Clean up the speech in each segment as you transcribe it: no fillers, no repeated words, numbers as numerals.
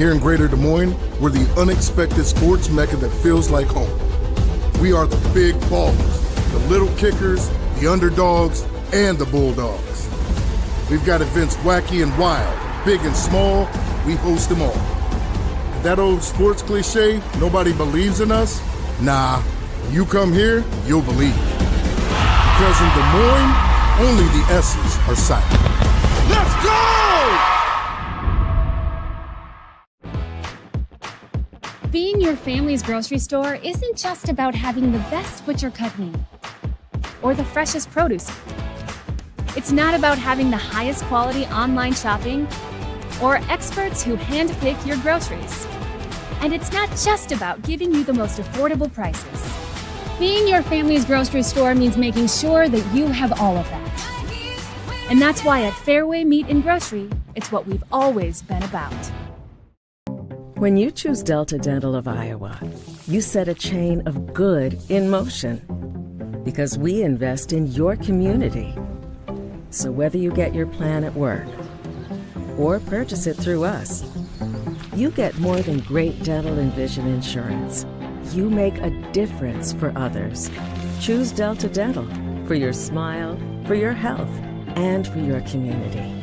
Here in Greater Des Moines, we're the unexpected sports mecca that feels like home. We are the big ballers, the little kickers, the underdogs, and the bulldogs. We've got events wacky and wild, big and small, we host them all. And that old sports cliche, nobody believes in us? Nah, when you come here, you'll believe. Because in Des Moines, only the S's are silent. Let's go! Being your family's grocery store isn't just about having the best butcher cut meat or the freshest produce. It's not about having the highest quality online shopping or experts who handpick your groceries. And it's not just about giving you the most affordable prices. Being your family's grocery store means making sure that you have all of that. And that's why at Fairway Meat and Grocery, it's what we've always been about. When you choose Delta Dental of Iowa, you set a chain of good in motion because we invest in your community. So whether you get your plan at work or purchase it through us, you get more than great dental and vision insurance. You make a difference for others. Choose Delta Dental for your smile, for your health, and for your community.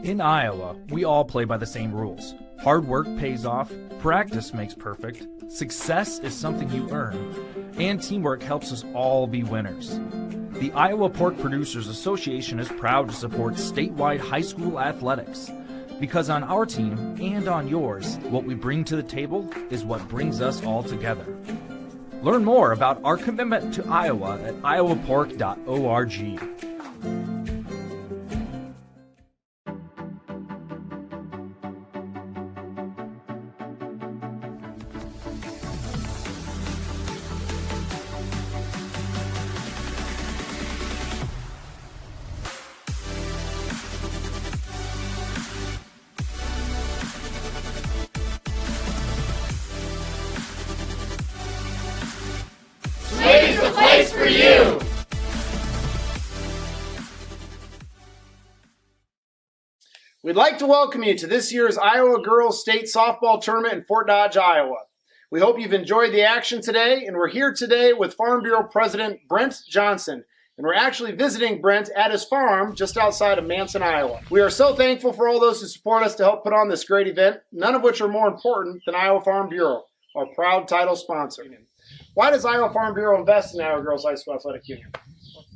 In Iowa, we all play by the same rules. Hard work pays off, practice makes perfect, success is something you earn, and teamwork helps us all be winners. The Iowa Pork Producers Association is proud to support statewide high school athletics. Because on our team and on yours, what we bring to the table is what brings us all together. Learn more about our commitment to Iowa at iowapork.org. Slade's the place for you! We'd like to welcome you to this year's Iowa Girls State Softball Tournament in Fort Dodge, Iowa. We hope you've enjoyed the action today, and we're here today with Farm Bureau President Brent Johnson. And we're actually visiting Brent at his farm just outside of Manson, Iowa. We are so thankful for all those who support us to help put on this great event, none of which are more important than Iowa Farm Bureau, our proud title sponsor. Why does Iowa Farm Bureau invest in Iowa Girls High School Athletic Union?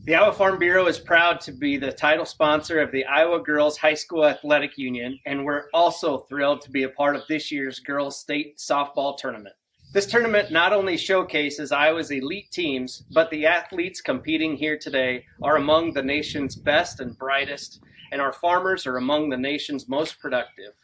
The Iowa Farm Bureau is proud to be the title sponsor of the Iowa Girls High School Athletic Union, and we're also thrilled to be a part of this year's Girls State Softball Tournament. This tournament not only showcases Iowa's elite teams, but the athletes competing here today are among the nation's best and brightest, and our farmers are among the nation's most productive.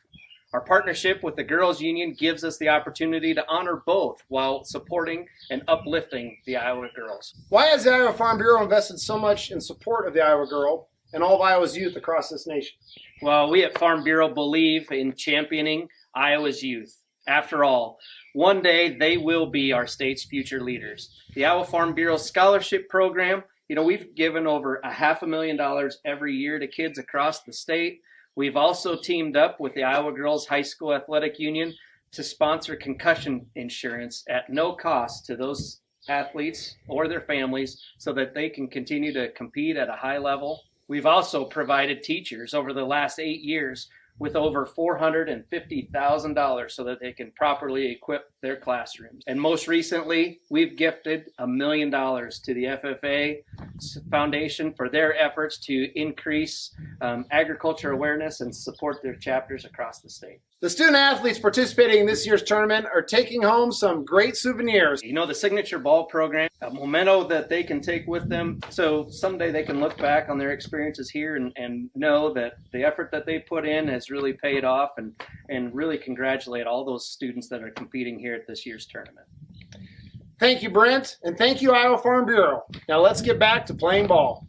Our partnership with the Girls Union gives us the opportunity to honor both while supporting and uplifting the Iowa girls. Why has the Iowa Farm Bureau invested so much in support of the Iowa girl and all of Iowa's youth across this nation? Well, we at Farm Bureau believe in championing Iowa's youth. After all, one day they will be our state's future leaders. The Iowa Farm Bureau Scholarship Program, we've given over $500,000 every year to kids across the state. We've also teamed up with the Iowa Girls High School Athletic Union to sponsor concussion insurance at no cost to those athletes or their families so that they can continue to compete at a high level. We've also provided teachers over the last 8 years with over $450,000 so that they can properly equip their classrooms. And most recently, we've gifted $1 million to the FFA Foundation for their efforts to increase agriculture awareness and support their chapters across the state. The student athletes participating in this year's tournament are taking home some great souvenirs. The Signature Ball program, a memento that they can take with them so someday they can look back on their experiences here and know that the effort that they put in has really paid off, and really congratulate all those students that are competing here at this year's tournament. Thank you, Brent, and thank you, Iowa Farm Bureau. Now let's get back to playing ball.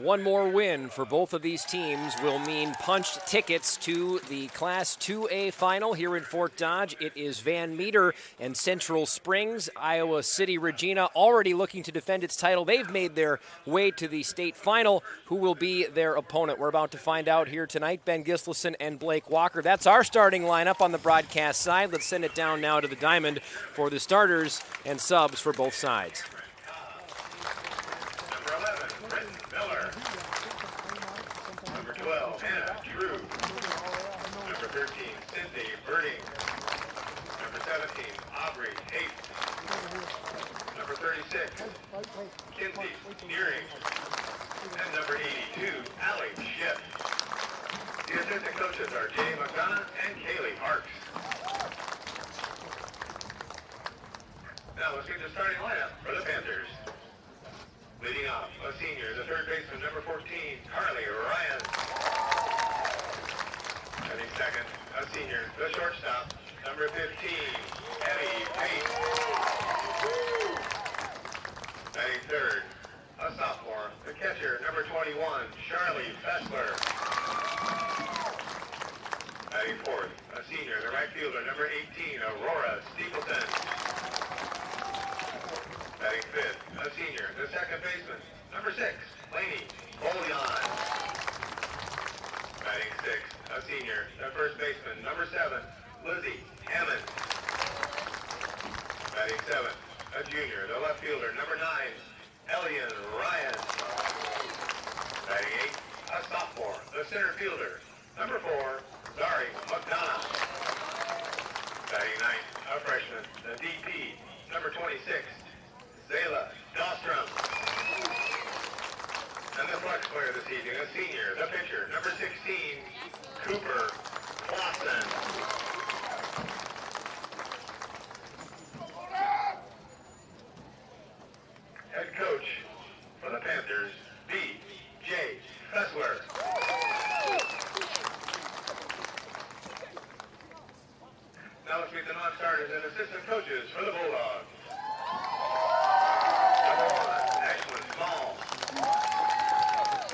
One more win for both of these teams will mean punched tickets to the Class 2A final here in Fort Dodge. It is Van Meter and Central Springs. Iowa City Regina already looking to defend its title. They've made their way to the state final. Who will be their opponent? We're about to find out here tonight. Ben Gislason and Blake Walker. That's our starting lineup on the broadcast side. Let's send it down now to the diamond for the starters and subs for both sides. Number 11, Britt Miller. Number 12, Hannah True. Number 13, Cindy Birding. Number 17, Aubrey Haight. Number 36, Kinsey Nearing. And number 82, Allie Schiff. The assistant coaches are Jay McDonough and Kaylee Parks. Now let's get the starting lineup for the Panthers. Leading off, a senior, the third baseman, number 14, Carly Ryan. Heading second, a senior, the shortstop, number 15, Eddie Pate. Heading third, a sophomore, the catcher, number 21, Charlie Fessler. Heading fourth, a senior, the right fielder, number 18, Aurora Stapleton. Batting fifth, a senior, the second baseman, number 6, Laney Bollion. Batting sixth, a senior, the first baseman, number 7, Lizzie Hammond. Batting seventh, a junior, the left fielder, number 9, Elian Ryan. Batting eighth, a sophomore, the center fielder, number 4, Zari McDonough. Batting ninth, a freshman, the DP, number 26, Zayla Dahlstrom. And the flex player this evening, a senior, the pitcher, number 16, Cooper Clausen. Head coach for the Panthers, B.J. Fessler. Now let's meet the non-starters and assistant coaches for the Bulldogs. Number 1, Ashlyn Small.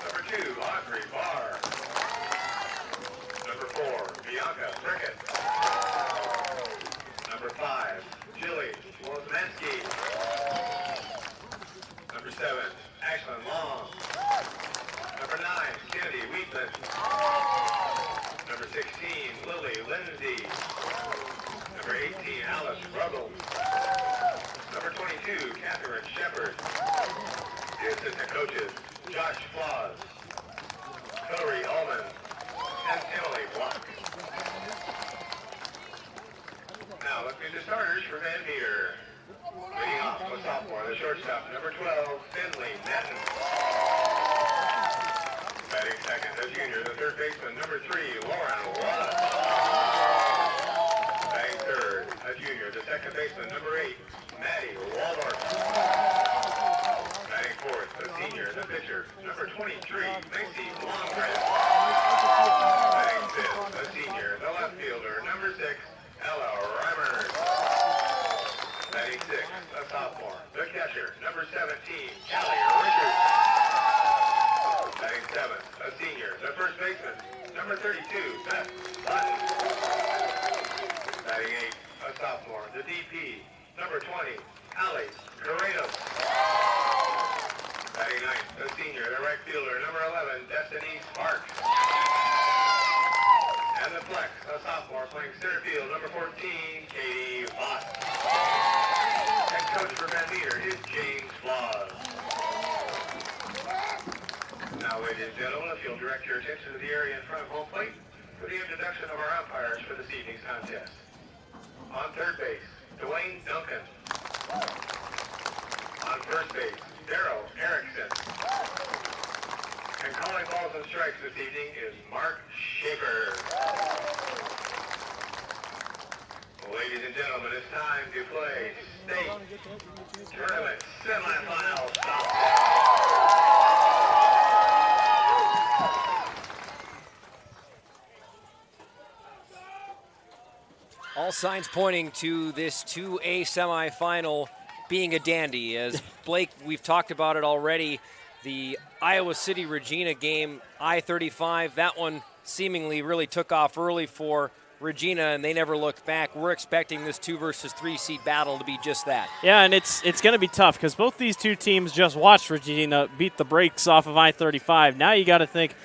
Number 2, Audrey Barr. Number 4, Bianca Prickett. Number 5, Jilly Wozmansky. Number 7, Ashlyn Long. Number 9, Kennedy Wheatman. Number 16, Lily Lindsay. Number 18, Alice Ruggles. Number 22, Catherine Shepard. The assistant coaches, Josh Flaws, Hillary Ullman, and Emily Block. Now let's meet the starters for Van Meter. Leading off, a sophomore, the shortstop, number 12, Finley Natton. Batting second, the junior, the third baseman, number 3, Lauren Wallace. Batting third, a junior, the second baseman, number 8, Maddie Waldorf. Batting fourth, the senior, the pitcher, number 23, Macy Longren. Batting fifth, the senior, the left fielder, number 6, Ella Reimers. Batting sixth, a sophomore, the catcher, number 17, Callie Richards. Batting seventh, a senior, the first baseman, number 32, Beth Button. Batting eighth, a sophomore, the DP, number 20, Allie Corredos. Batting ninth, the senior, the right fielder, number 11, Destiny Sparks. And the flex, a sophomore playing center field, number 14, Katie Voss. Head coach for Van Meter is James Flaws. Now, ladies and gentlemen, if you'll direct your attention to the area in front of home plate for the introduction of our umpires for this evening's contest. On third base, Dwayne Duncan. On first base, Darryl Erickson. And calling balls and strikes this evening is Mark Schaefer. Ladies and gentlemen, it's time to play state tournament semifinal softball. All signs pointing to this 2A semifinal being a dandy. As Blake, we've talked about it already, the Iowa City Regina game, I-35, that one seemingly really took off early for Regina, and they never looked back. We're expecting this 2 versus 3 seed battle to be just that. Yeah, and it's going to be tough because both these two teams just watched Regina beat the brakes off of I-35. Now you got to think,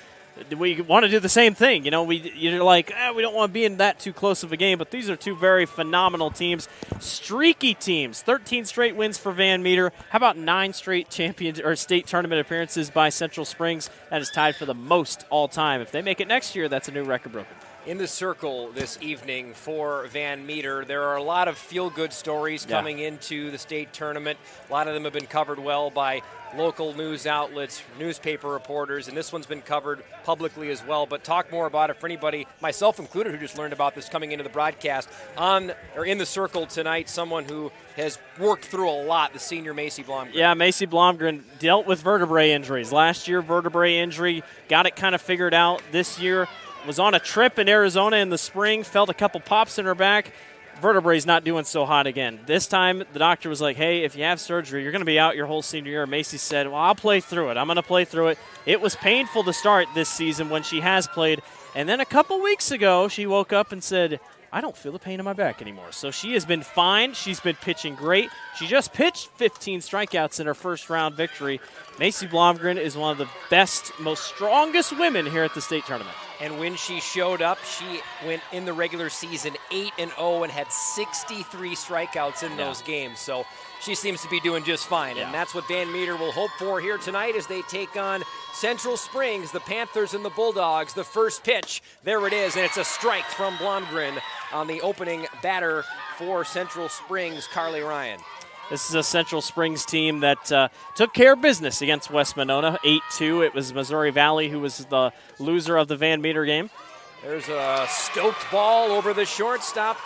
we want to do the same thing. You're like, we don't want to be in that too close of a game, but these are two very phenomenal teams, streaky teams. 13 straight wins for Van Meter. How about 9 straight state tournament appearances by Central Springs? That is tied for the most all time. If they make it next year, that's a new record broken. In the circle this evening for Van Meter, there are a lot of feel-good stories coming into the state tournament. A lot of them have been covered well by local news outlets, newspaper reporters, and this one's been covered publicly as well. But talk more about it for anybody, myself included, who just learned about this coming into the broadcast. In the circle tonight, someone who has worked through a lot, the senior Macy Blomgren. Yeah, Macy Blomgren dealt with vertebrae injuries. Last year, vertebrae injury, got it kind of figured out. This year, was on a trip in Arizona in the spring, felt a couple pops in her back. Vertebrae's not doing so hot again. This time, the doctor was like, hey, if you have surgery, you're going to be out your whole senior year. Macy said, well, I'll play through it. I'm going to play through it. It was painful to start this season when she has played. And then a couple weeks ago, she woke up and said, I don't feel the pain in my back anymore. So she has been fine. She's been pitching great. She just pitched 15 strikeouts in her first round victory. Macy Blomgren is one of the best, most strongest women here at the state tournament. And when she showed up, she went in the regular season 8-0 and had 63 strikeouts in those games. So she seems to be doing just fine. And that's what Van Meter will hope for here tonight as they take on Central Springs, the Panthers and the Bulldogs. The first pitch, there it is, and it's a strike from Blomgren on the opening batter for Central Springs, Carly Ryan. This is a Central Springs team that took care of business against West Monona, 8-2. It was Missouri Valley who was the loser of the Van Meter game. There's a stoked ball over the shortstop,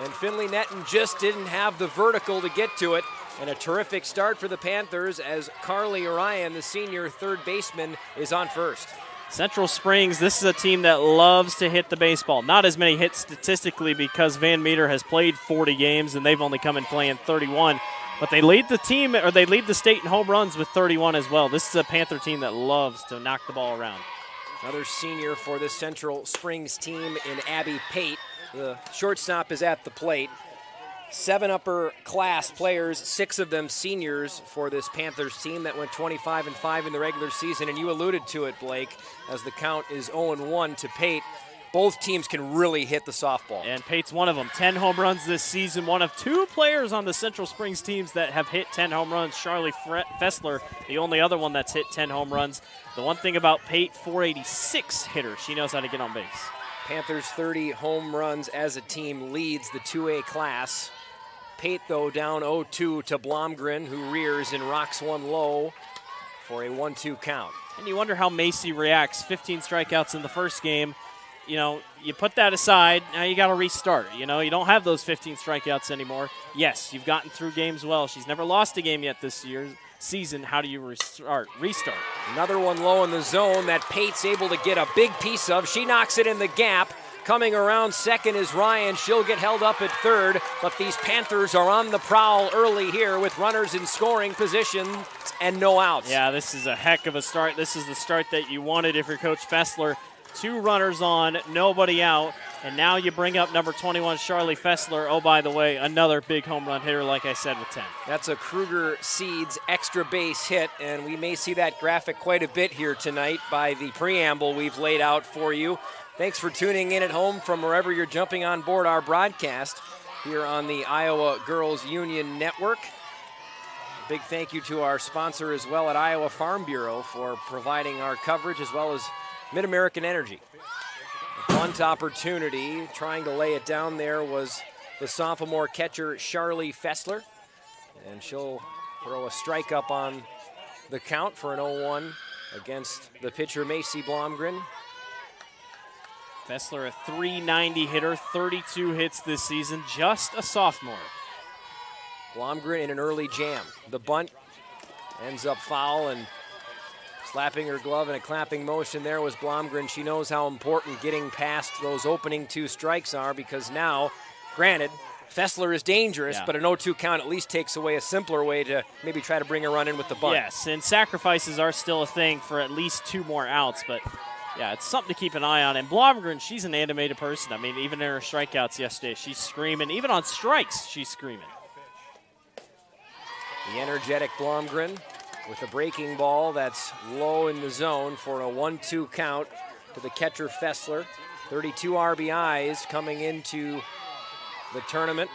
and Finley Netton just didn't have the vertical to get to it. And a terrific start for the Panthers as Carly Ryan, the senior third baseman, is on first. Central Springs, this is a team that loves to hit the baseball. Not as many hits statistically because Van Meter has played 40 games and they've only come in playing 31. But they lead the state in home runs with 31 as well. This is a Panther team that loves to knock the ball around. Another senior for this Central Springs team in Abby Pate. The shortstop is at the plate. 7 upper class players, 6 of them seniors for this Panthers team that went 25-5 in the regular season. And you alluded to it, Blake, as the count is 0-1 to Pate. Both teams can really hit the softball. And Pate's one of them. 10 home runs this season. One of 2 players on the Central Springs teams that have hit 10 home runs. Charlie Fessler, the only other one that's hit 10 home runs. The one thing about Pate, 486 hitter. She knows how to get on base. Panthers 30 home runs as a team leads the 2A class. Pate, though, down 0-2 to Blomgren, who rears and rocks one low for a 1-2 count. And you wonder how Macy reacts. 15 strikeouts in the first game. You know, you put that aside, now you got to restart. You know, you don't have those 15 strikeouts anymore. Yes, you've gotten through games well. She's never lost a game yet this season. How do you restart? Another one low in the zone that Pate's able to get a big piece of. She knocks it in the gap. Coming around second is Ryan. She'll get held up at third, but these Panthers are on the prowl early here with runners in scoring position and no outs. Yeah, this is a heck of a start. This is the start that you wanted if you're Coach Fessler. 2 runners on, nobody out, and now you bring up number 21, Charlie Fessler. Oh, by the way, another big home run hitter, like I said, with 10. That's a Kruger Seeds extra base hit, and we may see that graphic quite a bit here tonight by the preamble we've laid out for you. Thanks for tuning in at home from wherever you're jumping on board our broadcast here on the Iowa Girls Union Network. A big thank you to our sponsor as well at Iowa Farm Bureau for providing our coverage, as well as Mid-American Energy. A bunt opportunity, trying to lay it down there was the sophomore catcher, Charlie Fessler. And she'll throw a strike up on the count for an 0-1 against the pitcher, Macy Blomgren. Fessler, a .390 hitter, 32 hits this season, just a sophomore. Blomgren in an early jam. The bunt ends up foul, and slapping her glove in a clapping motion there was Blomgren. She knows how important getting past those opening 2 strikes are, because now, granted, Fessler is dangerous, Yeah. but an 0-2 count at least takes away a simpler way to maybe try to bring a run in with the bunt. Yes, and sacrifices are still a thing for at least 2 more outs, but yeah, it's something to keep an eye on. And Blomgren, she's an animated person. I mean, even in her strikeouts yesterday, she's screaming. Even on strikes, she's screaming. The energetic Blomgren with a breaking ball that's low in the zone for a 1-2 count to the catcher Fessler. 32 RBIs coming into the tournament.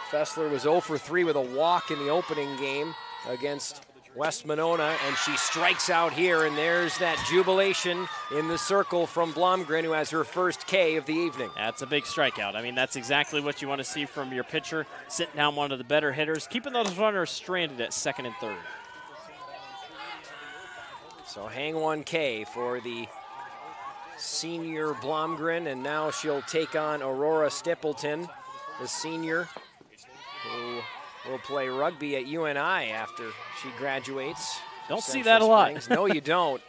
Fessler was 0 for 3 with a walk in the opening game against West Monona, and she strikes out here, and there's that jubilation in the circle from Blomgren, who has her first K of the evening. That's a big strikeout. I mean, that's exactly what you want to see from your pitcher, sitting down one of the better hitters, keeping those runners stranded at second and third. So hang 1K for the senior Blomgren, and now she'll take on Aurora Stapleton, the senior, who will play rugby at UNI after she graduates. Don't see Central that a lot. Springs. No, you don't.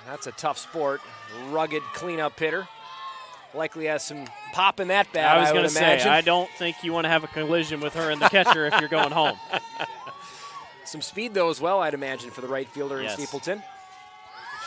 That's a tough sport. Rugged cleanup hitter. Likely has some pop in that bat, I was going to say, imagine. I don't think you want to have a collision with her and the catcher if you're going home. Some speed, though, as well, I'd imagine, for the right fielder Yes. in Stapleton.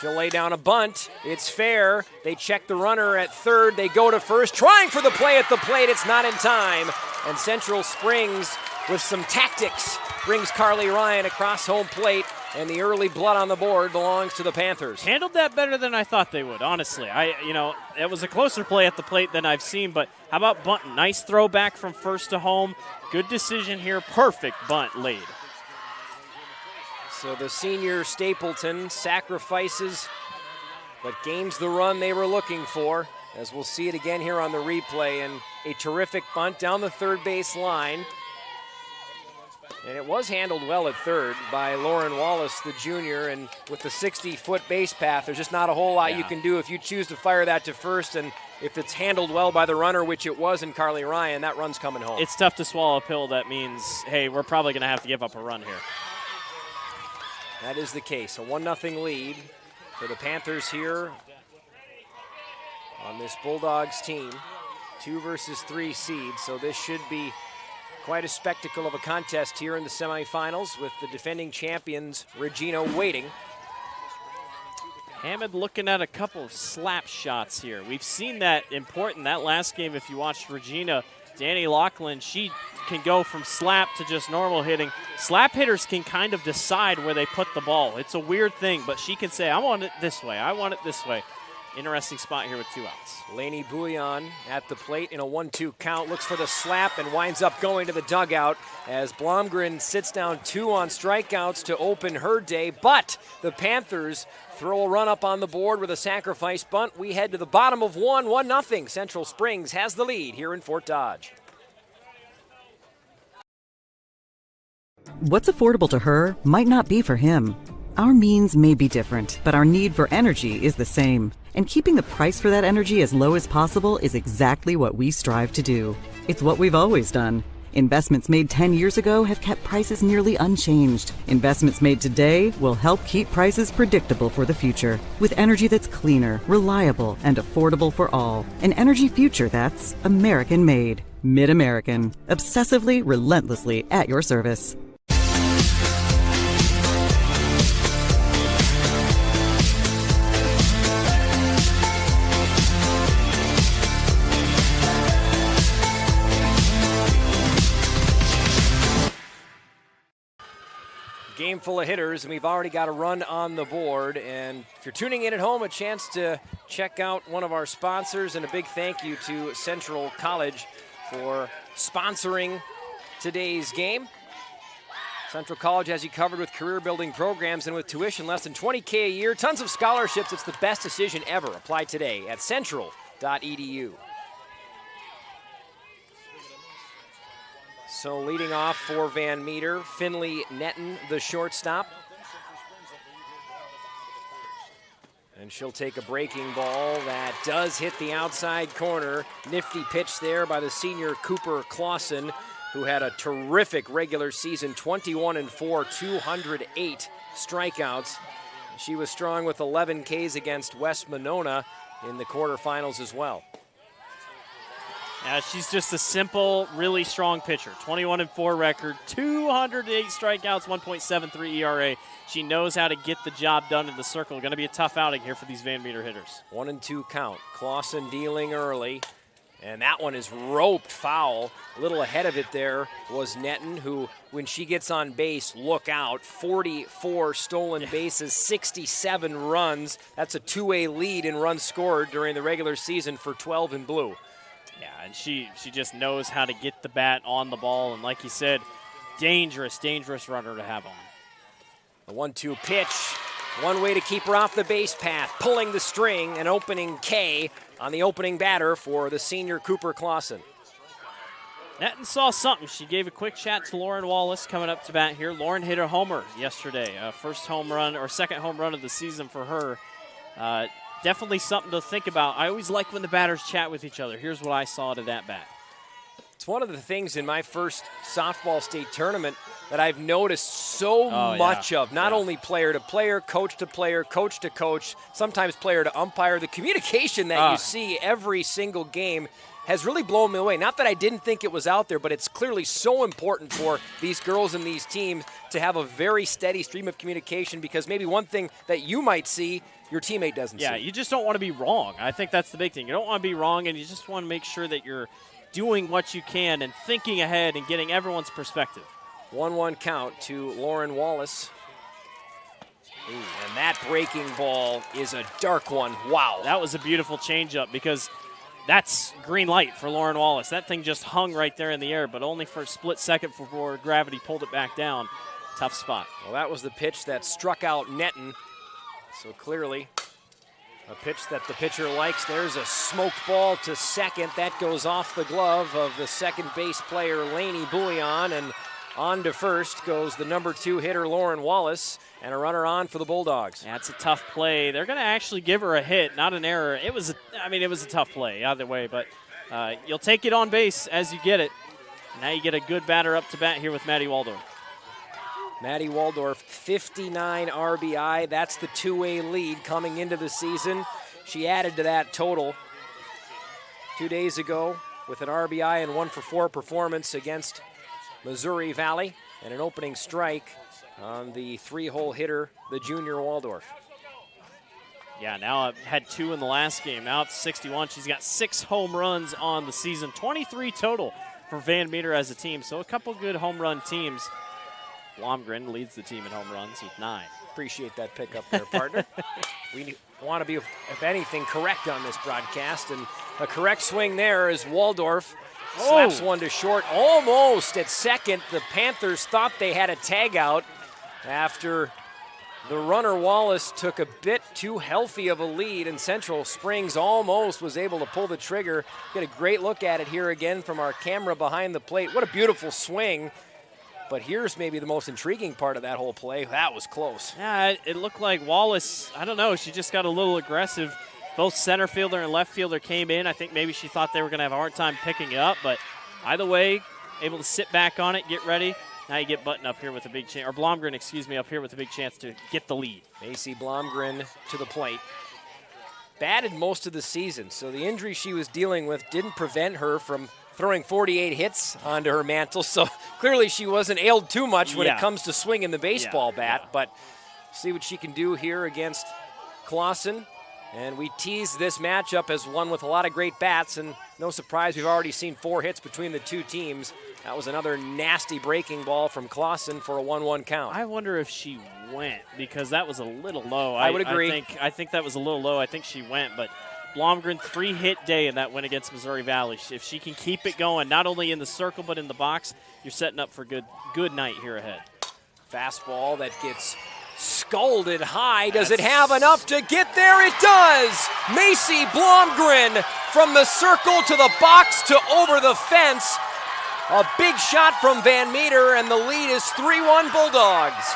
She'll lay down a bunt. It's fair. They check the runner at third. They go to first, trying for the play at the plate. It's not in time. And Central Springs, with some tactics, brings Carly Ryan across home plate, and the early blood on the board belongs to the Panthers. Handled that better than I thought they would, honestly. It was a closer play at the plate than I've seen, but how about bunting? Nice throw back from first to home. Good decision here. Perfect bunt laid. So the senior Stapleton sacrifices, but gains the run they were looking for, as we'll see it again here on the replay. And a terrific bunt down the third base line. And it was handled well at third by Lauren Wallace, the junior. And with the 60-foot base path, there's just not a whole lot you can do if you choose to fire that to first. And if it's handled well by the runner, which it was in Carly Ryan, that run's coming home. It's tough to swallow a pill that means, hey, we're probably going to have to give up a run here. That is the case. A 1-0 lead for the Panthers here on this Bulldogs team. 2 versus 3 seeds, so this should be quite a spectacle of a contest here in the semifinals with the defending champions Regina waiting. Hammond looking at a couple of slap shots here. We've seen that important. That last game, if you watched Regina, Danny Laughlin, she can go from slap to just normal hitting. Slap hitters can kind of decide where they put the ball. It's a weird thing, but she can say, I want it this way, I want it this way. Interesting spot here with 2 outs. Lainey Bouillon at the plate in a 1-2 count, looks for the slap and winds up going to the dugout as Blomgren sits down 2 on strikeouts to open her day, but the Panthers throw a run up on the board with a sacrifice bunt. We head to the bottom of 1-0. Central Springs has the lead here in Fort Dodge. What's affordable to her might not be for him. Our means may be different, but our need for energy is the same. And keeping the price for that energy as low as possible is exactly what we strive to do. It's what we've always done. Investments made 10 years ago have kept prices nearly unchanged. Investments made today will help keep prices predictable for the future. With energy that's cleaner, reliable, and affordable for all. An energy future that's American-made. Mid-American. Obsessively, relentlessly at your service. Game full of hitters, and we've already got a run on the board. And if you're tuning in at home, a chance to check out one of our sponsors, and a big thank you to Central College for sponsoring today's game. Central College has you covered with career-building programs, and with tuition less than $20K a year, tons of scholarships. It's the best decision ever. Apply today at central.edu. So leading off for Van Meter, Finley Netton, the shortstop. And she'll take a breaking ball that does hit the outside corner. Nifty pitch there by the senior Cooper Clausen, who had a terrific regular season, 21-4, 208 strikeouts. She was strong with 11 Ks against West Monona in the quarterfinals as well. She's just a simple, really strong pitcher. 21-4 record, 208 strikeouts, 1.73 ERA. She knows how to get the job done in the circle. Going to be a tough outing here for these Van Meter hitters. 1-2 count. Clausen dealing early. And that one is roped foul. A little ahead of it there was Netton, who, when she gets on base, look out. 44 stolen bases, 67 runs. That's a 2A lead in runs scored during the regular season for 12 in blue. Yeah, and she just knows how to get the bat on the ball. And like you said, dangerous runner to have on. The 1-2 pitch. One way to keep her off the base path, pulling the string, an opening K on the opening batter for the senior Cooper Clausen. Netton saw something. She gave a quick chat to Lauren Wallace coming up to bat here. Lauren hit a homer yesterday, first home run or second home run of the season for her. Definitely something to think about. I always like when the batters chat with each other. Here's what I saw to that bat. It's one of the things in my first softball state tournament that I've noticed so much of. Not only player to player, coach to player, coach to coach, sometimes player to umpire. The communication that you see every single game has really blown me away. Not that I didn't think it was out there, but it's clearly so important for these girls and these teams to have a very steady stream of communication, because maybe one thing that you might see, your teammate doesn't see. Yeah, you just don't want to be wrong. I think that's the big thing. You don't want to be wrong, and you just want to make sure that you're doing what you can and thinking ahead and getting everyone's perspective. 1-1 count to Lauren Wallace. Ooh, and that breaking ball is a dark one. Wow. That was a beautiful changeup, because that's green light for Lauren Wallace. That thing just hung right there in the air, but only for a split second before gravity pulled it back down. Tough spot. Well, that was the pitch that struck out Netton. So clearly a pitch that the pitcher likes. There's a smoked ball to second. That goes off the glove of the second base player, Lainey Bouillon, and on to first goes the number 2 hitter, Lauren Wallace, and a runner on for the Bulldogs. That's a tough play. They're going to actually give her a hit, not an error. It was a tough play either way, but you'll take it on base as you get it. Now you get a good batter up to bat here with Maddie Waldorf. Maddie Waldorf, 59 RBI. That's the 2A lead coming into the season. She added to that total 2 days ago with an RBI and 1-for-4 performance against Missouri Valley, and an opening strike on the 3-hole hitter, the junior Waldorf. Yeah, now had 2 in the last game. Now it's 61. She's got 6 home runs on the season, 23 total for Van Meter as a team. So a couple good home run teams. Blomgren leads the team in home runs with 9. Appreciate that pickup there, partner. We want to be, if anything, correct on this broadcast, and a correct swing there is Waldorf. Slaps one to short, almost at second. The Panthers thought they had a tag out after the runner Wallace took a bit too healthy of a lead, and Central Springs almost was able to pull the trigger. Get a great look at it here again from our camera behind the plate. What a beautiful swing. But here's maybe the most intriguing part of that whole play. That was close. Yeah, it looked like Wallace, I don't know, she just got a little aggressive. Both center fielder and left fielder came in. I think maybe she thought they were going to have a hard time picking it up, but either way, able to sit back on it, get ready. Now you get Button up here with a big chance, or Blomgren, up here with a big chance to get the lead. Macy Blomgren to the plate. Batted most of the season, so the injury she was dealing with didn't prevent her from throwing 48 hits onto her mantle, so clearly she wasn't ailed too much when it comes to swinging the baseball bat, but see what she can do here against Clausen. And we teased this matchup as one with a lot of great bats, and no surprise, we've already seen 4 hits between the two teams. That was another nasty breaking ball from Clausen for a 1-1 count. I wonder if she went, because that was a little low. I would agree. I think that was a little low. I think she went, but Blomgren 3-hit day in that win against Missouri Valley. If she can keep it going, not only in the circle but in the box, you're setting up for good night here ahead. Fastball that gets scolded high. Does it have enough to get there? It does! Macy Blomgren from the circle to the box to over the fence. A big shot from Van Meter, and the lead is 3-1 Bulldogs.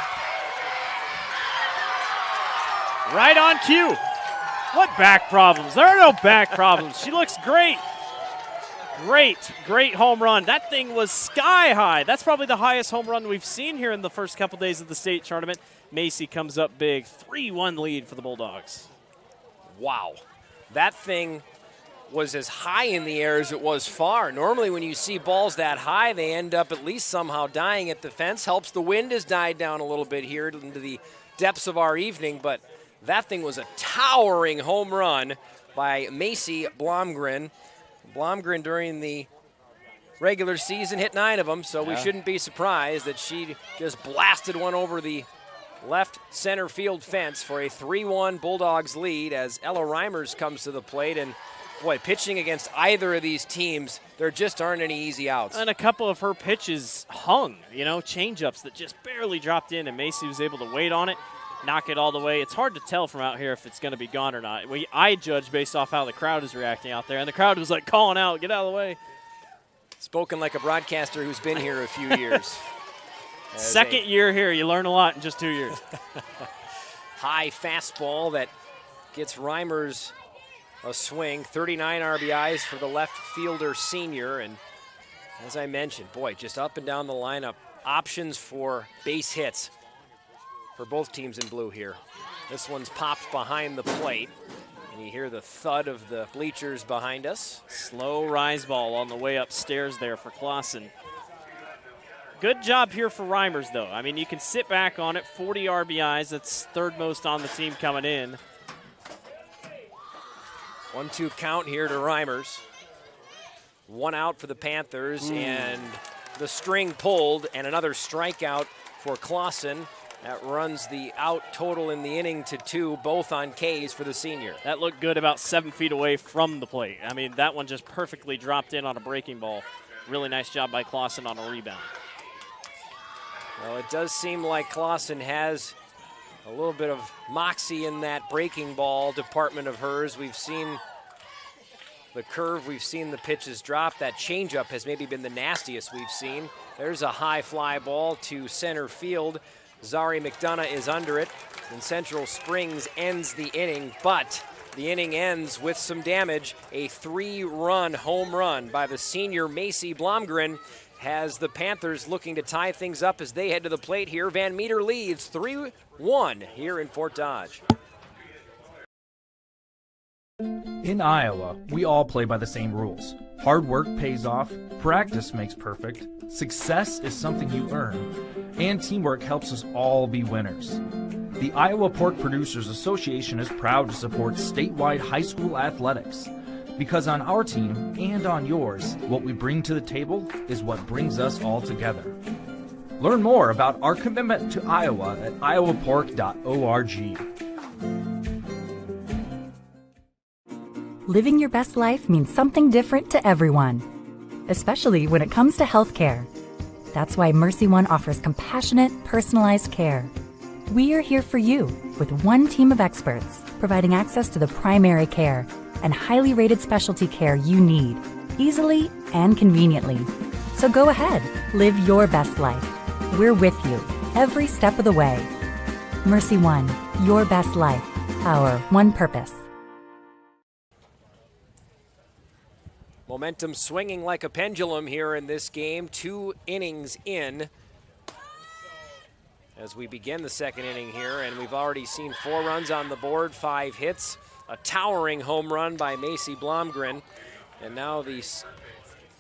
Right on cue. What back problems? There are no back problems. She looks great. Great home run. That thing was sky high. That's probably the highest home run we've seen here in the first couple days of the state tournament. Macy comes up big. 3-1 lead for the Bulldogs. Wow. That thing was as high in the air as it was far. Normally when you see balls that high, they end up at least somehow dying at the fence. Helps the wind has died down a little bit here into the depths of our evening, but that thing was a towering home run by Macy Blomgren. Blomgren during the regular season hit 9 of them, so we shouldn't be surprised that she just blasted one over the left center field fence for a 3-1 Bulldogs lead as Ella Reimers comes to the plate. And boy, pitching against either of these teams, there just aren't any easy outs. And a couple of her pitches hung, change-ups that just barely dropped in, and Macy was able to wait on it, knock it all the way. It's hard to tell from out here if it's going to be gone or not. I judge based off how the crowd is reacting out there, and the crowd was like calling out, get out of the way. Spoken like a broadcaster who's been here a few years. Second year here, you learn a lot in just 2 years. High fastball that gets Reimers a swing. 39 RBIs for the left fielder senior. And as I mentioned, boy, just up and down the lineup, options for base hits for both teams in blue here. This one's popped behind the plate. And you hear the thud of the bleachers behind us. Slow rise ball on the way upstairs there for Clausen. Good job here for Reimers, though. I mean, you can sit back on it, 40 RBIs. That's third most on the team coming in. 1-2 count here to Reimers. 1 out for the Panthers, and the string pulled, and another strikeout for Clausen. That runs the out total in the inning to 2, both on Ks for the senior. That looked good about 7 feet away from the plate. I mean, that one just perfectly dropped in on a breaking ball. Really nice job by Clausen on a rebound. Well, it does seem like Clausen has a little bit of moxie in that breaking ball department of hers. We've seen the curve, we've seen the pitches drop. That changeup has maybe been the nastiest we've seen. There's a high fly ball to center field. Zari McDonough is under it, and Central Springs ends the inning, but the inning ends with some damage. A 3-run home run by the senior Macy Blomgren has the Panthers looking to tie things up as they head to the plate here. Van Meter leads 3-1 here in Fort Dodge. In Iowa, we all play by the same rules. Hard work pays off, practice makes perfect, success is something you earn, and teamwork helps us all be winners. The Iowa Pork Producers Association is proud to support statewide high school athletics. Because on our team and on yours, what we bring to the table is what brings us all together. Learn more about our commitment to Iowa at iowapork.org. Living your best life means something different to everyone, especially when it comes to healthcare. That's why Mercy One offers compassionate, personalized care. We are here for you with one team of experts, providing access to the primary care and highly rated specialty care you need, easily and conveniently. So go ahead, live your best life. We're with you every step of the way. Mercy One, your best life, our one purpose. Momentum swinging like a pendulum here in this game, 2 innings in as we begin the second inning here, and we've already seen 4 runs on the board, 5 hits. A towering home run by Macy Blomgren. And now the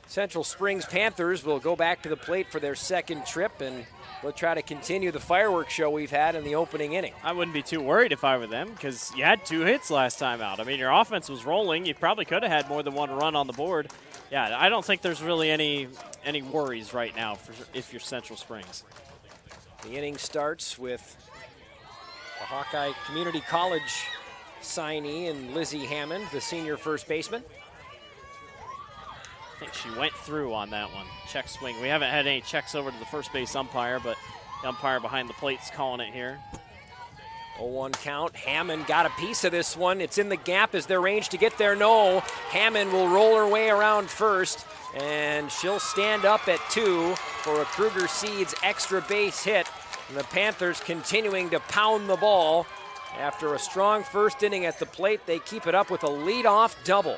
Central Springs Panthers will go back to the plate for their second trip, and we'll try to continue the fireworks show we've had in the opening inning. I wouldn't be too worried if I were them because you had 2 hits last time out. I mean, your offense was rolling. You probably could have had more than 1 run on the board. Yeah, I don't think there's really any worries right now if you're Central Springs. The inning starts with the Hawkeye Community College signee and Lizzie Hammond, the senior first baseman. I think she went through on that one. Check swing. We haven't had any checks over to the first base umpire, but the umpire behind the plate's calling it here. 0-1 count. Hammond got a piece of this one. It's in the gap. Is there range to get there? No. Hammond will roll her way around first, and she'll stand up at 2 for a Kruger Seeds extra base hit. And the Panthers continuing to pound the ball. After a strong first inning at the plate, they keep it up with a leadoff double.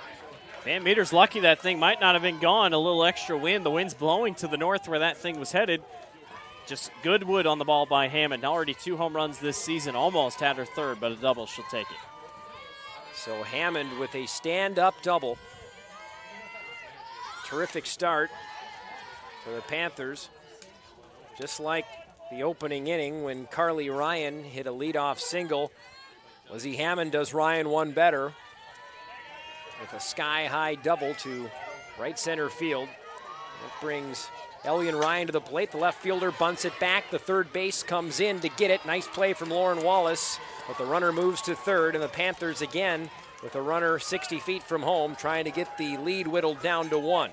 Van Meter's lucky that thing might not have been gone. A little extra wind. The wind's blowing to the north where that thing was headed. Just good wood on the ball by Hammond. Already 2 home runs this season. Almost had her third, but a double, she'll take it. So Hammond with a stand-up double. terrific start for the Panthers. Just like the opening inning when Carly Ryan hit a leadoff single, Lizzie Hammond does Ryan one better with a sky-high double to right center field. That brings Elian Ryan to the plate. The left fielder bunts it back. The third base comes in to get it. Nice play from Lauren Wallace, but the runner moves to third, and the Panthers again with a runner 60 feet from home trying to get the lead whittled down to 1.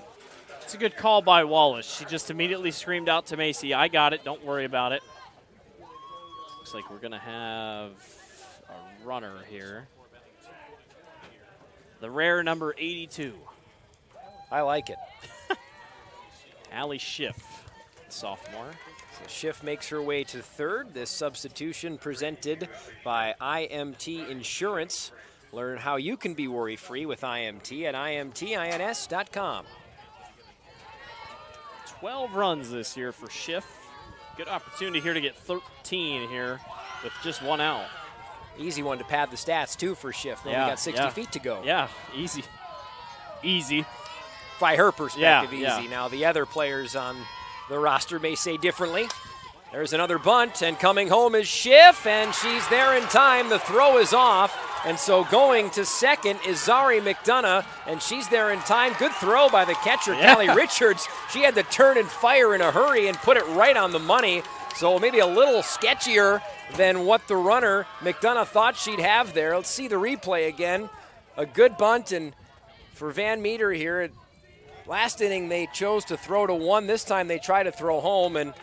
It's a good call by Wallace. She just immediately screamed out to Macy, I got it, don't worry about it. Looks like we're going to have a runner here. The rare number 82. I like it. Allie Schiff, sophomore. So Schiff makes her way to third. This substitution presented by IMT Insurance. Learn how you can be worry-free with IMT at imtins.com. 12 runs this year for Schiff. Good opportunity here to get 13 here with just one out. Easy one to pad the stats, too, for Schiff. Only got 60 feet to go. Yeah, easy. Easy. By her perspective, easy. Yeah. Now, the other players on the roster may say differently. There's another bunt, and coming home is Schiff, and she's there in time. The throw is off, and so going to second is Zari McDonough, and she's there in time. Good throw by the catcher, Callie Richards. She had to turn and fire in a hurry and put it right on the money, so maybe a little sketchier than what the runner, McDonough, thought she'd have there. Let's see the replay again. A good bunt, and for Van Meter here, last inning they chose to throw to 1. This time they try to throw home, and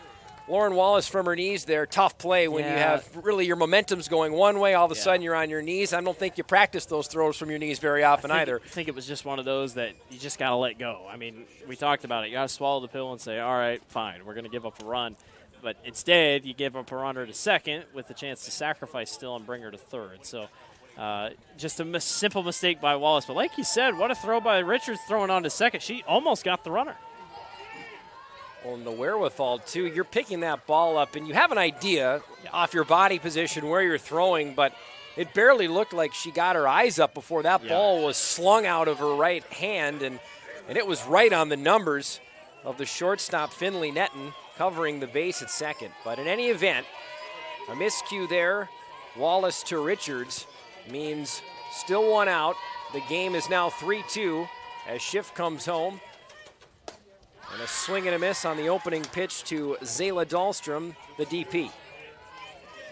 Lauren Wallace from her knees there. Tough play when you have really your momentum's going one way, all of a sudden you're on your knees. I don't think you practice those throws from your knees very often either. I think it was just one of those that you just got to let go. I mean, we talked about it. You got to swallow the pill and say, all right, fine, we're going to give up a run. But instead, you give up a runner to second with the chance to sacrifice still and bring her to third. So just a simple mistake by Wallace. But like you said, what a throw by Richards throwing on to second. She almost got the runner. Well, and the wherewithal, too. You're picking that ball up, and you have an idea off your body position where you're throwing, but it barely looked like she got her eyes up before that ball was slung out of her right hand, and it was right on the numbers of the shortstop, Finley Netton, covering the base at second. But in any event, a miscue there, Wallace to Richards, means still one out. The game is now 3-2 as Schiff comes home. And a swing and a miss on the opening pitch to Zayla Dahlstrom, the DP.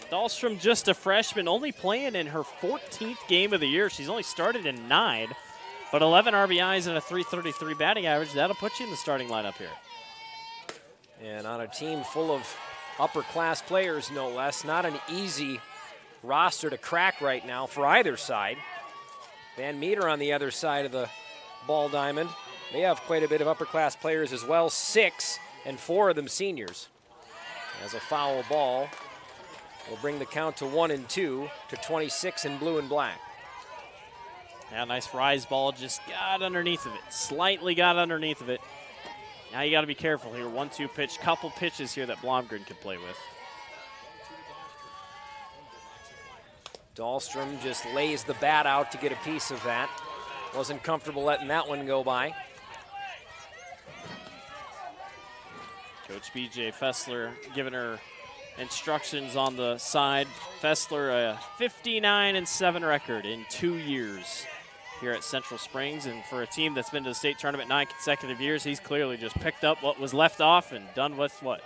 Dahlstrom, just a freshman, only playing in her 14th game of the year. She's only started in 9, but 11 RBIs and a .333 batting average. That'll put you in the starting lineup here. And on a team full of upper-class players, no less, not an easy roster to crack right now for either side. Van Meter on the other side of the ball diamond. They have quite a bit of upper-class players as well, 6, and 4 of them seniors. As a foul ball will bring the count to 1-2 to 26 in blue and black. Yeah, nice rise ball, just got underneath of it, slightly got underneath of it. Now you got to be careful here. 1-2 pitch, couple pitches here that Blomgren could play with. Dahlstrom just lays the bat out to get a piece of that. Wasn't comfortable letting that one go by. Coach B.J. Fessler giving her instructions on the side. Fessler, a 59-7 record in 2 years here at Central Springs. And for a team that's been to the state tournament 9 consecutive years, he's clearly just picked up what was left off and done with what?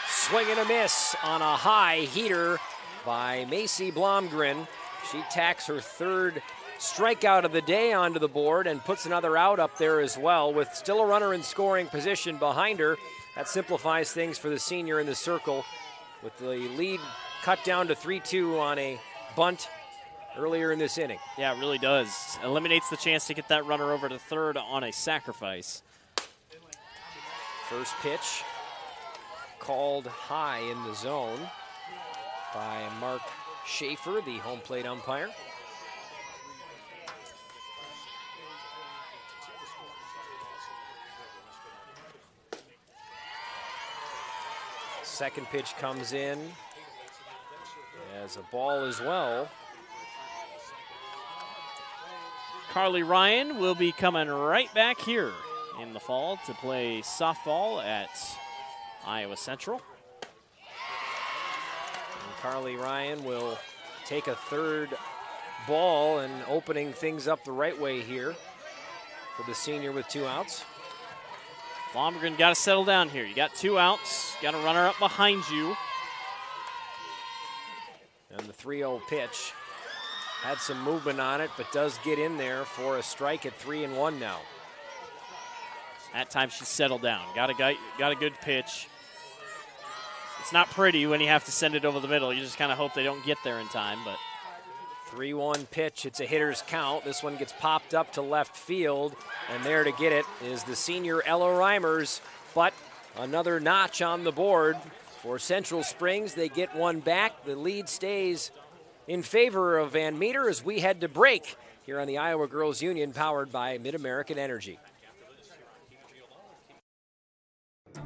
Swing and a miss on a high heater by Macy Blomgren. She tacks her third strikeout of the day onto the board and puts another out up there as well with still a runner in scoring position behind her. That simplifies things for the senior in the circle with the lead cut down to 3-2 on a bunt earlier in this inning. Yeah, it really does. Eliminates the chance to get that runner over to third on a sacrifice. First pitch called high in the zone by Mark Schaefer, the home plate umpire. Second pitch comes in as a ball as well. Carly Ryan will be coming right back here in the fall to play softball at Iowa Central. And Carly Ryan will take a third ball and opening things up the right way here for the senior with 2 outs. Blomgren got to settle down here. You got 2 outs, got a runner up behind you. And the 3-0 pitch had some movement on it, but does get in there for a strike at 3-1 now. That time she settled down. Got a good pitch. It's not pretty when you have to send it over the middle. You just kind of hope they don't get there in time, but 3-1 pitch. It's a hitter's count. This one gets popped up to left field, and there to get it is the senior Ella Reimers. But another notch on the board for Central Springs. They get one back. The lead stays in favor of Van Meter as we head to break here on the Iowa Girls Union, powered by Mid-American Energy.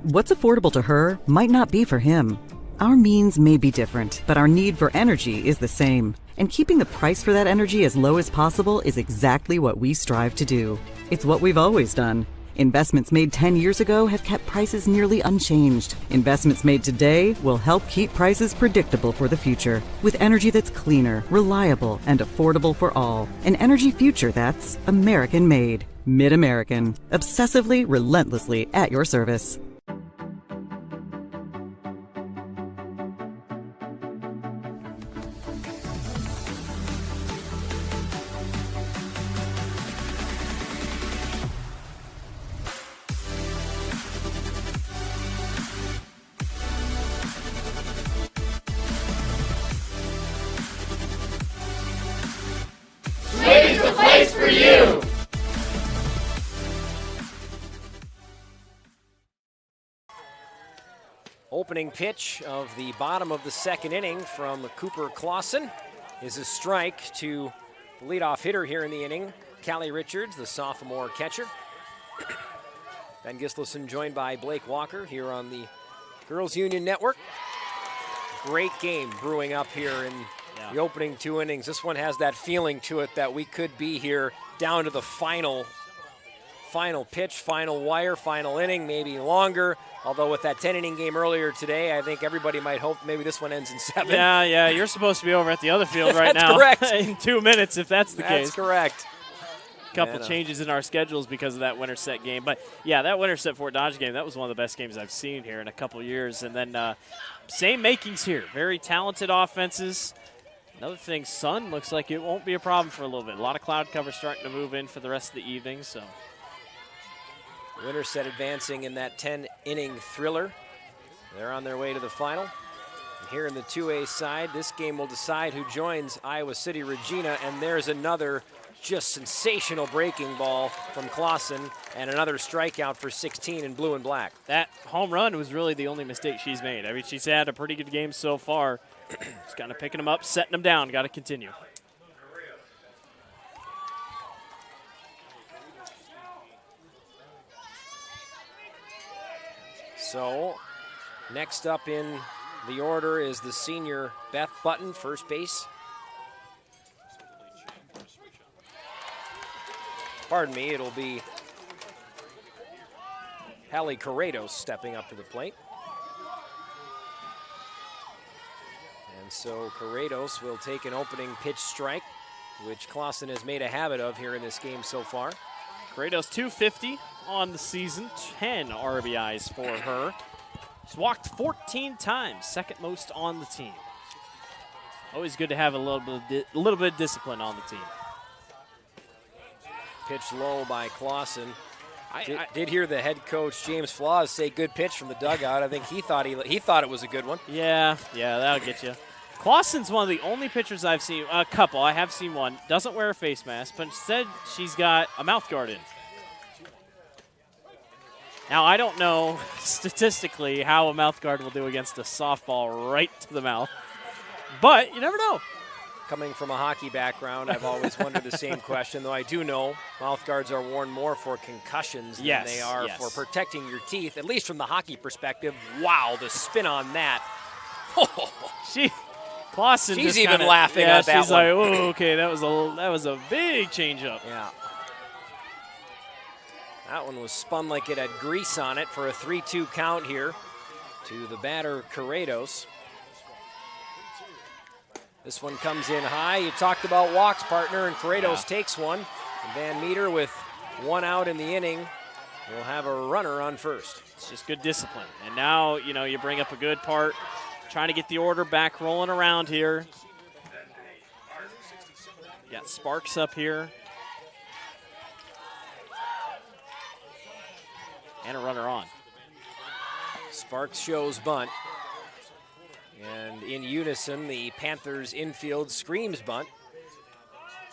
What's affordable to her might not be for him. Our means may be different, but our need for energy is the same. And keeping the price for that energy as low as possible is exactly what we strive to do. It's what we've always done. Investments made 10 years ago have kept prices nearly unchanged. Investments made today will help keep prices predictable for the future. With energy that's cleaner, reliable, and affordable for all. An energy future that's American-made. Mid-American. Obsessively, relentlessly at your service. Opening pitch of the bottom of the second inning from Cooper Clausen is a strike to the leadoff hitter here in the inning, Callie Richards, the sophomore catcher. Ben Gislason joined by Blake Walker here on the Girls Union Network. Great game brewing up here in the opening 2 innings. This one has that feeling to it that we could be here down to the final pitch, final wire, final inning, maybe longer. Although with that 10-inning game earlier today, I think everybody might hope maybe this one ends in 7. Yeah, you're supposed to be over at the other field right now. That's correct. In 2 minutes, if that's the case. That's correct. Couple changes in our schedules because of that Winterset game. But, yeah, that Winterset Fort Dodge game, that was one of the best games I've seen here in a couple years. And then same makings here. Very talented offenses. Another thing, sun looks like it won't be a problem for a little bit. A lot of cloud cover starting to move in for the rest of the evening. So Winterset advancing in that 10-inning thriller. They're on their way to the final. And here in the 2A side, this game will decide who joins Iowa City Regina. And there's another just sensational breaking ball from Clausen and another strikeout for 16 in blue and black. That home run was really the only mistake she's made. I mean, she's had a pretty good game so far. Just kind of picking them up, setting them down. Got to continue. So, next up in the order is the senior Beth Button, first base. Pardon me, it'll be Hallie Corrados stepping up to the plate. And so Corrados will take an opening pitch strike, which Clausen has made a habit of here in this game so far. Corrados 250 on the season, 10 RBIs for her. She's walked 14 times, second most on the team. Always good to have a little bit of discipline on the team. Pitch low by Clausen. Did hear the head coach James Flaws say good pitch from the dugout. I think he thought it was a good one. Yeah, that'll get you. Clausen's one of the only pitchers I've seen, a couple, I have seen one, doesn't wear a face mask, but instead she's got a mouth guard in. Now, I don't know statistically how a mouth guard will do against a softball right to the mouth, but you never know. Coming from a hockey background, I've always wondered the same question, though I do know mouth guards are worn more for concussions than they are for protecting your teeth, at least from the hockey perspective. Wow, the spin on that. Clausen she's even laughing at that she's one. Like, oh, okay, that was a big changeup. Yeah. That one was spun like it had grease on it for a 3-2 count here to the batter, Corrados. This one comes in high. You talked about walks, partner, and Corrados takes one. And Van Meter, with one out in the inning, will have a runner on first. It's just good discipline. And now, you bring up a good part, trying to get the order back rolling around here. Got Sparks up here. And a runner on. Sparks shows bunt. And in unison, the Panthers infield screams bunt.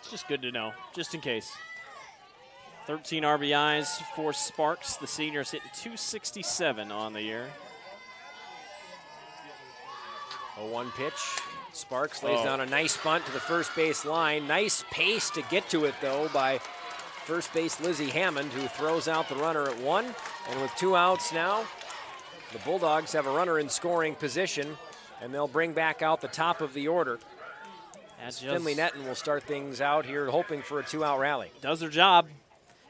It's just good to know, just in case. 13 RBIs for Sparks. The senior's hitting .267 on the year. 0-1 pitch. Sparks lays down a nice bunt to the first base line. Nice pace to get to it, though, by first base Lizzie Hammond, who throws out the runner at one. And with 2 outs now, the Bulldogs have a runner in scoring position, and they'll bring back out the top of the order. Finley Netton will start things out here, hoping for a 2-out rally. Does their job.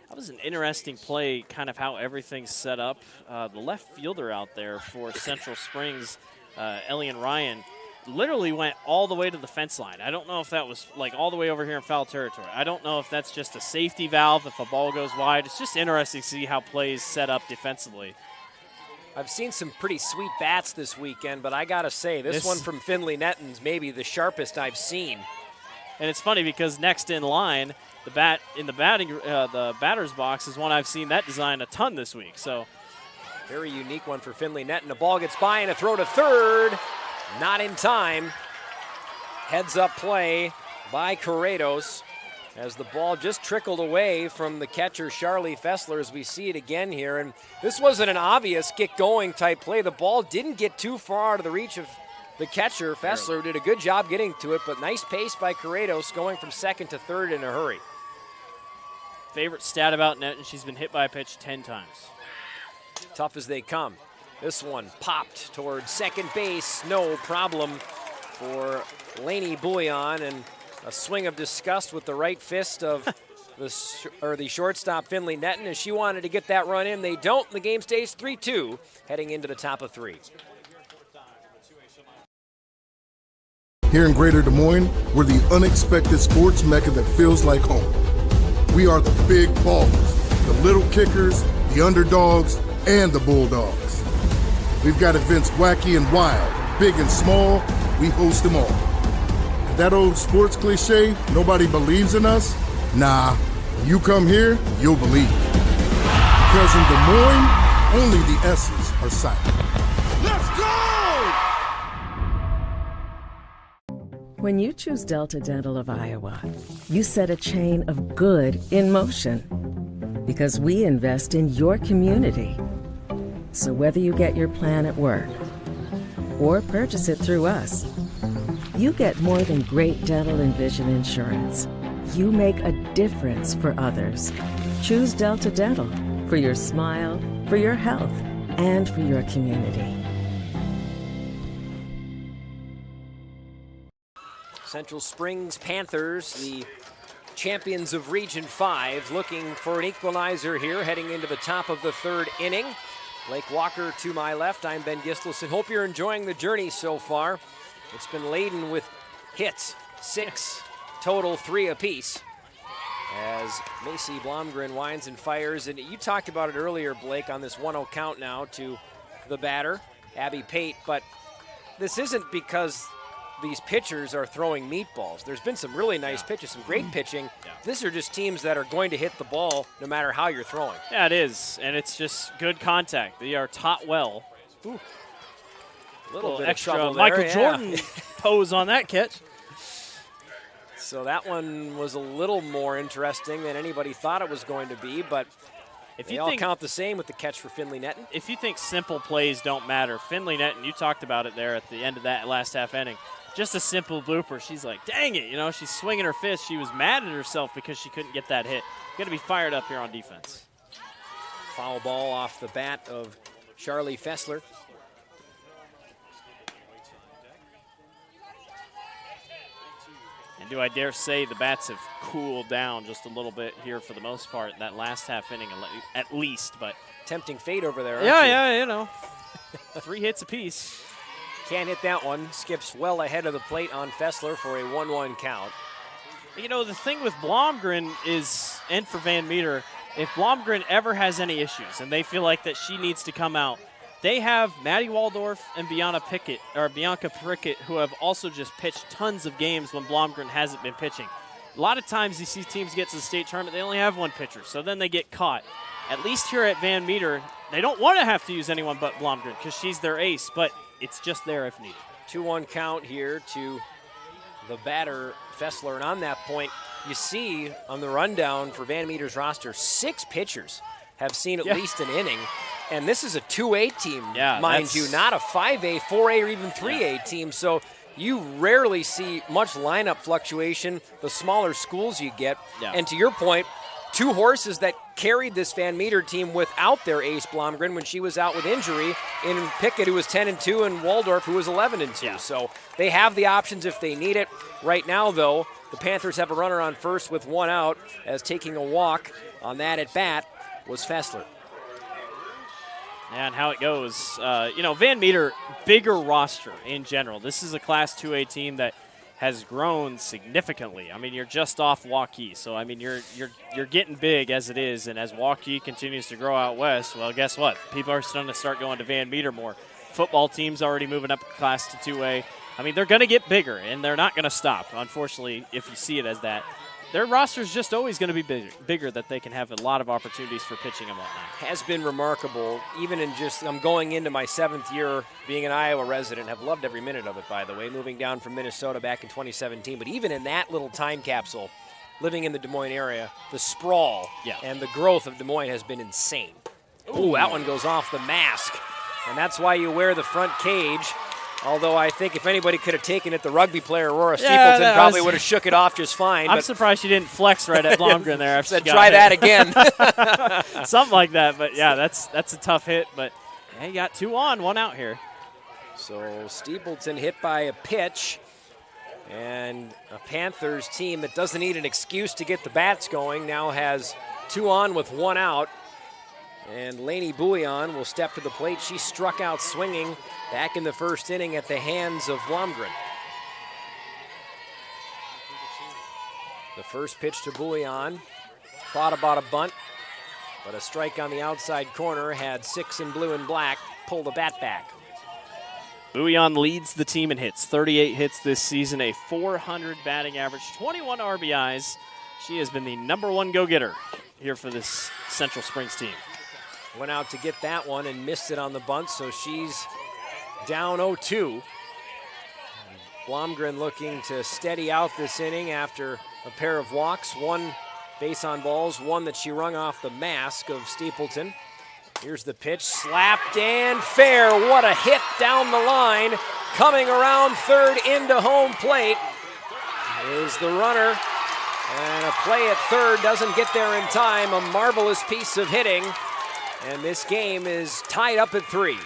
That was an interesting play, kind of how everything's set up. The left fielder out there for Central Springs, Elian Ryan, literally went all the way to the fence line. I don't know if that was like all the way over here in foul territory. I don't know if that's just a safety valve if a ball goes wide. It's just interesting to see how plays set up defensively. I've seen some pretty sweet bats this weekend, but I gotta say, this one from Finley Netton's maybe the sharpest I've seen. And it's funny because next in line, the batter's box is one I've seen that design a ton this week. So very unique one for Finley Netton. A ball gets by and a throw to third. Not in time. Heads up play by Corrados as the ball just trickled away from the catcher, Charlie Fessler, as we see it again here. And this wasn't an obvious get-going type play. The ball didn't get too far out of the reach of the catcher. Fessler did a good job getting to it, but nice pace by Corrados going from second to third in a hurry. Favorite stat about Netton, she's been hit by a pitch 10 times. Tough as they come. This one popped towards second base, no problem for Lainey Bouillon, and a swing of disgust with the right fist of the shortstop Finley Netton, as she wanted to get that run in. They don't. The game stays 3-2, heading into the top of 3. Here in Greater Des Moines, we're the unexpected sports mecca that feels like home. We are the big ballers, the little kickers, the underdogs, and the bulldogs. We've got events wacky and wild, big and small, we host them all. And that old sports cliche, nobody believes in us? Nah, when you come here, you'll believe. Because in Des Moines, only the S's are silent. Let's go! When you choose Delta Dental of Iowa, you set a chain of good in motion. Because we invest in your community. So whether you get your plan at work or purchase it through us, you get more than great dental and vision insurance. You make a difference for others. Choose Delta Dental for your smile, for your health, and for your community. Central Springs Panthers, the champions of Region 5, looking for an equalizer here, heading into the top of the third inning. Blake Walker to my left. I'm Ben Gislason. Hope you're enjoying the journey so far. It's been laden with hits, 6 total, 3 apiece, as Macy Blomgren winds and fires. And you talked about it earlier, Blake, on this 1-0 count now to the batter, Abby Pate. But this isn't because these pitchers are throwing meatballs. There's been some really nice pitches, some great pitching. These are just teams that are going to hit the ball no matter how you're throwing. Yeah, it is, and it's just good contact. They are taught well. Ooh. Little bit extra of trouble Michael there, Jordan pose on that catch. So that one was a little more interesting than anybody thought it was going to be, but they all count the same with the catch for Finley Netton. If you think simple plays don't matter, Finley Netton, you talked about it there at the end of that last half inning. Just a simple blooper. She's like, dang it, she's swinging her fist. She was mad at herself because she couldn't get that hit. Going to be fired up here on defense. Foul ball off the bat of Charlie Fessler. And do I dare say the bats have cooled down just a little bit here for the most part, that last half inning at least. But tempting fate over there. Yeah, you know. 3 hits apiece. Can't hit that one. Skips well ahead of the plate on Fessler for a 1-1 count. You know, the thing with Blomgren is, and for Van Meter, if Blomgren ever has any issues and they feel like that she needs to come out, they have Maddie Waldorf and Bianca Prickett, who have also just pitched tons of games when Blomgren hasn't been pitching. A lot of times you see teams get to the state tournament, they only have one pitcher, so then they get caught. At least here at Van Meter, they don't want to have to use anyone but Blomgren because she's their ace, but it's just there if needed. 2-1 count here to the batter, Fessler. And on that point, you see on the rundown for Van Meter's roster, 6 pitchers have seen at least an inning. And this is a 2A team, mind you, not a 5A, 4A, or even 3A team. So you rarely see much lineup fluctuation the smaller schools you get. Yeah. And to your point, 2 horses that carried this Van Meter team without their ace Blomgren when she was out with injury, in Pickett, who was 10-2, and Waldorf, who was 11-2. Yeah. So they have the options if they need it. Right now, though, the Panthers have a runner on first with 1 out, as taking a walk on that at bat was Fessler. And how it goes, Van Meter, bigger roster in general. This is a Class 2A team that has grown significantly. I mean, you're just off Waukee, so I mean, you're getting big as it is, and as Waukee continues to grow out west, well, guess what? People are starting to start going to Van Meter more. Football team's already moving up class to 2A. I mean, they're going to get bigger, and they're not going to stop, unfortunately, if you see it as that. Their roster's just always going to be bigger, that they can have a lot of opportunities for pitching and whatnot. Has been remarkable, even in just, I'm going into my 7th year being an Iowa resident, have loved every minute of it, by the way, moving down from Minnesota back in 2017. But even in that little time capsule, living in the Des Moines area, the sprawl and the growth of Des Moines has been insane. Ooh, that one goes off the mask. And that's why you wear the front cage. Although I think if anybody could have taken it, the rugby player Aurora Steepleton probably would have shook it off just fine. I'm surprised she didn't flex right at Blomgren there. After said, try that again. Something like that. But, yeah, that's a tough hit. But, yeah, you got 2 on, 1 out here. So Steepleton hit by a pitch. And a Panthers team that doesn't need an excuse to get the bats going now has 2 on with 1 out. And Lainey Bouillon will step to the plate. She struck out swinging back in the first inning at the hands of Blomgren. The first pitch to Bouillon. Thought about a bunt, but a strike on the outside corner had 6 in blue and black pull the bat back. Bouillon leads the team in hits. 38 hits this season, a .400 batting average, 21 RBIs. She has been the #1 go-getter here for this Central Springs team. Went out to get that one and missed it on the bunt, so she's down 0-2. Blomgren looking to steady out this inning after a pair of walks, 1 base on balls, 1 that she wrung off the mask of Steepleton. Here's the pitch, slapped and fair. What a hit down the line. Coming around third into home plate is the runner. And a play at third doesn't get there in time. A marvelous piece of hitting. And this game is tied up at 3.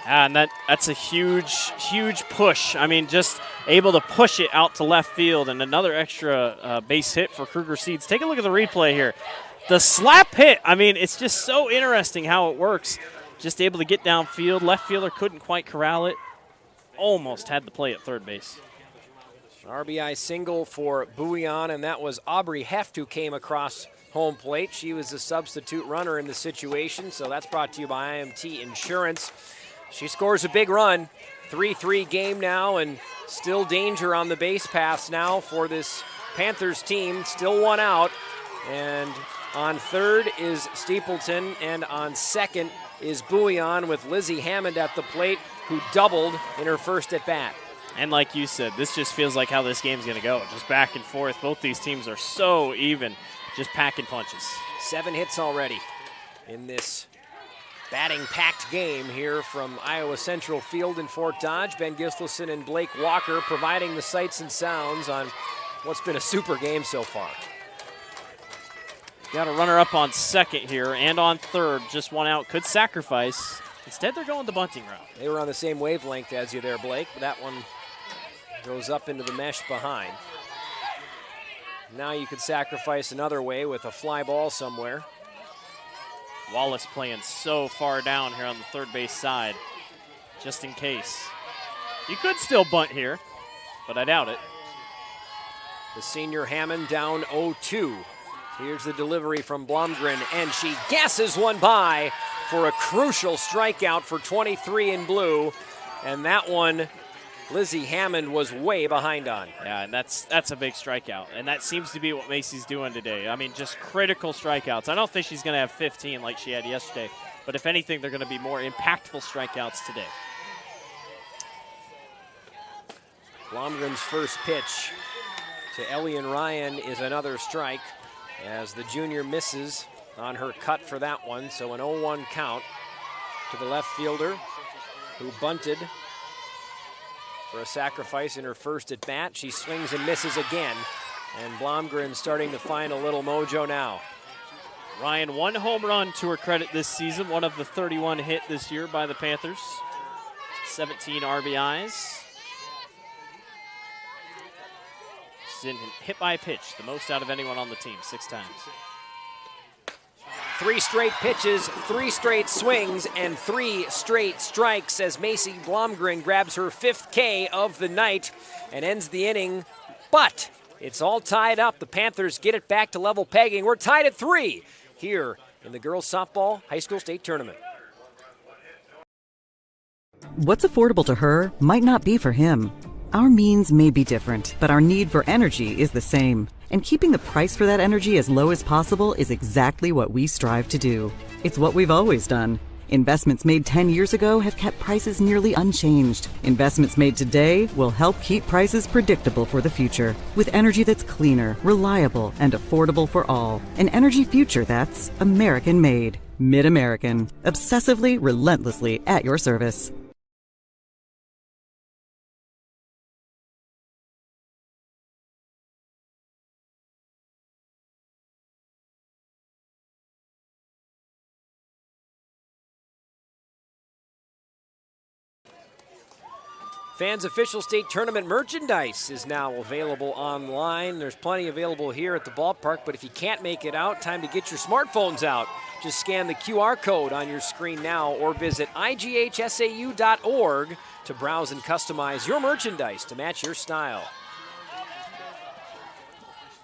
And that's a huge push. I mean, just able to push it out to left field, and another extra base hit for Kruger Seeds. Take a look at the replay here. The slap hit, I mean, it's just so interesting how it works. Just able to get downfield. Left fielder couldn't quite corral it. Almost had the play at third base. RBI single for Bouillon, and that was Aubrey Heft who came across home plate. She was the substitute runner in the situation, so that's brought to you by IMT Insurance. She scores a big run. 3-3 game now, and still danger on the base paths now for this Panthers team. Still 1 out, and on third is Steepleton, and on second is Bouillon with Lizzie Hammond at the plate, who doubled in her first at bat. And like you said, this just feels like how this game's going to go. Just back and forth. Both these teams are so even. Just packing punches. 7 hits already in this batting-packed game here from Iowa Central Field in Fort Dodge. Ben Gislason and Blake Walker providing the sights and sounds on what's been a super game so far. Got a runner up on second here and on third. Just 1 out. Could sacrifice. Instead, they're going the bunting route. They were on the same wavelength as you there, Blake, but that one goes up into the mesh behind. Now you could sacrifice another way with a fly ball somewhere. Wallace playing so far down here on the third base side, just in case. You could still bunt here, but I doubt it. The senior Hammond down 0-2. Here's the delivery from Blomgren, and she gasses one by for a crucial strikeout for 23 in blue. And that one, Lizzie Hammond was way behind on. Yeah, and that's a big strikeout. And that seems to be what Macy's doing today. I mean, just critical strikeouts. I don't think she's going to have 15 like she had yesterday. But if anything, they're going to be more impactful strikeouts today. Blomgren's first pitch to Elian Ryan is another strike as the junior misses on her cut for that one. So an 0-1 count to the left fielder who bunted for a sacrifice in her first at bat. She swings and misses again, and Blomgren starting to find a little mojo now. Ryan, 1 home run to her credit this season, one of the 31 hit this year by the Panthers. 17 RBIs. She's hit by a pitch, the most out of anyone on the team, 6 times. 3 straight pitches, 3 straight swings, and 3 straight strikes as Macy Blomgren grabs her 5th K of the night and ends the inning. But it's all tied up. The Panthers get it back to level pegging. We're tied at 3 here in the girls softball high school state tournament. What's affordable to her might not be for him. Our means may be different, but our need for energy is the same. And keeping the price for that energy as low as possible is exactly what we strive to do. It's what we've always done. Investments made 10 years ago have kept prices nearly unchanged. Investments made today will help keep prices predictable for the future. With energy that's cleaner, reliable, and affordable for all. An energy future that's American-made. Mid-American. Obsessively, relentlessly at your service. Fans Official State Tournament merchandise is now available online. There's plenty available here at the ballpark, but if you can't make it out, time to get your smartphones out. Just scan the QR code on your screen now or visit IGHSAU.org to browse and customize your merchandise to match your style.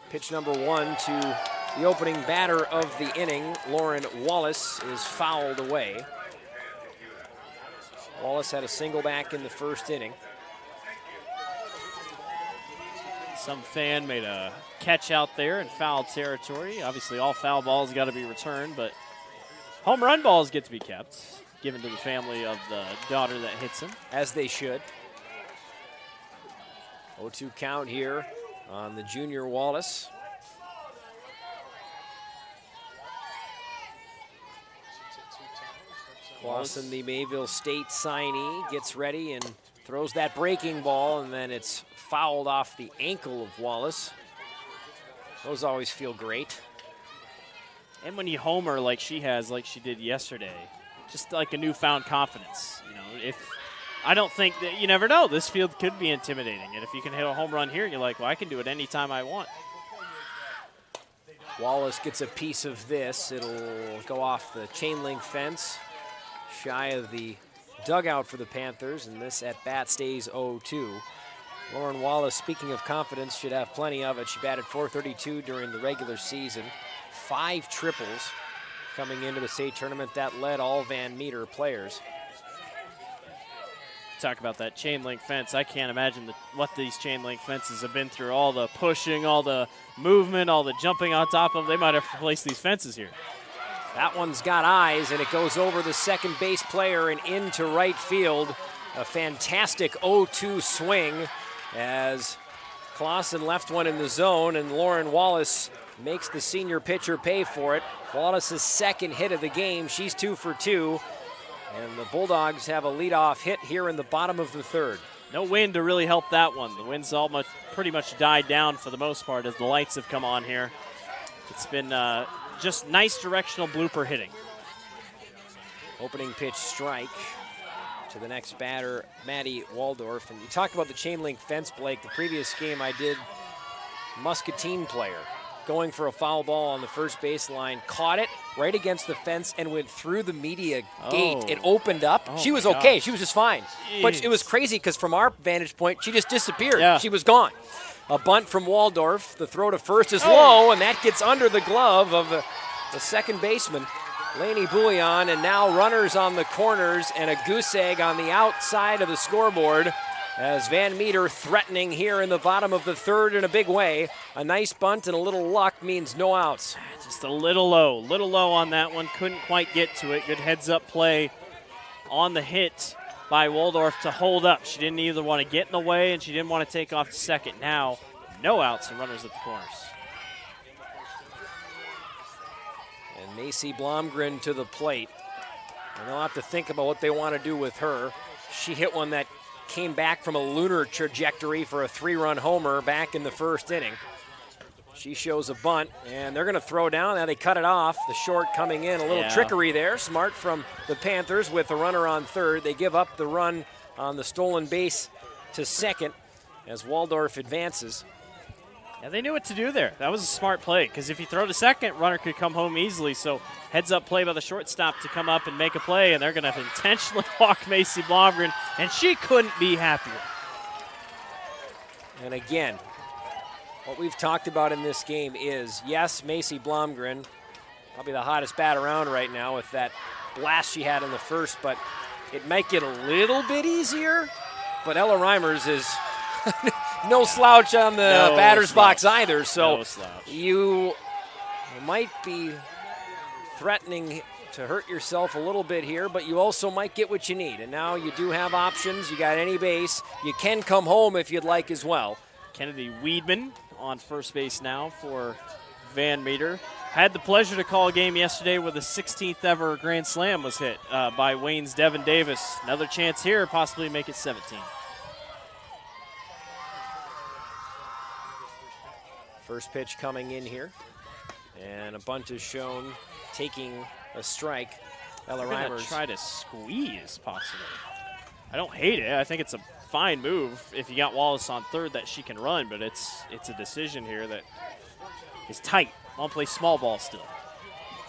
Pitch number 1 to the opening batter of the inning, Lauren Wallace, is fouled away. Wallace had a single back in the first inning. Some fan made a catch out there in foul territory. Obviously, all foul balls got to be returned, but home run balls get to be kept, given to the family of the daughter that hits them. As they should. 0-2 count here on the junior Wallace. Clausen, the Mayville State signee, gets ready and throws that breaking ball, and then it's fouled off the ankle of Wallace. Those always feel great. And when you homer like she has, like she did yesterday, just like a newfound confidence. You know, I don't think that, you never know, this field could be intimidating. And if you can hit a home run here, you're like, well, I can do it anytime I want. Wallace gets a piece of this. It'll go off the chain link fence, shy of the dugout for the Panthers, and this at bat stays 0-2. Lauren Wallace, speaking of confidence, should have plenty of it. She batted .432 during the regular season. 5 triples coming into the state tournament. That led all Van Meter players. Talk about that chain link fence. I can't imagine what these chain link fences have been through. All the pushing, all the movement, all the jumping on top of. They might have to replace these fences here. That one's got eyes, and it goes over the second base player and into right field. A fantastic 0-2 swing as Clausen left one in the zone, and Lauren Wallace makes the senior pitcher pay for it. Wallace's second hit of the game. She's 2 for 2, and the Bulldogs have a leadoff hit here in the bottom of the third. No wind to really help that one. The wind's pretty much died down for the most part as the lights have come on here. It's been just nice directional blooper hitting. Opening pitch strike to the next batter, Maddie Waldorf. And you talked about the chain link fence, Blake. The previous game I did Muscatine player, going for a foul ball on the first baseline, caught it right against the fence and went through the media gate. It opened up. Oh, she was my okay. gosh. She was just fine. But it was crazy because from our vantage point, she just disappeared. Yeah. She was gone. A bunt from Waldorf. The throw to first is low, and that gets under the glove of the second baseman, Lainey Bouillon. And now runners on the corners and a goose egg on the outside of the scoreboard as Van Meter threatening here in the bottom of the third in a big way. A nice bunt and a little luck means no outs. Just a little low on that one. Couldn't quite get to it. Good heads-up play on the hit by Waldorf to hold up. She didn't either want to get in the way and she didn't want to take off to second. Now, no outs and runners at the corners. And Macy Blomgren to the plate. And they'll have to think about what they want to do with her. She hit one that came back from a lunar trajectory for a 3-run homer back in the first inning. She shows a bunt, and they're going to throw down. Now they cut it off. The short coming in. A little trickery there. Smart from the Panthers with a runner on third. They give up the run on the stolen base to second as Waldorf advances. Yeah, they knew what to do there. That was a smart play because if you throw to second, runner could come home easily. So heads-up play by the shortstop to come up and make a play, and they're going to intentionally walk Macy Blomgren, and she couldn't be happier. And again, what we've talked about in this game is, yes, Macy Blomgren, probably the hottest bat around right now with that blast she had in the first, but it might get a little bit easier. But Ella Reimers is no slouch on the batter's box either, so you might be threatening to hurt yourself a little bit here, but you also might get what you need. And now you do have options. You got any base. You can come home if you'd like as well. Kennedy Weedman on first base now for Van Meter. Had the pleasure to call a game yesterday where the 16th ever Grand Slam was hit by Wayne's Devin Davis. Another chance here, possibly make it 17. First pitch coming in here, and a bunt is shown, taking a strike. Ella Reimers try to squeeze, possibly. I don't hate it. I think it's a fine move if you got Wallace on third that she can run, but it's a decision here that is tight. Won't play small ball still.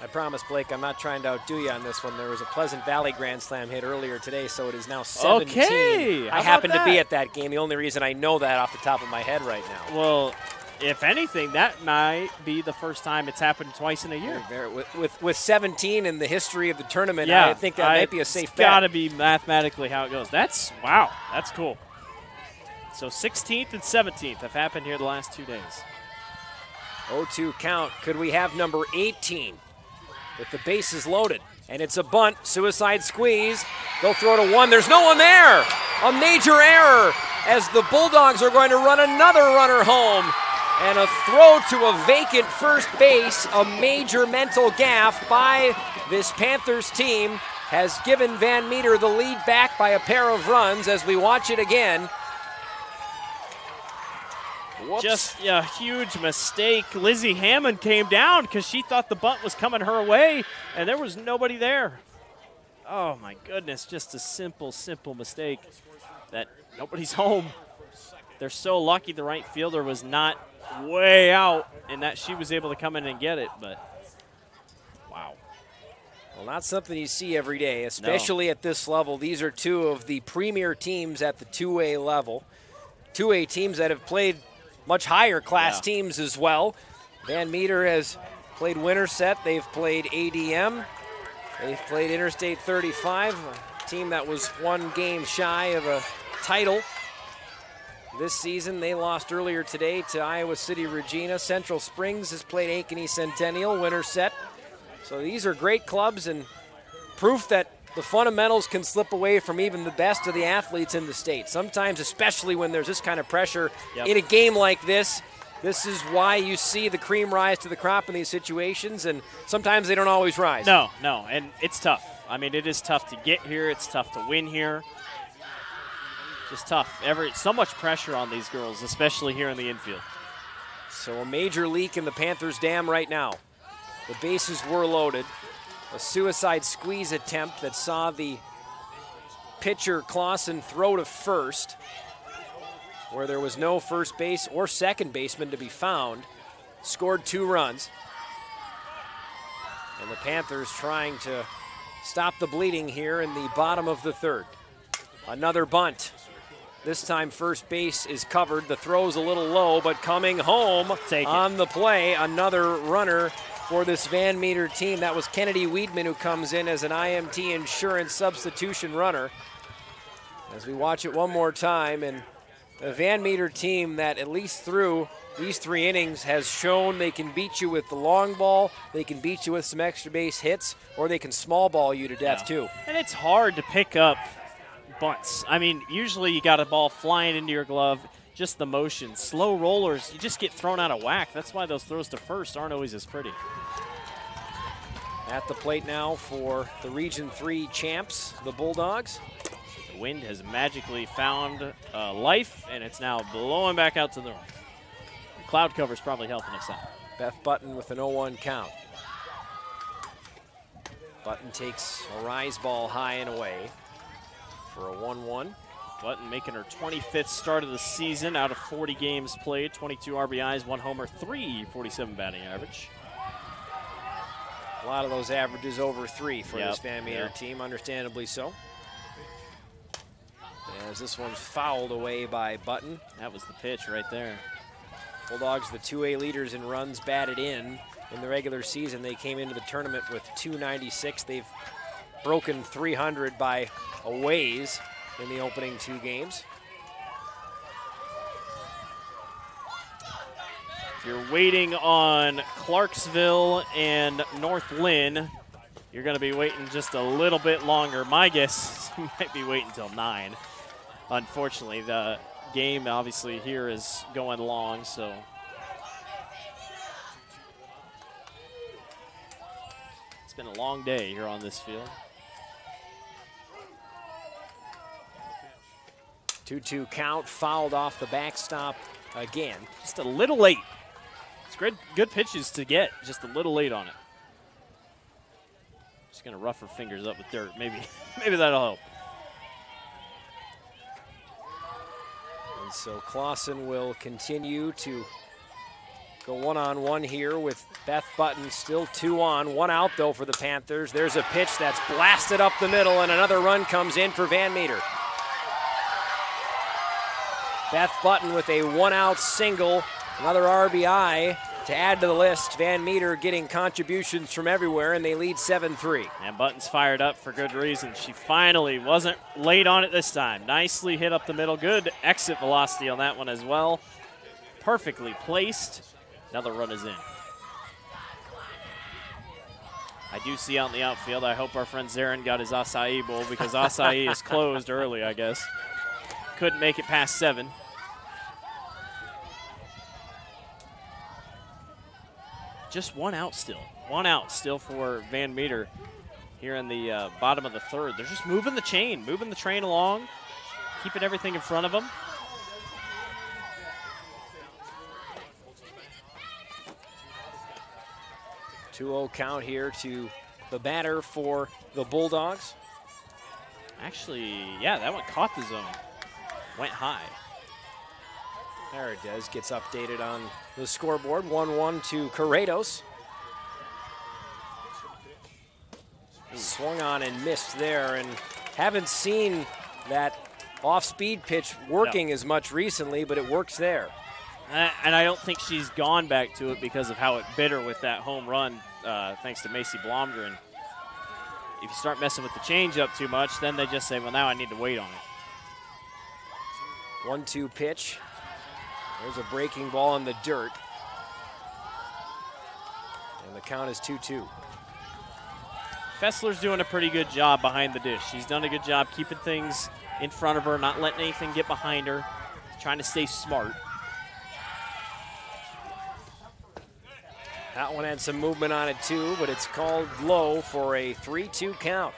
I promise, Blake, I'm not trying to outdo you on this one. There was a Pleasant Valley Grand Slam hit earlier today, so it is now 17. Okay. I happened to be at that game. The only reason I know that off the top of my head right now. Well, if anything, that might be the first time it's happened twice in a year. With 17 in the history of the tournament, I think that might be a safe bet. It's got to be mathematically how it goes. That's cool. So 16th and 17th have happened here the last 2 days. 0-2 count. Could we have number 18 with the bases loaded? And it's a bunt, suicide squeeze. They'll throw to one. There's no one there. A major error as the Bulldogs are going to run another runner home. And a throw to a vacant first base, a major mental gaffe by this Panthers team, has given Van Meter the lead back by a pair of runs as we watch it again. Whoops. Just a huge mistake. Lizzie Hammond came down because she thought the bunt was coming her way, and there was nobody there. Oh, my goodness, just a simple mistake that nobody's home. They're so lucky the right fielder was not way out and that she was able to come in and get it, but wow. Well, not something you see every day, especially at this level. These are two of the premier teams at the 2A level. 2A teams that have played much higher class teams as well. Van Meter has played Winterset. They've played ADM. They've played Interstate 35, a team that was one game shy of a title this season. They lost earlier today to Iowa City Regina. Central Springs has played Ankeny Centennial, Winterset. So these are great clubs and proof that the fundamentals can slip away from even the best of the athletes in the state. Sometimes, especially when there's this kind of pressure in a game like this, this is why you see the cream rise to the crop in these situations, and sometimes they don't always rise. No, and it's tough. I mean, it is tough to get here. It's tough to win here. Just tough. So much pressure on these girls, especially here in the infield. So a major leak in the Panthers' dam right now. The bases were loaded. A suicide squeeze attempt that saw the pitcher Clausen throw to first. where there was no first base or second baseman to be found, scored 2 runs. And the Panthers trying to stop the bleeding here in the bottom of the 3rd. Another bunt. This time first base is covered. The throw's a little low, but coming home on the play, another runner for this Van Meter team. That was Kennedy Weedman, who comes in as an IMT insurance substitution runner. As we watch it one more time, and the Van Meter team that at least through these 3 innings has shown they can beat you with the long ball, they can beat you with some extra base hits, or they can small ball you to death too. And it's hard to pick up bunts. I mean, usually you got a ball flying into your glove, just the motion. Slow rollers, you just get thrown out of whack. That's why those throws to first aren't always as pretty. At the plate now for the Region 3 champs, the Bulldogs. The wind has magically found life, and it's now blowing back out to the north. The cloud cover's probably helping us out. Beth Button with an 0-1 count. Button takes a rise ball high and away for a 1-1. Button making her 25th start of the season out of 40 games played, 22 RBIs, 1 homer, 347 batting average. A lot of those averages over 3 for this Van Meter team, understandably so. As this one's fouled away by Button. That was the pitch right there. Bulldogs, the 2A leaders in runs batted in the regular season. They came into the tournament with 296. They've broken 300 by a ways in the opening 2 games. If you're waiting on Clarksville and North Lynn, you're going to be waiting just a little bit longer. My guess, you might be waiting until 9. Unfortunately, the game obviously here is going long, so. It's been a long day here on this field. 2-2 count, fouled off the backstop again. Just a little late. It's good pitches to get, just a little late on it. Just gonna rough her fingers up with dirt. Maybe that'll help. And so Clausen will continue to go one-on-one here with Beth Button, still 2 on, 1 out though for the Panthers. There's a pitch that's blasted up the middle, and another run comes in for Van Meter. Beth Button with a 1-out single, another RBI to add to the list. Van Meter getting contributions from everywhere, and they lead 7-3. And Button's fired up for good reason. She finally wasn't late on it this time. Nicely hit up the middle. Good exit velocity on that one as well. Perfectly placed. Another run is in. I do see out in the outfield, I hope our friend Zarin got his acai bowl, because acai is closed early, I guess. Couldn't make it past 7. Just 1 out still. 1 out still for Van Meter here in the bottom of the 3rd. They're just moving the chain, moving the train along, keeping everything in front of them. Two-0 count here to the batter for the Bulldogs. Actually, yeah, that one caught the zone. Went high. There it does. Gets updated on the scoreboard. 1-1 to Corrados. Swung on and missed there, and haven't seen that off-speed pitch working as much recently, but it works there. And I don't think she's gone back to it because of how it bit her with that home run, thanks to Macy Blomgren. If you start messing with the changeup too much, then they just say, well, now I need to wait on it. 1-2 pitch. There's a breaking ball in the dirt. And the count is 2-2. Fessler's doing a pretty good job behind the dish. She's done a good job keeping things in front of her, not letting anything get behind her, trying to stay smart. That one had some movement on it too, but it's called low for a 3-2 count.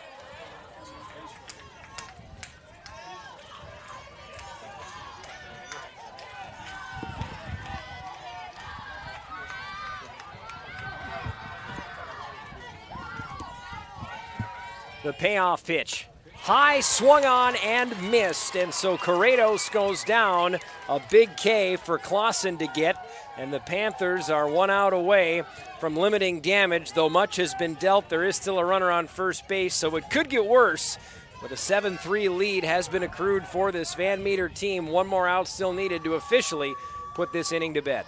The payoff pitch. High, swung on, and missed. And so Corrados goes down. A big K for Clausen to get. And the Panthers are 1 out away from limiting damage. Though much has been dealt, there is still a runner on first base, so it could get worse. But a 7-3 lead has been accrued for this Van Meter team. One more out still needed to officially put this inning to bed.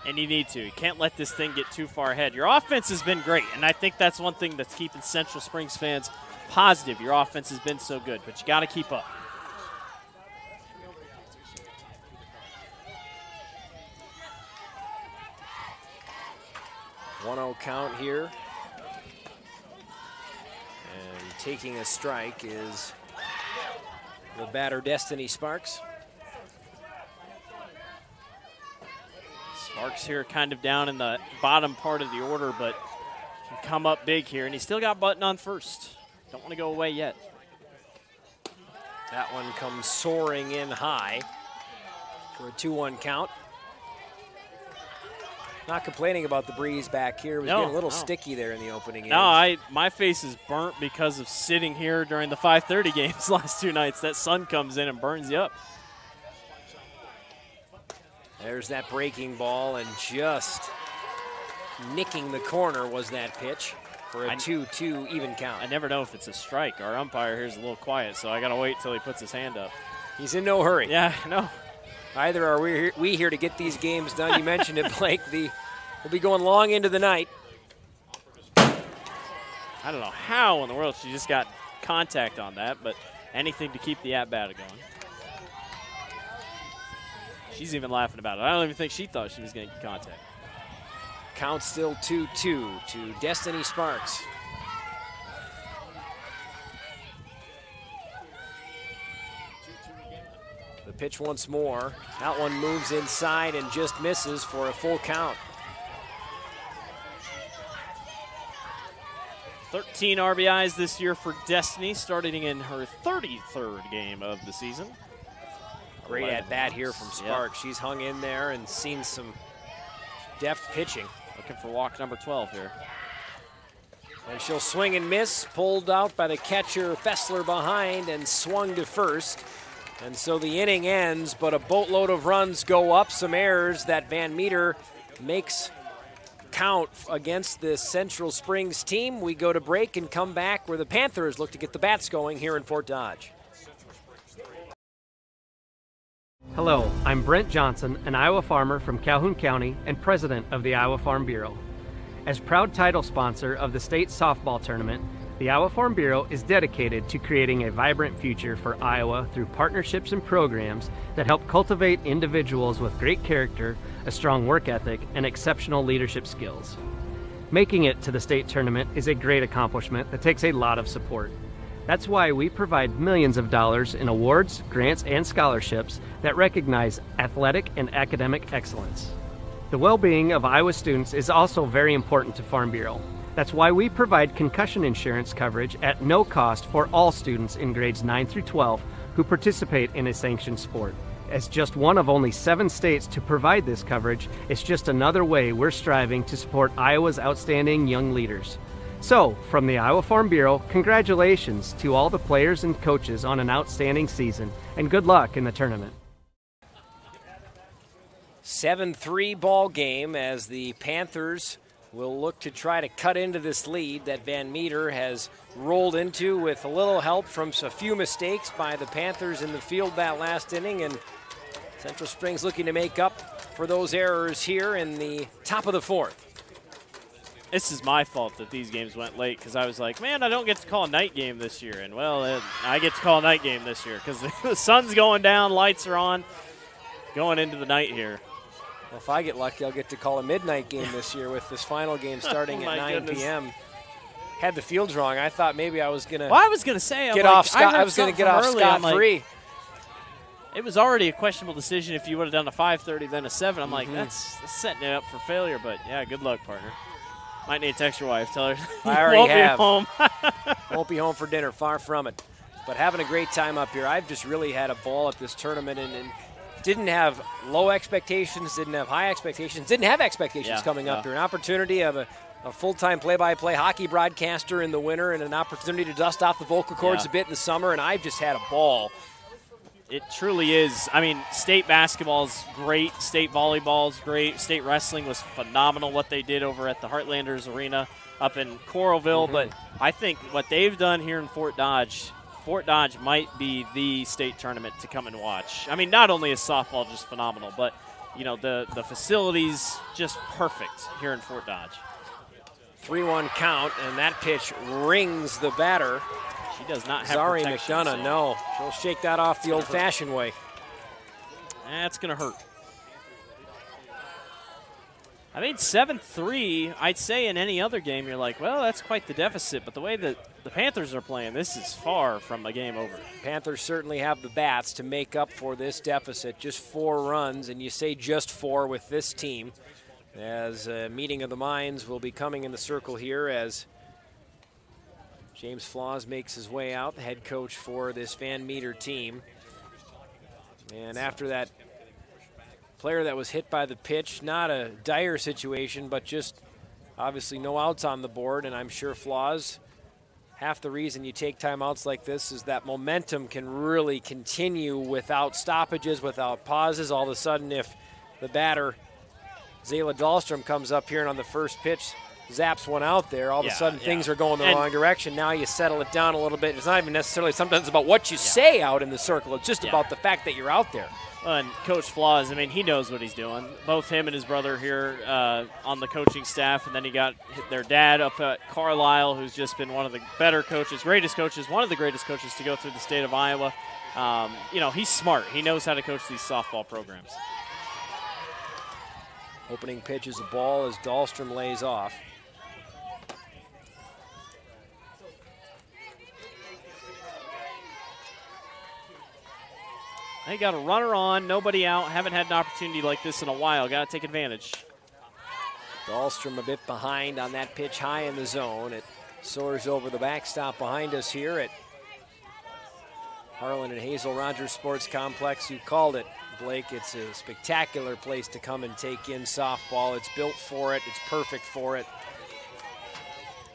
And you need to. You can't let this thing get too far ahead. Your offense has been great, and I think that's one thing that's keeping Central Springs fans positive. Your offense has been so good, but you got to keep up. One-0 count here. And taking a strike is the batter Destiny Sparks. Sparks here kind of down in the bottom part of the order, but can come up big here. And he's still got Button on first. Don't want to go away yet. That one comes soaring in high for a 2-1 count. Not complaining about the breeze back here. It was getting a little sticky there in the opening innings. My face is burnt because of sitting here during the 5:30 games last 2 nights. That sun comes in and burns you up. There's that breaking ball, and just nicking the corner was that pitch for a 2-2 even count. I never know if it's a strike. Our umpire here is a little quiet, so I got to wait till he puts his hand up. He's in no hurry. Yeah, no. Either are we here to get these games done. You mentioned it, Blake. We'll be going long into the night. I don't know how in the world she just got contact on that, but anything to keep the at-bat going. She's even laughing about it. I don't even think she thought she was going to get contact. Count still 2-2 to Destiny Sparks. The pitch once more. That one moves inside and just misses for a full count. 13 RBIs this year for Destiny, starting in her 33rd game of the season. Great at-bat here from Sparks. Yep. She's hung in there and seen some deft pitching. Looking for walk number 12 here. And she'll swing and miss, pulled out by the catcher Fessler behind and swung to first. And so the inning ends, but a boatload of runs go up, some errors that Van Meter makes count against the Central Springs team. We go to break and come back where the Panthers look to get the bats going here in Fort Dodge. Hello, I'm Brent Johnson, an Iowa farmer from Calhoun County and president of the Iowa Farm Bureau. As proud title sponsor of the state softball tournament, the Iowa Farm Bureau is dedicated to creating a vibrant future for Iowa through partnerships and programs that help cultivate individuals with great character, a strong work ethic, and exceptional leadership skills. Making it to the state tournament is a great accomplishment that takes a lot of support. That's why we provide millions of dollars in awards, grants, and scholarships that recognize athletic and academic excellence. The well-being of Iowa students is also very important to Farm Bureau. That's why we provide concussion insurance coverage at no cost for all students in grades 9 through 12 who participate in a sanctioned sport. As just one of only 7 states to provide this coverage, it's just another way we're striving to support Iowa's outstanding young leaders. So, from the Iowa Farm Bureau, congratulations to all the players and coaches on an outstanding season, and good luck in the tournament. 7-3 ball game as the Panthers will look to try to cut into this lead that Van Meter has rolled into with a little help from a few mistakes by the Panthers in the field that last inning, and Central Springs looking to make up for those errors here in the top of the 4th. This is my fault that these games went late because I was like, man, I don't get to call a night game this year. And, well, I get to call a night game this year because the sun's going down, lights are on, going into the night here. Well, if I get lucky, I'll get to call a midnight game this year with this final game starting at 9 p.m. Had the fields wrong. I thought maybe I was going to I was going to say, get off scot-free. It was already a questionable decision if you would have done a 5:30 then a 7. I'm like, that's setting it up for failure. But, yeah, good luck, partner. Might need to text your wife. Tell her I already have. Be home. Won't be home for dinner. Far from it. But having a great time up here. I've just really had a ball at this tournament and didn't have low expectations, didn't have high expectations, didn't have expectations coming up here. An opportunity of a a full-time play-by-play hockey broadcaster in the winter and an opportunity to dust off the vocal cords a bit in the summer, and I've just had a ball. It truly is. I mean, state basketball is great. State volleyball is great. State wrestling was phenomenal, what they did over at the Heartlanders Arena up in Coralville. But I think what they've done here in Fort Dodge might be the state tournament to come and watch. I mean, not only is softball just phenomenal, but, you know, the facilities just perfect here in Fort Dodge. 3-1 count, and that pitch rings the batter. She does not have Zari protection, McDonough, so no. She'll shake that off the old-fashioned way. That's going to hurt. I mean, 7-3, I'd say in any other game, you're like, well, that's quite the deficit. But the way that the Panthers are playing, this is far from a game over. Panthers certainly have the bats to make up for this deficit. Just 4 runs, and you say just 4 with this team, as a meeting of the minds will be coming in the circle here as James Flaws makes his way out, the head coach for this Van Meter team. And after that player that was hit by the pitch, not a dire situation, but just obviously no outs on the board, and I'm sure Flaws, half the reason you take timeouts like this is that momentum can really continue without stoppages, without pauses. All of a sudden, if the batter, Zayla Dahlstrom, comes up here and on the first pitch zaps one out there, all of a sudden things are going the wrong direction. Now you settle it down a little bit. It's not even necessarily sometimes about what you say out in the circle. It's just about the fact that you're out there. And Coach Flaws, I mean, he knows what he's doing. Both him and his brother here on the coaching staff, and then he got their dad up at Carlisle, who's just been one of the better coaches, greatest coaches, one of the greatest coaches to go through the state of Iowa. You know, he's smart. He knows how to coach these softball programs. Opening pitch is a ball as Dahlstrom lays off. They got a runner on, nobody out. Haven't had an opportunity like this in a while. Got to take advantage. Dahlstrom a bit behind on that pitch high in the zone. It soars over the backstop behind us here at Harlan and Hazel Rogers Sports Complex. You called it, Blake. It's a spectacular place to come and take in softball. It's built for it. It's perfect for it.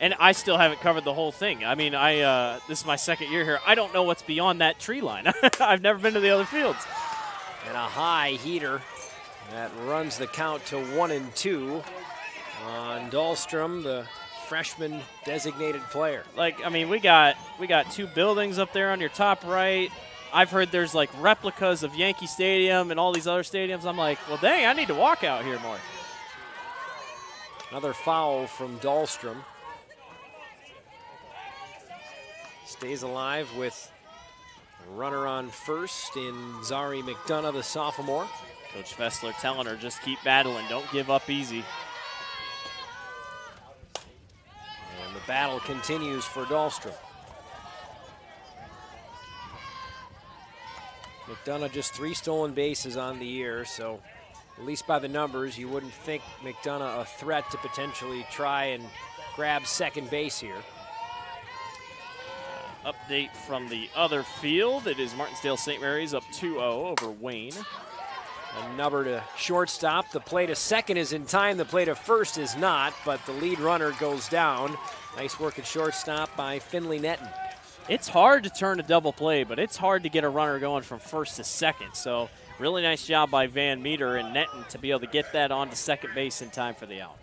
And I still haven't covered the whole thing. I mean, this is my second year here. I don't know what's beyond that tree line. I've never been to the other fields. And a high heater that runs the count to 1-2 on Dahlstrom, the freshman designated player. Like, I mean, we got 2 buildings up there on your top right. I've heard there's like replicas of Yankee Stadium and all these other stadiums. I'm like, well, dang, I need to walk out here more. Another foul from Dahlstrom. Stays alive with a runner on first in Zari McDonough, the sophomore. Coach Fessler telling her, just keep battling. Don't give up easy. And the battle continues for Dahlstrom. McDonough just 3 stolen bases on the year, so at least by the numbers, you wouldn't think McDonough a threat to potentially try and grab second base here. Update from the other field. It is Martinsdale St. Mary's up 2-0 over Wayne. A number to shortstop. The play to second is in time. The play to first is not, but the lead runner goes down. Nice work at shortstop by Finley Netton. It's hard to turn a double play, but it's hard to get a runner going from first to second. So really nice job by Van Meter and Netton to be able to get that onto second base in time for the out.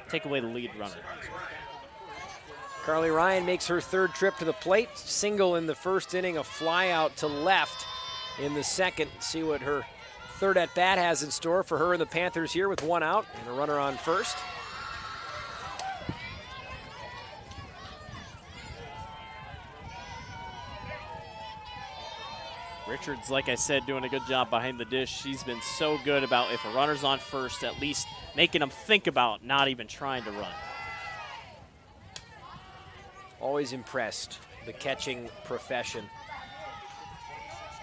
Take away the lead runner. Carly Ryan makes her 3rd trip to the plate. Single in the first inning, a fly out to left in the second. See what her 3rd at bat has in store for her and the Panthers here with 1 out and a runner on first. Richards, like I said, doing a good job behind the dish. She's been so good about if a runner's on first, at least making them think about not even trying to run. Always impressed, the catching profession.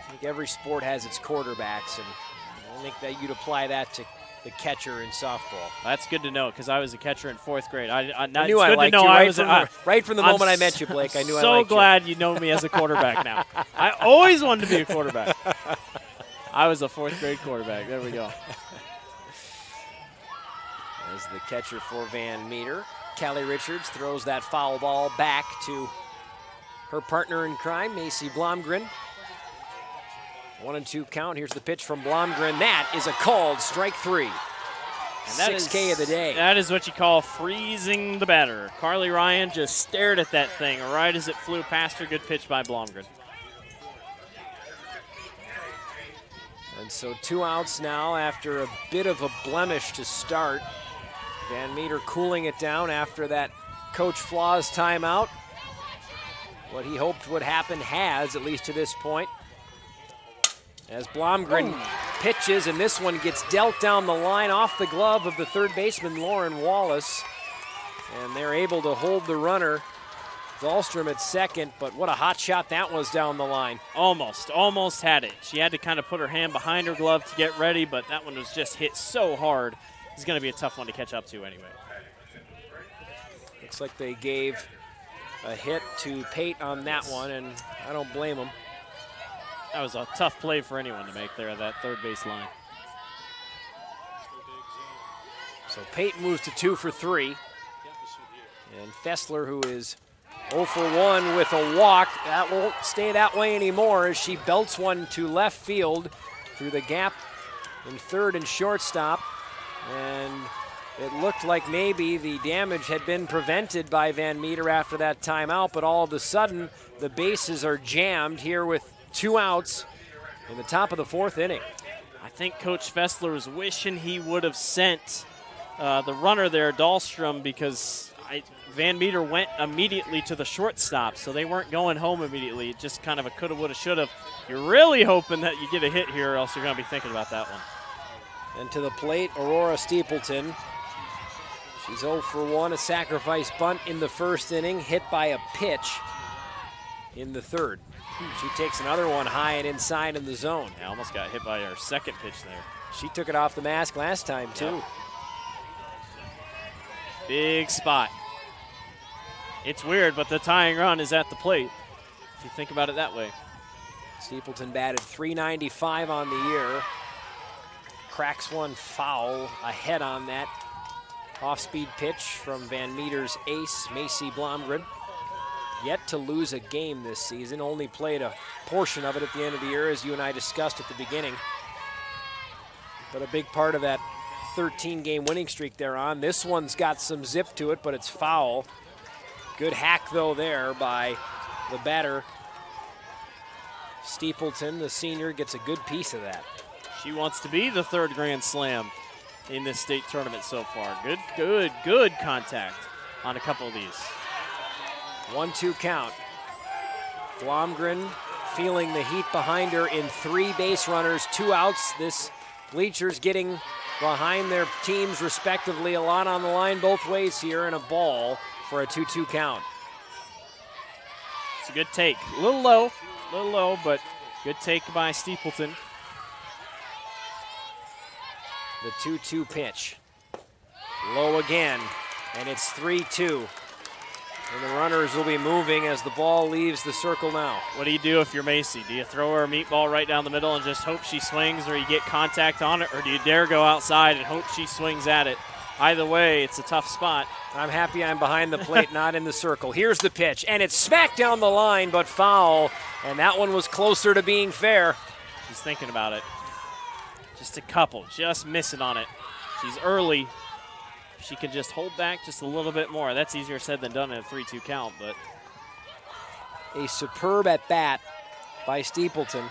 I think every sport has its quarterbacks, and I think that you'd apply that to the catcher in softball. That's good to know, because I was a catcher in 4th grade. I knew I liked you right from the moment I met you, Blake. I knew I liked you. So glad you know me as a quarterback now. I always wanted to be a quarterback. I was a 4th grade quarterback. There we go. As the catcher for Van Meter. Callie Richards throws that foul ball back to her partner in crime, Macy Blomgren. 1-2 count. Here's the pitch from Blomgren. That is a called strike 3. And that 6K of the day. That is what you call freezing the batter. Carly Ryan just stared at that thing right as it flew past her. Good pitch by Blomgren. And so 2 outs now after a bit of a blemish to start. Van Meter cooling it down after that Coach Flaw's timeout. What he hoped would happen has, at least to this point. As Blomgren pitches, and this one gets dealt down the line off the glove of the third baseman, Lauren Wallace. And they're able to hold the runner, Dahlstrom, at second, but what a hot shot that was down the line. Almost had it. She had to kind of put her hand behind her glove to get ready, but that one was just hit so hard. It's going to be a tough one to catch up to anyway. Looks like they gave a hit to Pate on that one, and I don't blame them. That was a tough play for anyone to make there at that third base line. So Pate moves to 2 for 3. And Fessler, who is 0 for 1 with a walk, that won't stay that way anymore as she belts one to left field through the gap in third and shortstop. And it looked like maybe the damage had been prevented by Van Meter after that timeout, but all of a sudden the bases are jammed here with 2 outs in the top of the 4th inning. I think Coach Fessler was wishing he would have sent the runner there, Dahlstrom, because Van Meter went immediately to the shortstop, so they weren't going home immediately. Just kind of a coulda, woulda, shoulda. You're really hoping that you get a hit here, or else you're going to be thinking about that one. And to the plate, Aurora Steepleton. She's 0 for 1, a sacrifice bunt in the first inning, hit by a pitch in the third. She takes another one high and inside in the zone. Yeah, almost got hit by her second pitch there. She took it off the mask last time, too. Yep. Big spot. It's weird, but the tying run is at the plate, if you think about it that way. Steepleton batted .395 on the year. Cracks one foul ahead on that off-speed pitch from Van Meter's ace, Macy Blomgren. Yet to lose a game this season, only played a portion of it at the end of the year, as you and I discussed at the beginning. But a big part of that 13-game winning streak they're on. This one's got some zip to it, but it's foul. Good hack, though, there by the batter. Steepleton, the senior, gets a good piece of that. She wants to be the 3rd Grand Slam in this state tournament so far. Good contact on a couple of these. 1-2 count. Blomgren feeling the heat behind her in 3 base runners, 2 outs. This bleachers getting behind their teams respectively. A lot on the line both ways here, and a ball for a 2-2 count. It's a good take. A little low, but good take by Steepleton. The 2-2 pitch. Low again, and it's 3-2. And the runners will be moving as the ball leaves the circle now. What do you do if you're Macy? Do you throw her a meatball right down the middle and just hope she swings, or you get contact on it, or do you dare go outside and hope she swings at it? Either way, it's a tough spot. I'm happy I'm behind the plate, not in the circle. Here's the pitch, and it's smacked down the line, but foul. And that one was closer to being fair. She's thinking about it. Just a couple, just missing on it. She's early. She can just hold back just a little bit more. That's easier said than done in a 3-2 count, but. A superb at bat by Steepleton.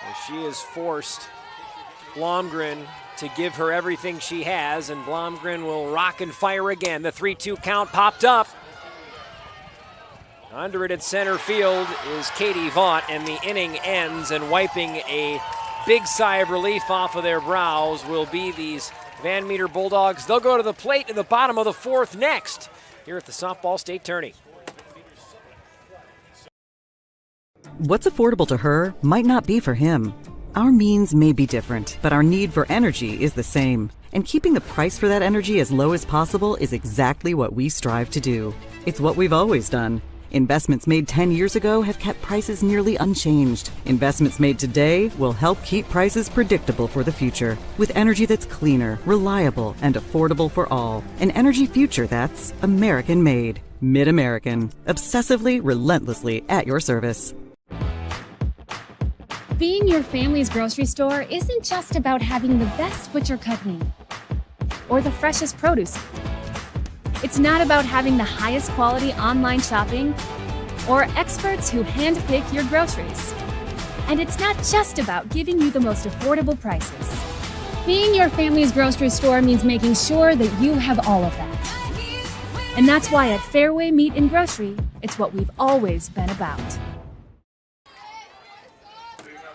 And she has forced Blomgren to give her everything she has, and Blomgren will rock and fire again. The 3-2 count popped up. Under it at center field is Katie Vaught, and the inning ends, and wiping a big sigh of relief off of their brows will be these Van Meter Bulldogs. They'll go to the plate in the bottom of the 4th next here at the Softball State Tourney. What's affordable to her might not be for him. Our means may be different, but our need for energy is the same. And keeping the price for that energy as low as possible is exactly what we strive to do. It's what we've always done. Investments made 10 years ago have kept prices nearly unchanged. Investments made today will help keep prices predictable for the future. With energy that's cleaner, reliable, and affordable for all. An energy future that's American-made. Mid-American. Obsessively, relentlessly at your service. Being your family's grocery store isn't just about having the best butcher cut meat or the freshest produce. It's not about having the highest quality online shopping or experts who handpick your groceries. And it's not just about giving you the most affordable prices. Being your family's grocery store means making sure that you have all of that. And that's why at Fairway Meat and Grocery, it's what we've always been about.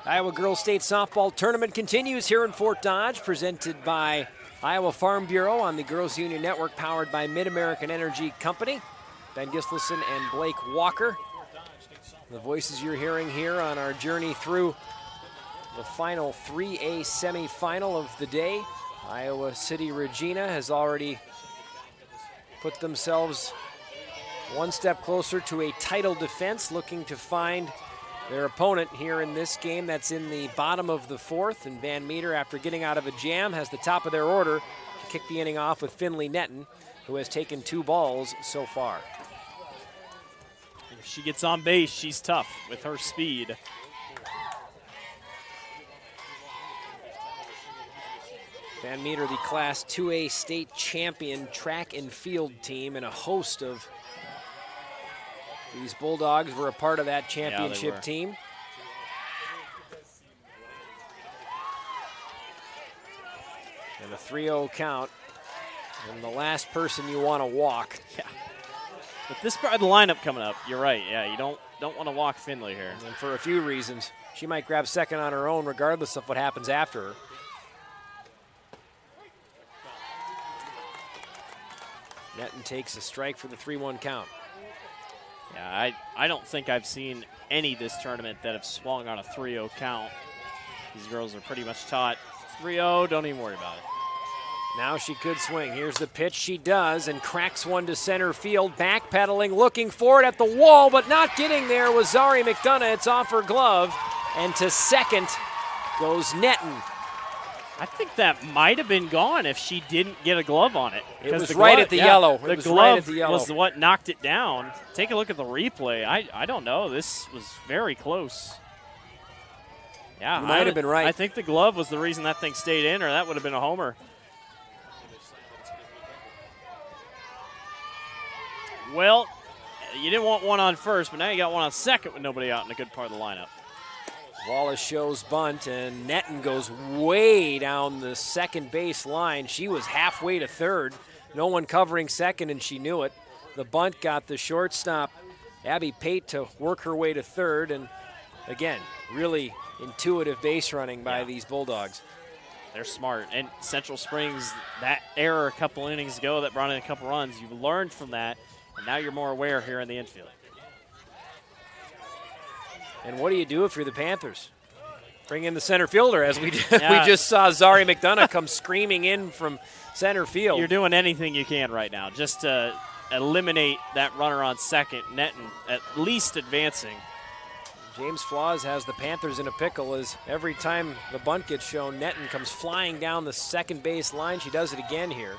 Iowa Girls State Softball Tournament continues here in Fort Dodge, presented by Iowa Farm Bureau on the Girls Union Network, powered by Mid-American Energy Company. Ben Gislason and Blake Walker. The voices you're hearing here on our journey through the final 3A semifinal of the day. Iowa City Regina has already put themselves one step closer to a title defense, looking to find their opponent here in this game. That's in the bottom of the fourth, and Van Meter, after getting out of a jam, has the top of their order to kick the inning off with Finley Netton, who has taken 2 balls so far. If she gets on base, she's tough with her speed. Van Meter, the Class 2A state champion track and field team, and a host of these Bulldogs were a part of that championship team. And a 3-0 count. And the last person you want to walk. Yeah. With this part of the lineup coming up, you're right. Yeah, you don't want to walk Finley here. And for a few reasons. She might grab second on her own regardless of what happens after her. Netton takes a strike for the 3-1 count. Yeah, I don't think I've seen any this tournament that have swung on a 3-0 count. These girls are pretty much taught, it's 3-0, don't even worry about it. Now she could swing. Here's the pitch. She does, and cracks one to center field. Backpedaling, looking for it at the wall, but not getting there was Zari McDonough. It's off her glove, and to second goes Netton. I think that might have been gone if she didn't get a glove on it. It was right at the yellow. The glove was what knocked it down. Take a look at the replay. I don't know. This was very close. Yeah, you might have been right. I think the glove was the reason that thing stayed in, or that would have been a homer. Well, you didn't want one on first, but now you got one on second with nobody out in a good part of the lineup. Wallace shows bunt, and Netton goes way down the second base line. She was halfway to third. No one covering second, and she knew it. The bunt got the shortstop, Abby Pate, to work her way to third. And again, really intuitive base running by these Bulldogs. They're smart. And Central Springs, that error a couple innings ago that brought in a couple runs, you've learned from that, and now you're more aware here in the infield. And what do you do if you're the Panthers? Bring in the center fielder, as we just saw Zari McDonough come screaming in from center field. You're doing anything you can right now just to eliminate that runner on second. Netton at least advancing. James Flaws has the Panthers in a pickle, as every time the bunt gets shown, Netton comes flying down the second base line. She does it again here.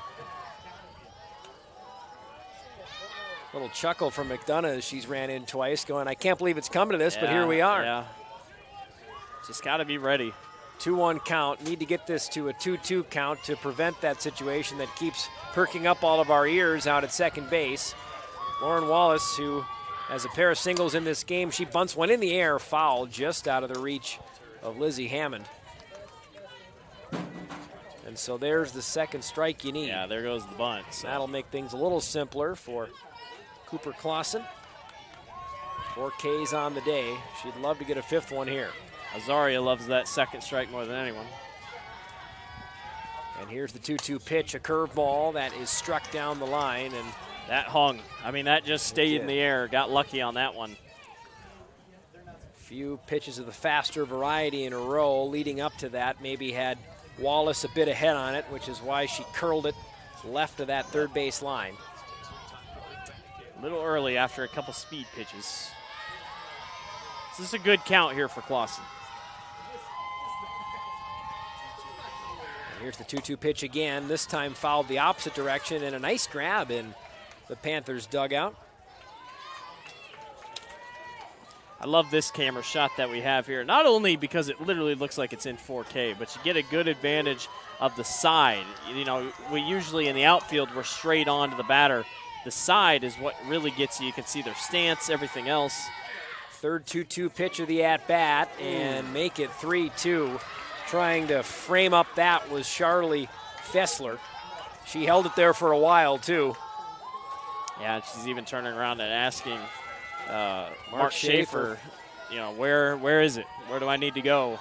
Little chuckle from McDonough as she's ran in twice, going, I can't believe it's come to this, but here we are. Yeah. Just got to be ready. 2-1 count. Need to get this to a 2-2 count to prevent that situation that keeps perking up all of our ears out at second base. Lauren Wallace, who has a pair of singles in this game, she bunts one in the air, foul, just out of the reach of Lizzie Hammond. And so there's the second strike you need. Yeah, there goes the bunt. So that'll make things a little simpler for Cooper Clausen. 4 Ks on the day. She'd love to get a 5th one here. Azaria loves that second strike more than anyone. And here's the 2-2 pitch, a curveball that is struck down the line, and that hung. I mean, that just stayed in the air. Got lucky on that one. Few pitches of the faster variety in a row leading up to that. Maybe had Wallace a bit ahead on it, which is why she curled it left of that third base line. A little early after a couple speed pitches. This is a good count here for Clausen. Here's the 2-2 pitch again. This time fouled the opposite direction, and a nice grab in the Panthers dugout. I love this camera shot that we have here, not only because it literally looks like it's in 4K, but you get a good advantage of the side. You know, we usually in the outfield, we're straight on to the batter. The side is what really gets you. You can see their stance, everything else. Third 2-2 pitch of the at-bat, and make it 3-2. Trying to frame up that was Charlie Fessler. She held it there for a while, too. Yeah, she's even turning around and asking Mark Schaefer, you know, where is it? Where do I need to go?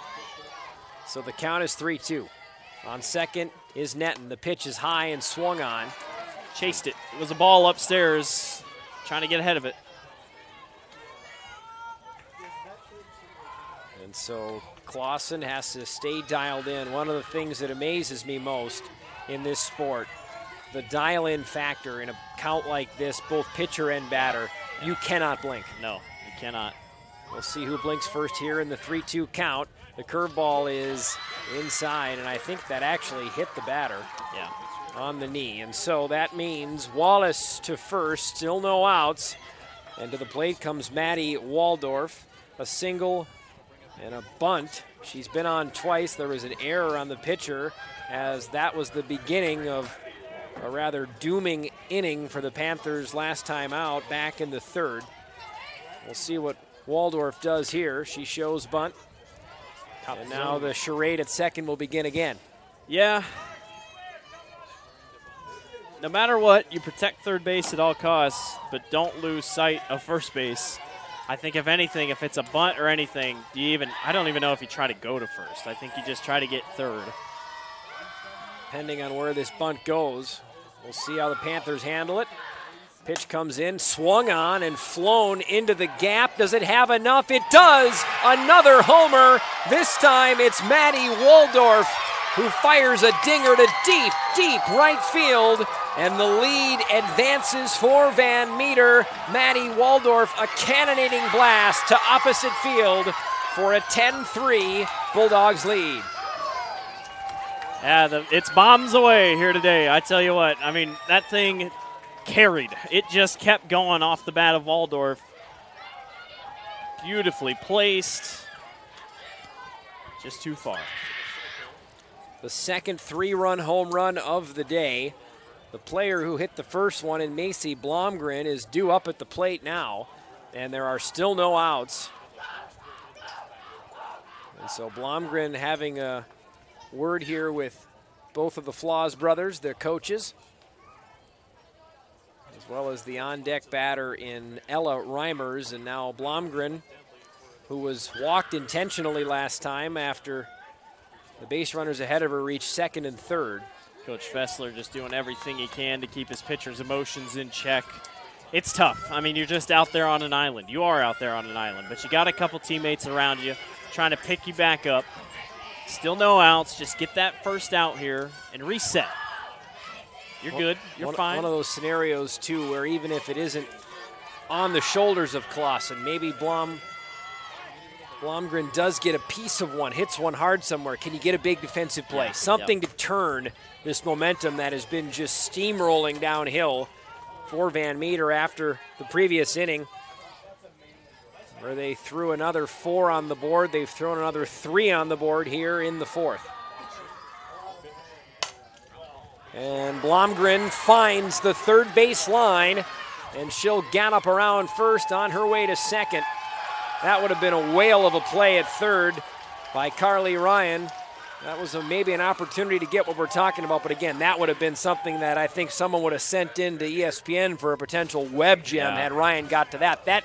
So the count is 3-2. On second is Netton. The pitch is high and swung on. Chased it. It was a ball upstairs, trying to get ahead of it. And so Clausen has to stay dialed in. One of the things that amazes me most in this sport, the dial-in factor in a count like this, both pitcher and batter, you cannot blink. No, you cannot. We'll see who blinks first here in the 3-2 count. The curveball is inside, and I think that actually hit the batter on the knee. And so that means Wallace to first, still no outs. And to the plate comes Maddie Waldorf, a single and a bunt. She's been on twice. There was an error on the pitcher, as that was the beginning of a rather dooming inning for the Panthers last time out, back in the third. We'll see what Waldorf does here. She shows bunt. And now the charade at second will begin again. Yeah. No matter what, you protect third base at all costs, but don't lose sight of first base. I think if anything, if it's a bunt or anything, I don't even know if you try to go to first. I think you just try to get third. Depending on where this bunt goes, we'll see how the Panthers handle it. Pitch comes in, swung on and flown into the gap. Does it have enough? It does. Another homer. This time it's Maddie Waldorf who fires a dinger to deep, deep right field. And the lead advances for Van Meter. Maddie Waldorf, a cannonading blast to opposite field for a 10-3 Bulldogs lead. Yeah, it's bombs away here today. I tell you what, I mean, that thing carried. It just kept going off the bat of Waldorf. Beautifully placed. Just too far. The second 3-run home run of the day. The player who hit the first one in Macy Blomgren is due up at the plate now, and there are still no outs. And so Blomgren having a word here with both of the Flaws brothers, their coaches, as well as the on-deck batter in Ella Reimers. And now Blomgren, who was walked intentionally last time after the base runners ahead of her reached second and third. Coach Fessler just doing everything he can to keep his pitcher's emotions in check. It's tough. I mean, you're just out there on an island. You are out there on an island, but you got a couple teammates around you trying to pick you back up. Still no outs. Just get that first out here and reset. You're good. You're fine. One of those scenarios, too, where even if it isn't on the shoulders of Clausen, maybe Blomgren does get a piece of one, hits one hard somewhere. Can you get a big defensive play? Something to turn this momentum that has been just steamrolling downhill for Van Meter after the previous inning, where they threw another 4 on the board. They've thrown another 3 on the board here in the fourth. And Blomgren finds the third base line, and she'll gallop around first on her way to second. That would have been a whale of a play at third by Carly Ryan. That was maybe an opportunity to get what we're talking about, but again, that would have been something that I think someone would have sent in to ESPN for a potential web gem had Ryan got to that. That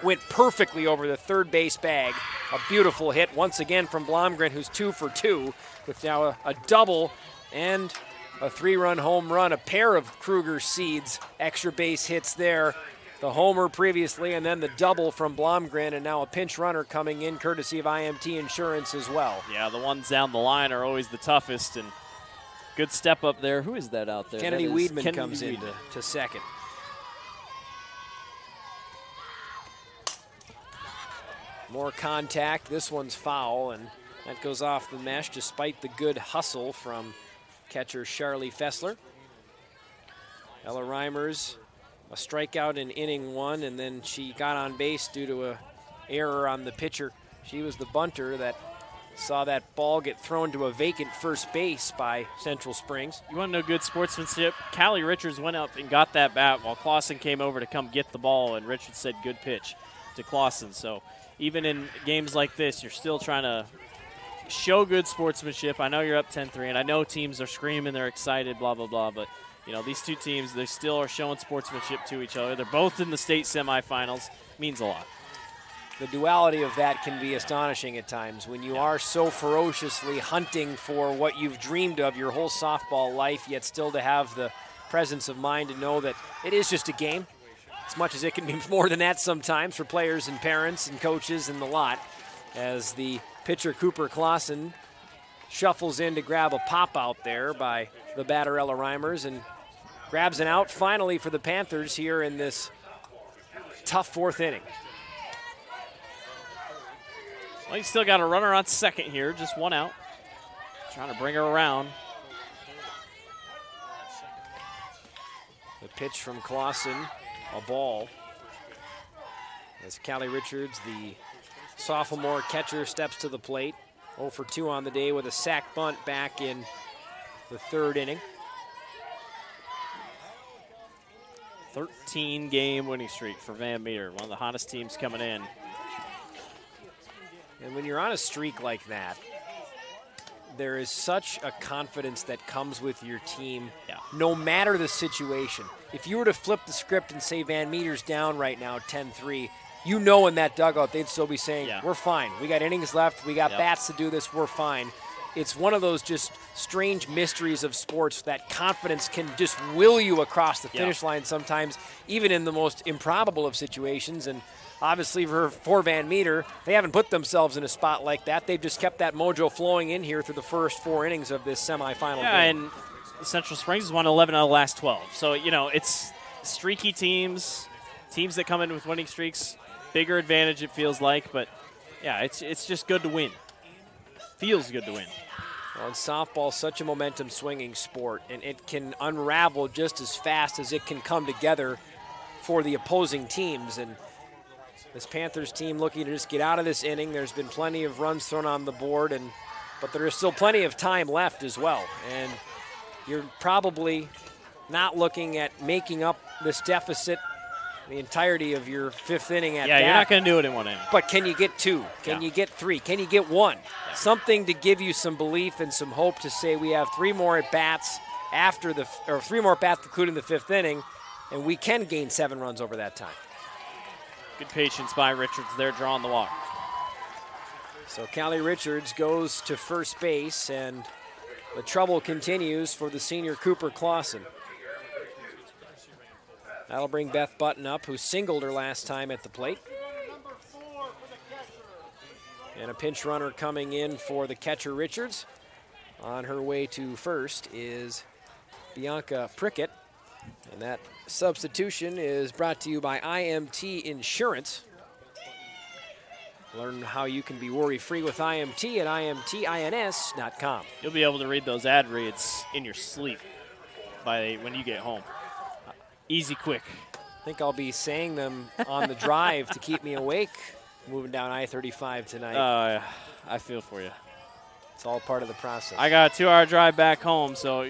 went perfectly over the third base bag. A beautiful hit once again from Blomgren, who's 2 for 2, with now a double and a 3-run home run, a pair of Kruger Seeds extra base hits there. The homer previously, and then the double from Blomgren, and now a pinch runner coming in courtesy of IMT Insurance as well. Yeah, the ones down the line are always the toughest, and good step up there. Who is that out there? Kennedy Weedman comes in to second. More contact. This one's foul, and that goes off the mesh despite the good hustle from catcher Charlie Fessler. Ella Reimers, a strikeout in inning 1, and then she got on base due to an error on the pitcher. She was the bunter that saw that ball get thrown to a vacant first base by Central Springs. You want to know good sportsmanship? Callie Richards went up and got that bat while Clausen came over to come get the ball, and Richards said good pitch to Clausen. So even in games like this, you're still trying to show good sportsmanship. I know you're up 10-3, and I know teams are screaming, they're excited, blah, blah, blah, but these two teams, they still are showing sportsmanship to each other. They're both in the state semifinals. Means a lot. The duality of that can be astonishing at times when you are so ferociously hunting for what you've dreamed of your whole softball life, yet still to have the presence of mind to know that it is just a game, as much as it can be more than that sometimes for players and parents and coaches and the lot. As the pitcher Cooper Clausen shuffles in to grab a pop out there by the batter Ella Reimers and grabs an out finally for the Panthers here in this tough 4th inning. Well, you still got a runner on second here, just one out. Trying to bring her around. The pitch from Clausen, a ball. As Callie Richards, the sophomore catcher, steps to the plate. 0 for 2 on the day with a sac bunt back in the 3rd inning. 13-game winning streak for Van Meter, one of the hottest teams coming in. And when you're on a streak like that, there is such a confidence that comes with your team, no matter the situation. If you were to flip the script and say Van Meter's down right now 10-3, you know in that dugout they'd still be saying, we're fine. We got innings left. We got bats to do this. We're fine. It's one of those just strange mysteries of sports. That confidence can just will you across the finish line sometimes, even in the most improbable of situations. And obviously for Van Meter, they haven't put themselves in a spot like that. They've just kept that mojo flowing in here through the first 4 innings of this semifinal game. And Central Springs has won 11 out of the last 12. So, it's streaky teams that come in with winning streaks, bigger advantage it feels like. But, it's just good to win. Feels good to win. Well, in softball, such a momentum-swinging sport, and it can unravel just as fast as it can come together for the opposing teams. And this Panthers team looking to just get out of this inning. There's been plenty of runs thrown on the board, but there is still plenty of time left as well. And you're probably not looking at making up this deficit the entirety of your 5th inning at that. You're not going to do it in 1 inning. But can you get 2? Can you get 3? Can you get 1? Something to give you some belief and some hope to say we have 3 more at-bats or 3 more at-bats including the 5th inning, and we can gain 7 runs over that time. Good patience by Richards there, drawing the walk. So Callie Richards goes to first base, and the trouble continues for the senior Cooper Clausen. That'll bring Beth Button up, who singled her last time at the plate. And a pinch runner coming in for the catcher Richards. On her way to first is Bianca Prickett. And that substitution is brought to you by IMT Insurance. Learn how you can be worry-free with IMT at imtins.com. You'll be able to read those ad reads in your sleep when you get home. Easy, quick. I think I'll be saying them on the drive to keep me awake moving down I-35 tonight. I feel for you. It's all part of the process. I got a 2-hour drive back home, so,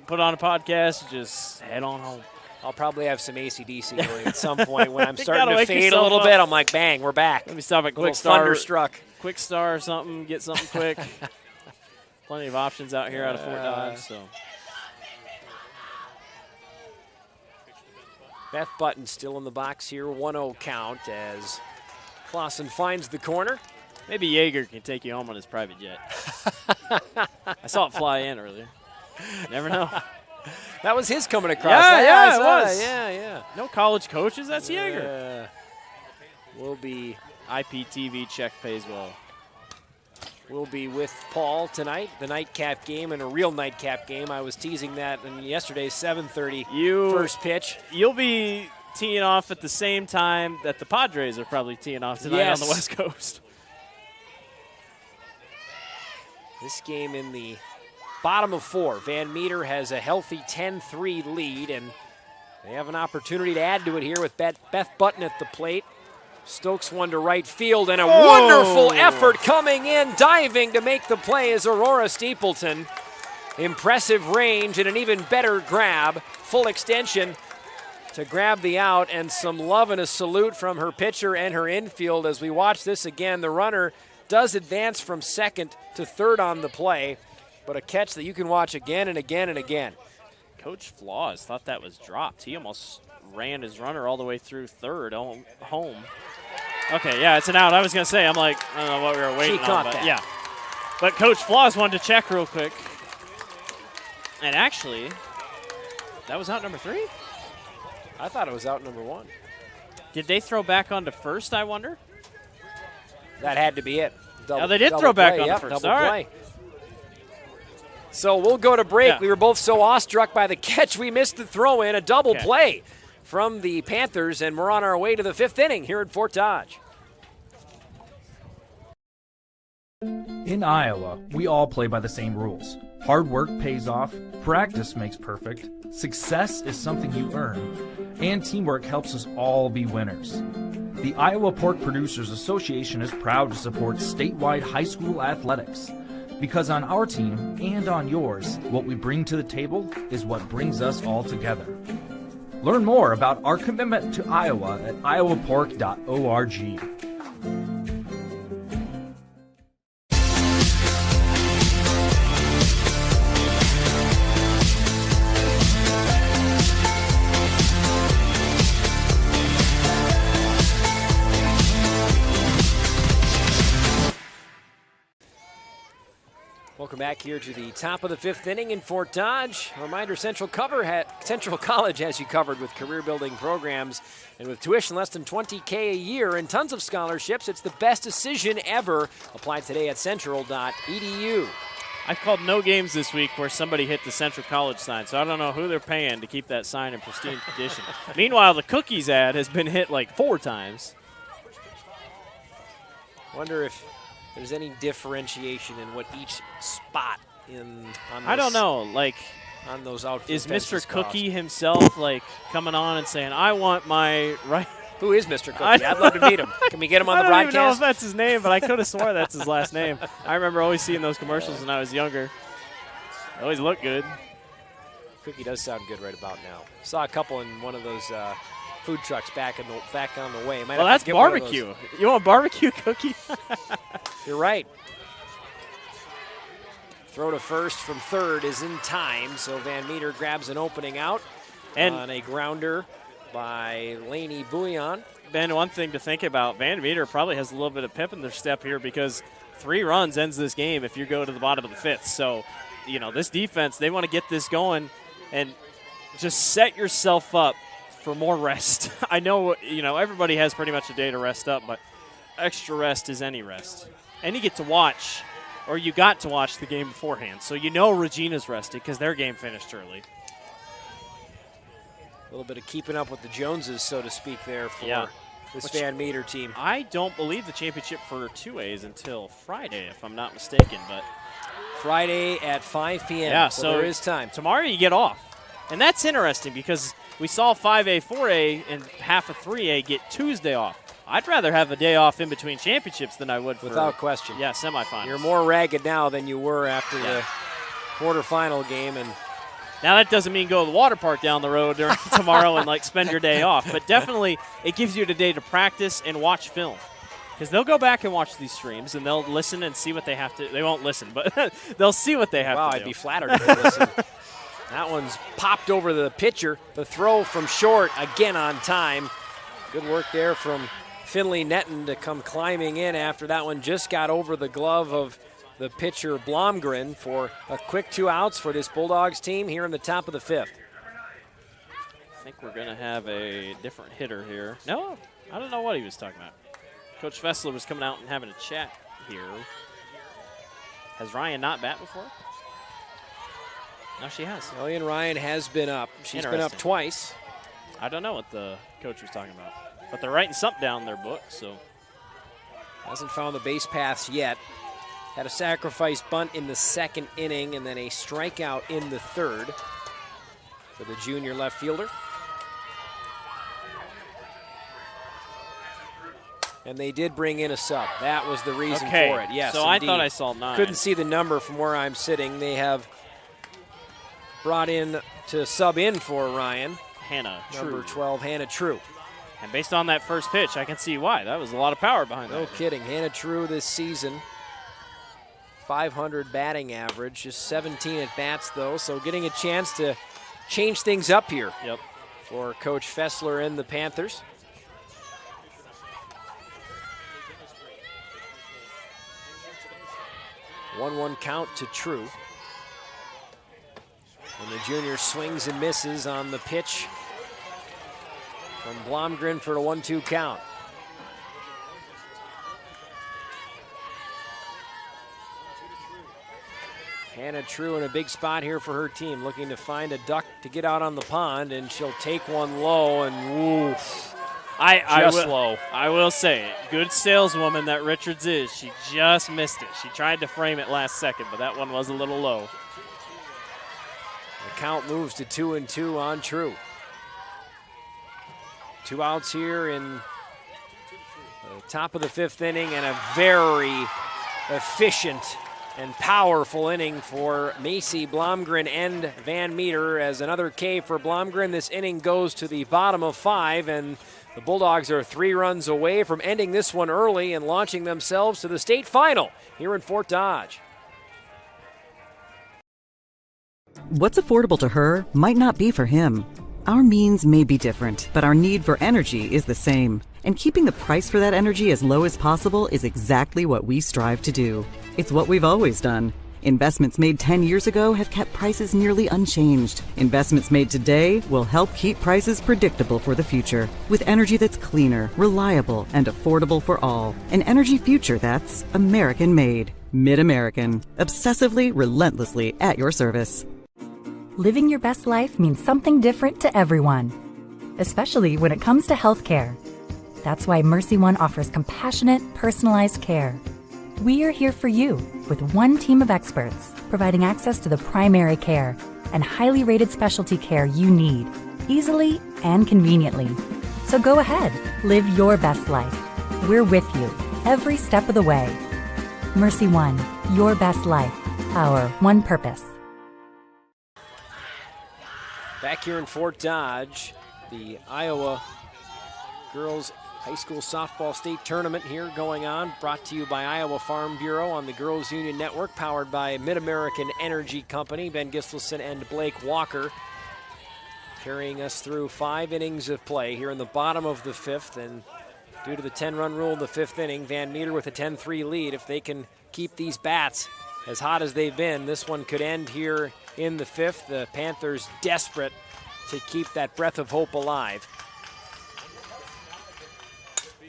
put on a podcast, just head on home. I'll probably have some AC/DC going at some point when I'm starting to fade a little bit. I'm like, bang, we're back. Let me stop at Quick Star. Thunderstruck. Quick Star or something, get something quick. Plenty of options out here out of Fort Dodge, so. Beth Button still in the box here, 1-0 count as Clausen finds the corner. Maybe Yeager can take you home on his private jet. I saw it fly in earlier. Never know. That was his coming across. Yeah, it was. Yeah. No college coaches, that's Yeager. We'll be IPTV check pays well. We'll be with Paul tonight, the nightcap game, and a real nightcap game. I was teasing that in yesterday's 7:30 first pitch. You'll be teeing off at the same time that the Padres are probably teeing off tonight on the West Coast. This game in the bottom of 4. Van Meter has a healthy 10-3 lead, and they have an opportunity to add to it here with Beth Button at the plate. Stokes one to right field, and a wonderful effort coming in, diving to make the play is Aurora Steepleton. Impressive range and an even better grab, full extension to grab the out, and some love and a salute from her pitcher and her infield as we watch this again. The runner does advance from second to third on the play, but a catch that you can watch again and again and again. Coach Flaws thought that was dropped. He almost ran his runner all the way through third home. Okay, yeah, it's an out. I was going to say, I'm like, I don't know what we were waiting on. She caught that. Yeah. But Coach Flaws wanted to check real quick. And actually, that was out number 3? I thought it was out number 1. Did they throw back onto first, I wonder? That had to be it. They did throw back on first. Double play. So we'll go to break. Yeah. We were both so awestruck by the catch, we missed the throw in. A double play from the Panthers, and we're on our way to the 5th inning here at Fort Dodge. In Iowa, we all play by the same rules. Hard work pays off, practice makes perfect, success is something you earn, and teamwork helps us all be winners. The Iowa Pork Producers Association is proud to support statewide high school athletics. Because on our team and on yours, what we bring to the table is what brings us all together. Learn more about our commitment to Iowa at iowapork.org. Welcome back here to the top of the 5th inning in Fort Dodge. A reminder, Central College has you covered with career-building programs, and with tuition less than $20K a year and tons of scholarships, it's the best decision ever. Apply today at central.edu. I've called no games this week where somebody hit the Central College sign, so I don't know who they're paying to keep that sign in pristine condition. Meanwhile, the Cookies ad has been hit like 4 times. Wonder if there's any differentiation in what each spot on those, I don't know, like on those outfield is Mr. Cookie himself like coming on and saying, I want my right? Who is Mr. Cookie? I'd love to meet him. Can we get him on the broadcast? I don't even know if that's his name, but I could have swore that's his last name. I remember always seeing those commercials when I was younger. They always looked good. Cookie does sound good right about now. Saw a couple in one of those food trucks back on the way. Well, that's barbecue. You want barbecue Cookie? You're right. Throw to first from third is in time, so Van Meter grabs an opening out and on a grounder by Laney Bouillon. Ben, one thing to think about, Van Meter probably has a little bit of pep in their step here because 3 runs ends this game if you go to the bottom of the 5th. So, you know, this defense, they want to get this going and just set yourself up for more rest. I know, you know, everybody has pretty much a day to rest up, but extra rest is any rest. And you get to watch, or you got to watch the game beforehand. So you know Regina's rested because their game finished early. A little bit of keeping up with the Joneses, so to speak, there for this Van Meter team. I don't believe the championship for 2A is until Friday, if I'm not mistaken. But Friday at 5 p.m. Yeah, so there is time. Tomorrow you get off. And that's interesting because we saw 5A, 4A, and half of 3A get Tuesday off. I'd rather have a day off in between championships than I would for, without question. Yeah, semifinals. You're more ragged now than you were after the quarterfinal game. And now that doesn't mean go to the water park down the road tomorrow and like spend your day off, but definitely it gives you a day to practice and watch film. Because they'll go back and watch these streams and they'll listen and see what they have to. They won't listen, but they'll see what they have to do. Wow, I'd be flattered if they listen. That one's popped over the pitcher. The throw from short again on time. Good work there from Finley Netton to come climbing in after that one just got over the glove of the pitcher Blomgren for a quick 2 outs for this Bulldogs team here in the top of the 5th. I think we're going to have a different hitter here. No, I don't know what he was talking about. Coach Fessler was coming out and having a chat here. Has Ryan not bat before? No, she has. Elian Ryan has been up. She's been up twice. I don't know what the coach was talking about. But they're writing something down in their book, so. Hasn't found the base paths yet. Had a sacrifice bunt in the second inning and then a strikeout in the third for the junior left fielder. And they did bring in a sub. That was the reason for it. Yes, so indeed. I thought I saw 9. Couldn't see the number from where I'm sitting. They have brought in to sub in for Ryan. Hannah Number True. 12, Hannah True. And based on that first pitch, I can see why. That was a lot of power behind that. No kidding. Hannah True this season, 500 batting average, just 17 at bats though, so getting a chance to change things up here for Coach Fessler and the Panthers. One count to True. And the junior swings and misses on the pitch from Blomgren for the 1-2 count. Hannah True in a big spot here for her team, looking to find a duck to get out on the pond, and she'll take one low and woof. Low. I will say it. Good saleswoman that Richards is. She just missed it. She tried to frame it last second, but that one was a little low. The count moves to 2-2 on True. 2 outs here in the top of the 5th inning, and a very efficient and powerful inning for Macy Blomgren and Van Meter. As another K for Blomgren, this inning goes to the bottom of 5, and the Bulldogs are 3 runs away from ending this one early and launching themselves to the state final here in Fort Dodge. What's affordable to her might not be for him. Our means may be different, but our need for energy is the same. And keeping the price for that energy as low as possible is exactly what we strive to do. It's what we've always done. Investments made 10 years ago have kept prices nearly unchanged. Investments made today will help keep prices predictable for the future. With energy that's cleaner, reliable, and affordable for all. An energy future that's American-made. Mid-American. Obsessively, relentlessly at your service. Living your best life means something different to everyone, especially when it comes to healthcare. That's why Mercy One offers compassionate, personalized care. We are here for you with one team of experts providing access to the primary care and highly rated specialty care you need, easily and conveniently. So go ahead, live your best life. We're with you every step of the way. Mercy One, your best life, our one purpose. Back here in Fort Dodge, the Iowa Girls High School Softball State Tournament here going on, brought to you by Iowa Farm Bureau on the Girls Union Network, powered by Mid-American Energy Company. Ben Gislason and Blake Walker carrying us through 5 innings of play here in the bottom of the 5th, and due to the 10-run rule in the 5th inning, Van Meter with a 10-3 lead. If they can keep these bats as hot as they've been, this one could end here in the 5th. The Panthers desperate to keep that breath of hope alive.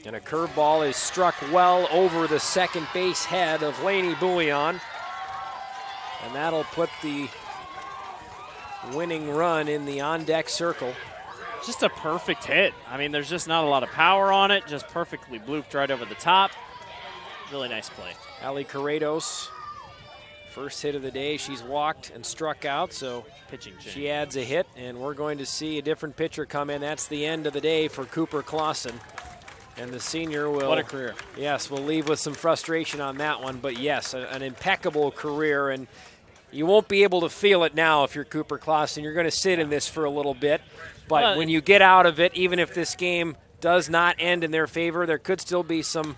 And a curveball is struck well over the second base head of Lainey Bouillon. And that'll put the winning run in the on-deck circle. Just a perfect hit. I mean, there's just not a lot of power on it, just perfectly blooped right over the top. Really nice play. Ali Corrados, first hit of the day. She's walked and struck out, so pitching change. She adds a hit, and we're going to see a different pitcher come in. That's the end of the day for Cooper Clausen. And the senior will... What a career. Yes, we'll leave with some frustration on that one. But yes, an impeccable career. And you won't be able to feel it now if you're Cooper Clausen. You're going to sit in this for a little bit. But when you get out of it, even if this game does not end in their favor, there could still be some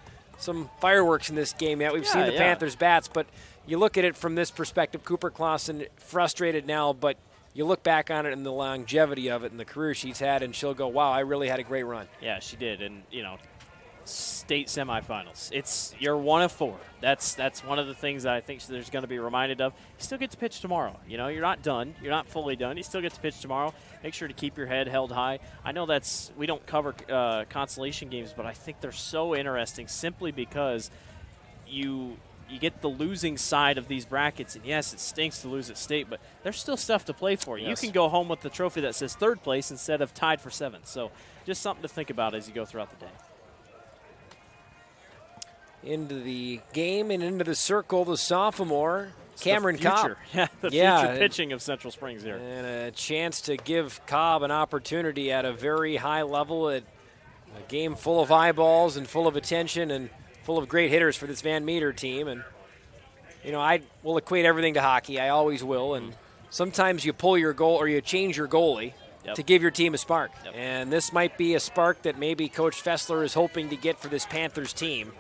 fireworks in this game yet. We've seen the Panthers' bats, but you look at it from this perspective, Cooper Clausen frustrated now, but you look back on it and the longevity of it and the career she's had, and she'll go, wow, I really had a great run. Yeah, she did. And, state semifinals. You're 1 of 4. That's one of the things that I think there's going to be reminded of. You still get to pitch tomorrow. You're not done. You're not fully done. You still get to pitch tomorrow. Make sure to keep your head held high. I know we don't cover consolation games, but I think they're so interesting simply because you you get the losing side of these brackets, and yes, it stinks to lose at state, but there's still stuff to play for. Yes. You can go home with the trophy that says third place instead of tied for seventh. So just something to think about as you go throughout the day. Into the game and into the circle, the sophomore, Cameron Cobb. Yeah, the future pitching of Central Springs here. And a chance to give Cobb an opportunity at a very high level, at a game full of eyeballs and full of attention and full of great hitters for this Van Meter team. And, you know, I will equate everything to hockey. I always will. And sometimes you pull your goal or you change your goalie to give your team a spark. And this might be a spark that maybe Coach Fessler is hoping to get for this Panthers team.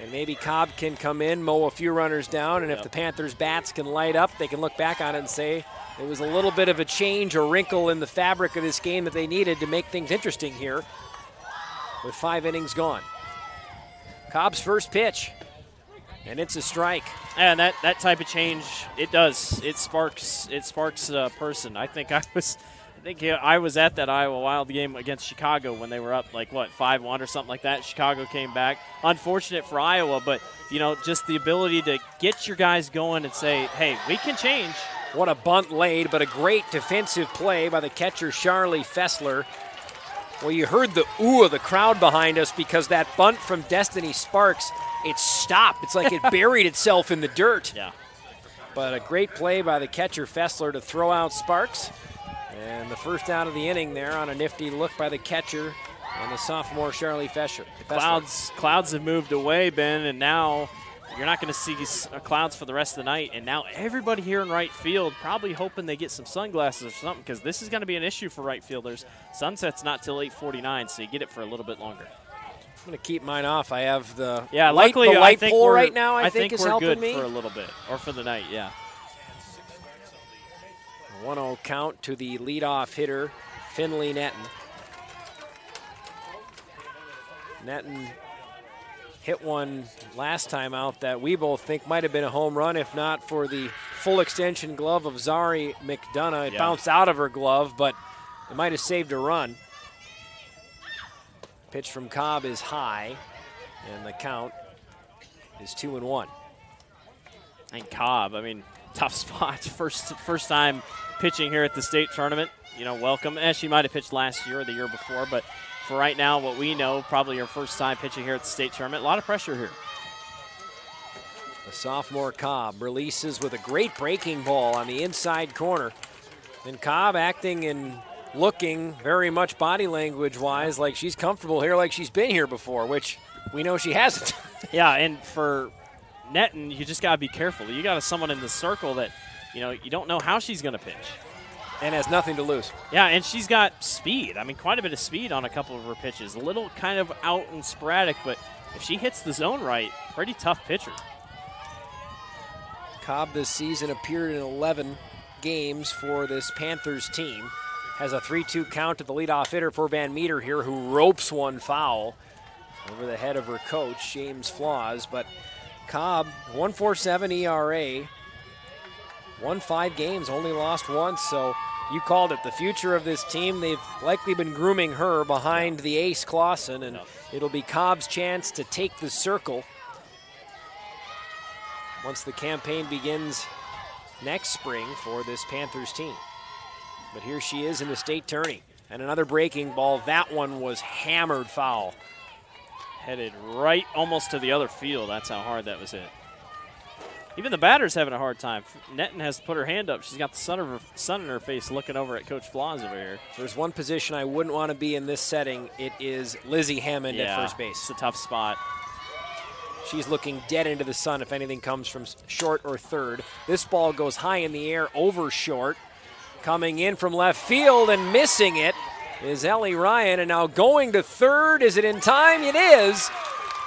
And maybe Cobb can come in, mow a few runners down, and if the Panthers' bats can light up, they can look back on it and say it was a little bit of a change or wrinkle in the fabric of this game that they needed to make things interesting here with 5 innings gone. Cobb's first pitch, and it's a strike. And that type of change, it does. It sparks a person. I think I was at that Iowa Wild game against Chicago when they were up 5-1 or something like that. Chicago came back. Unfortunate for Iowa, but just the ability to get your guys going and say, hey, we can change. What a bunt laid, but a great defensive play by the catcher Charlie Fessler. Well, you heard the ooh of the crowd behind us because that bunt from Destiny Sparks, it stopped. It's like it buried itself in the dirt. Yeah. But a great play by the catcher Fessler to throw out Sparks. And the first out of the inning there on a nifty look by the catcher and the sophomore Charlie Fessler. Clouds have moved away, Ben, and now you're not going to see clouds for the rest of the night. And now everybody here in right field probably hoping they get some sunglasses or something because this is going to be an issue for right fielders. Sunset's not till 8:49, so you get it for a little bit longer. I'm going to keep mine off. I have the light pole right now, I think is helping me. I think we're good for a little bit, or for the night, yeah. 1-0 count to the leadoff hitter, Finley Netton. Netton hit one last time out that we both think might have been a home run, if not for the full extension glove of Zari McDonough. It bounced out of her glove, but it might have saved a run. Pitch from Cobb is high, and the count is 2-1. And Cobb, tough spot. First time pitching here at the state tournament. Welcome. She might have pitched last year or the year before, but for right now, what we know, probably her first time pitching here at the state tournament. A lot of pressure here. The sophomore Cobb releases with a great breaking ball on the inside corner. And Cobb acting and looking very much body language-wise like she's comfortable here, like she's been here before, which we know she hasn't. Yeah, and for Netton, you just got to be careful. You got someone in the circle that, you don't know how she's going to pitch. And has nothing to lose. Yeah, and she's got speed. Quite a bit of speed on a couple of her pitches. A little kind of out and sporadic, but if she hits the zone right, pretty tough pitcher. Cobb this season appeared in 11 games for this Panthers team. Has a 3-2 count to the leadoff hitter for Van Meter here, who ropes one foul over the head of her coach, James Flaws. But Cobb, 1.47 ERA, won 5 games, only lost once. So you called it, the future of this team. They've likely been grooming her behind the ace Clausen, and it'll be Cobb's chance to take the circle once the campaign begins next spring for this Panthers team. But here she is in the state tourney. And another breaking ball. That one was hammered foul. Headed right almost to the other field. That's how hard that was hit. Even the batter's having a hard time. Netton has to put her hand up. She's got the sun in her face looking over at Coach Flaws over here. There's one position I wouldn't want to be in this setting. It is Lizzie Hammond at first base. It's a tough spot. She's looking dead into the sun if anything comes from short or third. This ball goes high in the air over short. Coming in from left field and missing it is Ellie Ryan. And now going to third. Is it in time? It is.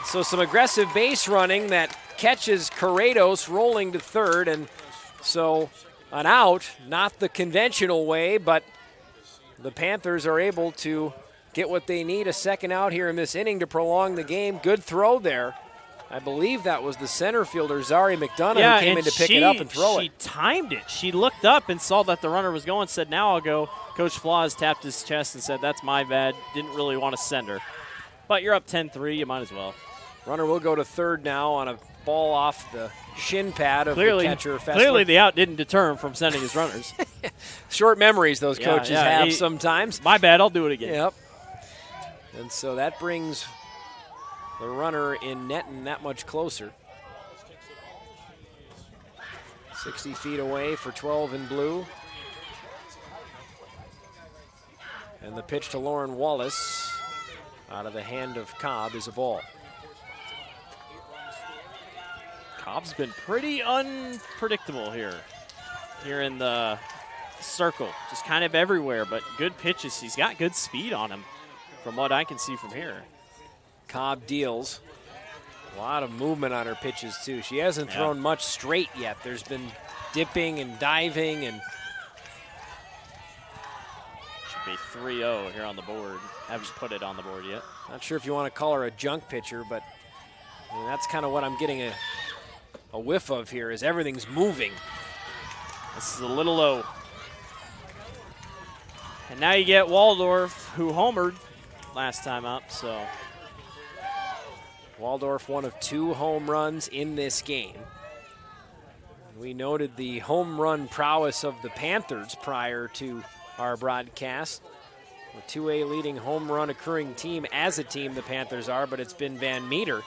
So some aggressive base running that catches Corrados rolling to third. And so an out, not the conventional way, but the Panthers are able to get what they need, a second out here in this inning to prolong the game. Good throw there. I believe that was the center fielder, Zari McDonough, who came in to pick it up and throw it. She timed it. She looked up and saw that the runner was going, said, now I'll go. Coach Flaws tapped his chest and said, that's my bad. Didn't really want to send her. But you're up 10-3. You might as well. Runner will go to third now on a ball off the shin pad of the catcher. Fessler. Clearly the out didn't deter him from sending his runners. Short memories those coaches have sometimes. My bad, I'll do it again. Yep. And so that brings the runner in netting that much closer. 60 feet away for 12 in blue. And the pitch to Lauren Wallace out of the hand of Cobb is a ball. Cobb's been pretty unpredictable here in the circle. Just kind of everywhere, but good pitches. He's got good speed on him from what I can see from here. Cobb deals. A lot of movement on her pitches, too. She hasn't thrown much straight yet. There's been dipping and diving. And should be 3-0 here on the board. Haven't put it on the board yet. Not sure if you want to call her a junk pitcher, but I mean, that's kind of what I'm getting a whiff of here is everything's moving. This is a little low. And now you get Waldorf, who homered last time up, so. Waldorf, one of 2 home runs in this game. We noted the home run prowess of the Panthers prior to our broadcast. A 2A leading home run occurring team as a team, the Panthers are, but it's been Van Meter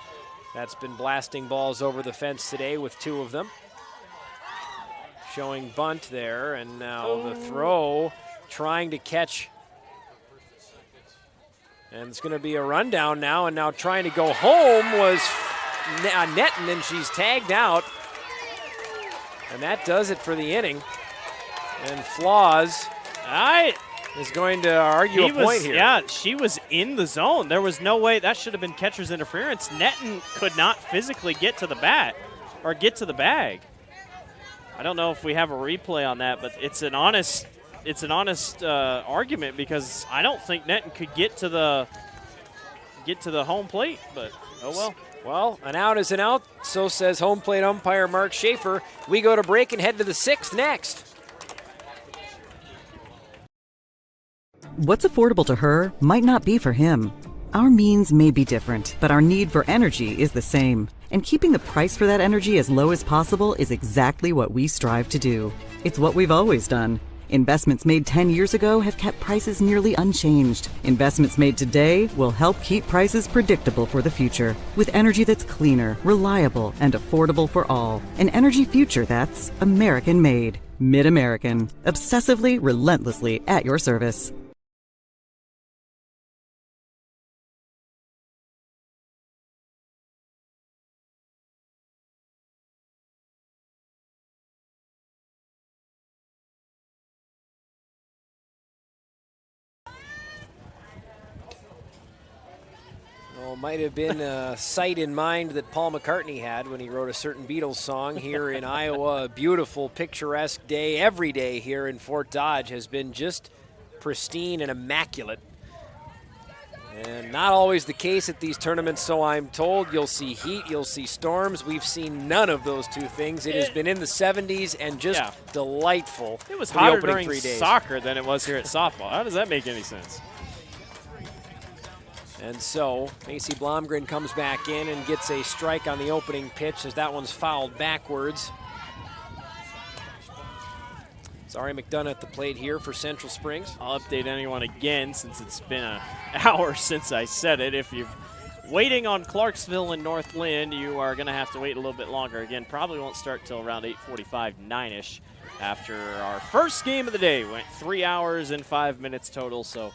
that's been blasting balls over the fence today with 2 of them. Showing bunt there, and now the throw, trying to catch. And it's going to be a rundown now, and now trying to go home was Netton, and she's tagged out. And that does it for the inning. And Flaws is going to argue a point here. Yeah, she was in the zone. There was no way. That should have been catcher's interference. Netton could not physically get to the bat or get to the bag. I don't know if we have a replay on that, but it's an honest argument because I don't think Netton could get to the home plate, but oh well. Well, an out is an out, so says home plate umpire Mark Schaefer. We go to break and head to the 6th next. What's affordable to her might not be for him. Our means may be different, but our need for energy is the same. And keeping the price for that energy as low as possible is exactly what we strive to do. It's what we've always done. Investments made 10 years ago have kept prices nearly unchanged. Investments made today will help keep prices predictable for the future. With energy that's cleaner, reliable, and affordable for all. An energy future that's American-made. Mid-American. Obsessively, relentlessly at your service. Might have been a sight in mind that Paul McCartney had when he wrote a certain Beatles song here in Iowa. A beautiful, picturesque day. Every day here in Fort Dodge has been just pristine and immaculate. And not always the case at these tournaments, so I'm told. You'll see heat, you'll see storms. We've seen none of those 2 things. It has been in the 70s and just delightful. It was hotter during soccer than it was here at softball. How does that make any sense? And so Macy Blomgren comes back in and gets a strike on the opening pitch as that one's fouled backwards. Zari McDonough at the plate here for Central Springs. I'll update anyone again since it's been an hour since I said it. If you're waiting on Clarksville and North Lynn, you are going to have to wait a little bit longer. Again, probably won't start till around 8:45, 9-ish after our first game of the day. Went 3 hours and 5 minutes total, so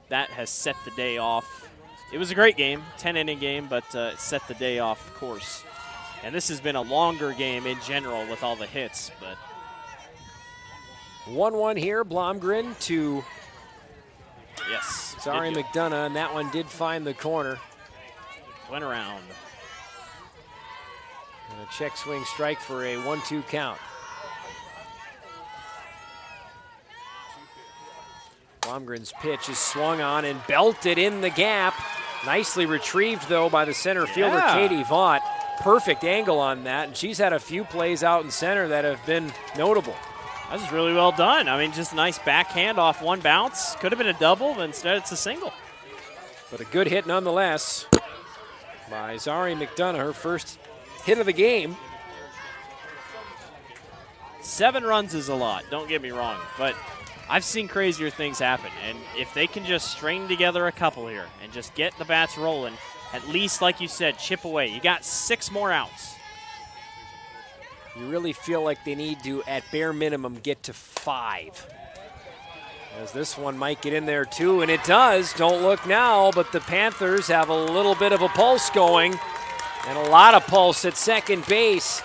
that has set the day off. It was a great game, 10-inning game, but it set the day off course. And this has been a longer game in general with all the hits. But 1-1 here, Blomgren to Zari McDonough, and that one did find the corner. Went around. And a check swing strike for a 1-2 count. Blomgren's pitch is swung on and belted in the gap. Nicely retrieved, though, by the center fielder, Katie Vaught. Perfect angle on that, and she's had a few plays out in center that have been notable. That was really well done. I mean, just nice backhand off one bounce. Could have been a double, but instead it's a single. But a good hit nonetheless. by Zari McDonough, her first hit of the game. 7 runs is a lot, don't get me wrong, but I've seen crazier things happen, and if they can just string together a couple here and just get the bats rolling, at least, like you said, chip away. You got 6 more outs. You really feel like they need to, at bare minimum, get to 5. As this one might get in there too, and it does. Don't look now, but the Panthers have a little bit of a pulse going, and a lot of pulse at second base.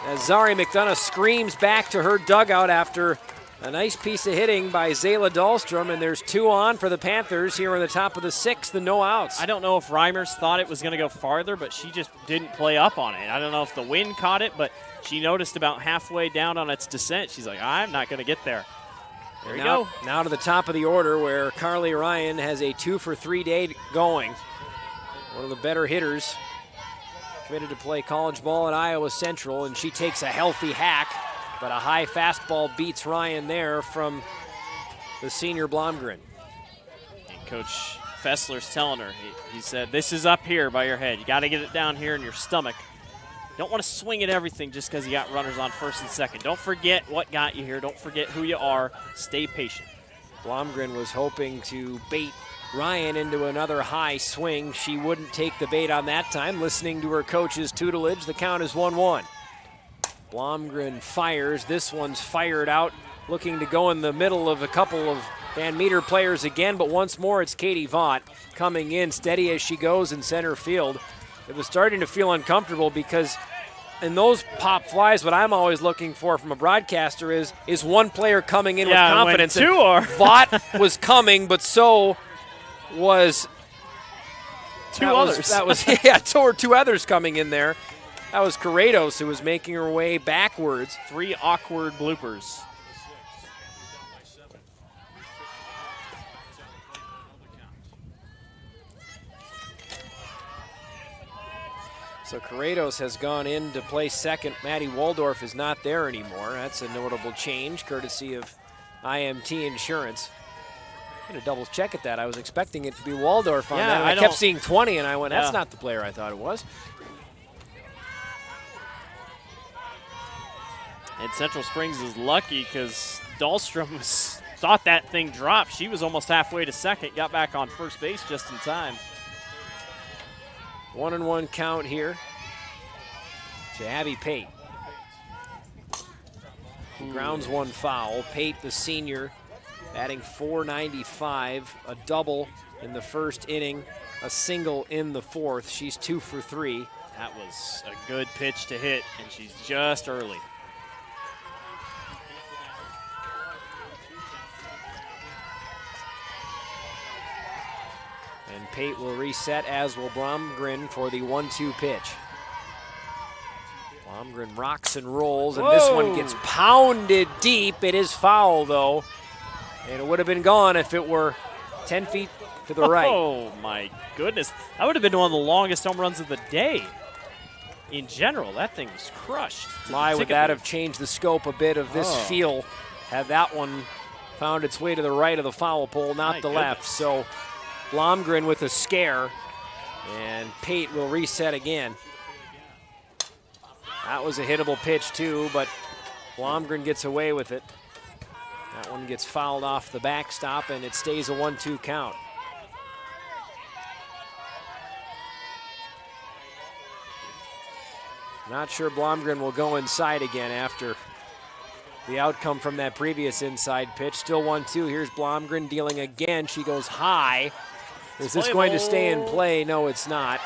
As Zari McDonough screams back to her dugout after a nice piece of hitting by Zayla Dahlstrom, and there's 2 on for the Panthers here in the top of the 6th and no outs. I don't know if Reimers thought it was going to go farther, but she just didn't play up on it. I don't know if the wind caught it, but she noticed about halfway down on its descent. She's like, I'm not going to get there. There you go. Now to the top of the order where Carly Ryan has a 2-for-3 day going. One of the better hitters. Committed to play college ball at Iowa Central, and she takes a healthy hack, but a high fastball beats Ryan there from the senior Blomgren. And Coach Fessler's telling her, he said, this is up here by your head. You got to get it down here in your stomach. Don't want to swing at everything just because you got runners on first and second. Don't forget what got you here. Don't forget who you are. Stay patient. Blomgren was hoping to bait Ryan into another high swing. She wouldn't take the bait on that time. Listening to her coach's tutelage, the count is 1-1. Blomgren fires. This one's fired out, looking to go in the middle of a couple of Van Meter players again, but once more it's Katie Vaught coming in steady as she goes in center field. It was starting to feel uncomfortable because in those pop flies, what I'm always looking for from a broadcaster is one player coming in with confidence. When 2 are. Vaught was coming, but so was 2 others. So were 2 others coming in there. That was Corrados, who was making her way backwards. 3 awkward bloopers. So Corrados has gone in to play second. Maddie Waldorf is not there anymore. That's a notable change, courtesy of IMT Insurance. I'm going to double check at that. I was expecting it to be Waldorf on that. I kept seeing 20, and I went, that's not the player I thought it was. And Central Springs is lucky because Dahlstrom thought that thing dropped. She was almost halfway to second, got back on first base just in time. 1-1 count here to Abby Pate. Grounds one foul. Pate, the senior, batting .495, a double in the first inning, a single in the fourth. She's 2 for 3. That was a good pitch to hit, and she's just early. And Pate will reset, as will Blomgren for the 1-2 pitch. Blomgren rocks and rolls, and this one gets pounded deep. It is foul, though, and it would have been gone if it were 10 feet to the right. Oh, my goodness. That would have been one of the longest home runs of the day. In general, that thing was crushed. My, would that have changed the scope a bit of this field had that one found its way to the right of the foul pole, not the left. So Blomgren with a scare, and Pate will reset again. That was a hittable pitch too, but Blomgren gets away with it. That one gets fouled off the backstop, and it stays a 1-2 count. Not sure Blomgren will go inside again after the outcome from that previous inside pitch. Still 1-2. Here's Blomgren dealing again. She goes high. Is this going to stay in play? No, it's not.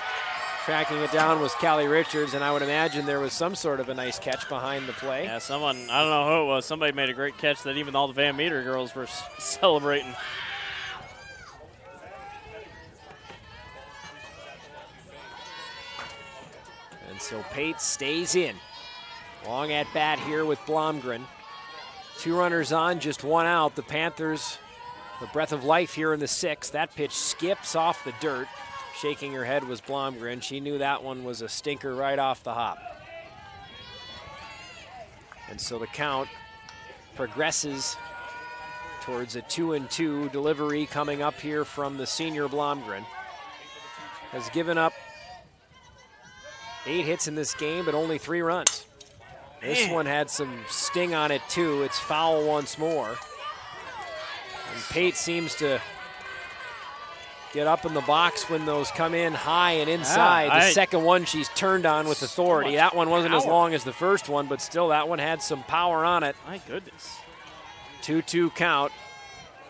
Tracking it down was Callie Richards, and I would imagine there was some sort of a nice catch behind the play. Yeah, someone, I don't know who it was, somebody made a great catch that even all the Van Meter girls were celebrating. And so Pate stays in. Long at bat here with Blomgren. 2 runners on, just 1 out. The Panthers, the breath of life here in the 6th. That pitch skips off the dirt. Shaking her head was Blomgren. She knew that one was a stinker right off the hop. And so the count progresses towards a 2-2 delivery coming up here from the senior Blomgren. Has given up 8 hits in this game, but only 3 runs. This one had some sting on it, too. It's foul once more. And Pate seems to get up in the box when those come in high and inside. The second one she's turned on with authority. That one wasn't as long as the first one, but still that one had some power on it. My goodness. 2-2 count.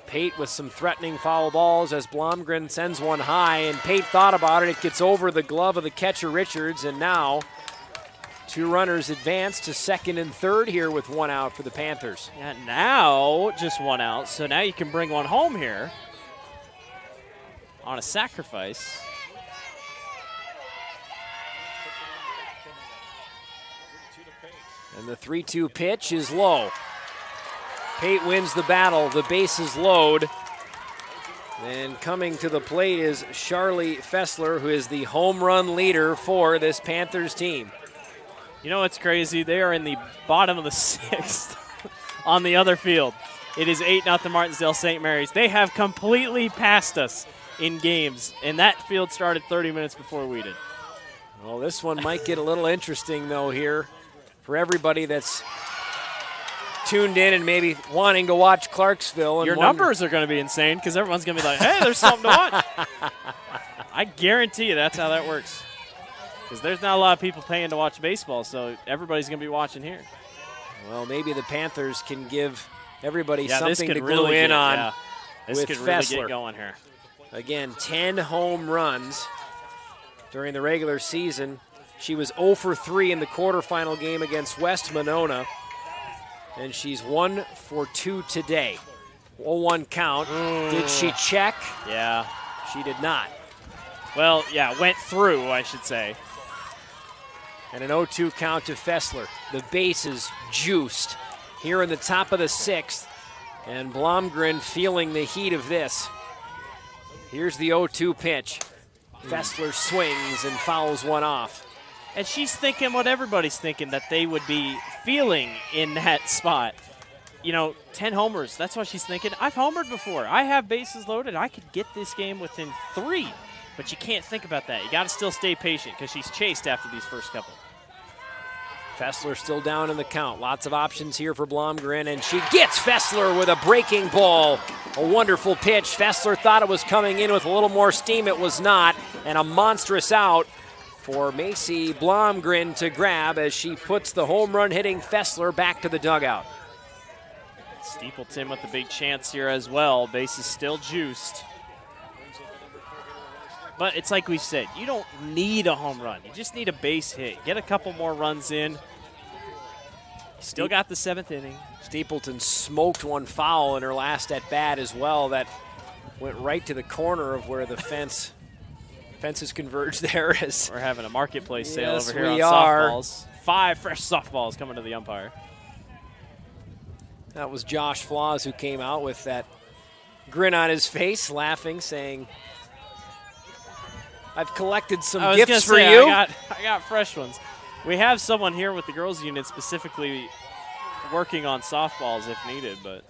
Pate with some threatening foul balls as Blomgren sends one high, and Pate thought about it. It gets over the glove of the catcher Richards, and now 2 runners advance to second and third here with 1 out for the Panthers. Yeah, now just 1 out, so now you can bring one home here on a sacrifice. And the 3-2 pitch is low. Pate wins the battle. The bases load. And coming to the plate is Charlie Fessler, who is the home run leader for this Panthers team. You know what's crazy? They are in the bottom of the 6th on the other field. It is 8-0 Martinsdale St. Mary's. They have completely passed us in games, and that field started 30 minutes before we did. Well, this one might get a little interesting, though, here for everybody that's tuned in and maybe wanting to watch Clarksville. And your numbers are going to be insane because everyone's going to be like, hey, there's something to watch. I guarantee you that's how that works. Because there's not a lot of people paying to watch baseball, so everybody's going to be watching here. Well, maybe the Panthers can give everybody something to really glue in on. Yeah. This with could Fessler. really get going here. Again, 10 home runs during the regular season. She was 0 for 3 in the quarterfinal game against West Monona, and she's 1 for 2 today. 0-1 count. Did she check? Yeah. She did not. Well, yeah, went through, I should say. And an 0-2 count to Fessler. The bases juiced here in the top of the 6th, and Blomgren feeling the heat of this. Here's the 0-2 pitch. Fessler swings and fouls one off. And she's thinking what everybody's thinking that they would be feeling in that spot. You know, 10 homers, that's what she's thinking. I've homered before. I have bases loaded. I could get this game within 3. But you can't think about that. You got to still stay patient because she's chased after these first couple. Fessler still down in the count. Lots of options here for Blomgren, and she gets Fessler with a breaking ball. A wonderful pitch. Fessler thought it was coming in with a little more steam. It was not, and a monstrous out for Macy Blomgren to grab as she puts the home run hitting Fessler back to the dugout. Steepleton with the big chance here as well. Base is still juiced. But it's like we said, you don't need a home run. You just need a base hit. Get a couple more runs in. Still got the 7th inning. Steepleton smoked one foul in her last at-bat as well. That went right to the corner of where the fences converge there. As we're having a marketplace sale yes, over here on softballs. 5 fresh softballs coming to the umpire. That was Josh Flaws who came out with that grin on his face, laughing, saying, I've collected some gifts for you. I got fresh ones. We have someone here with the girls unit specifically working on softballs if needed, but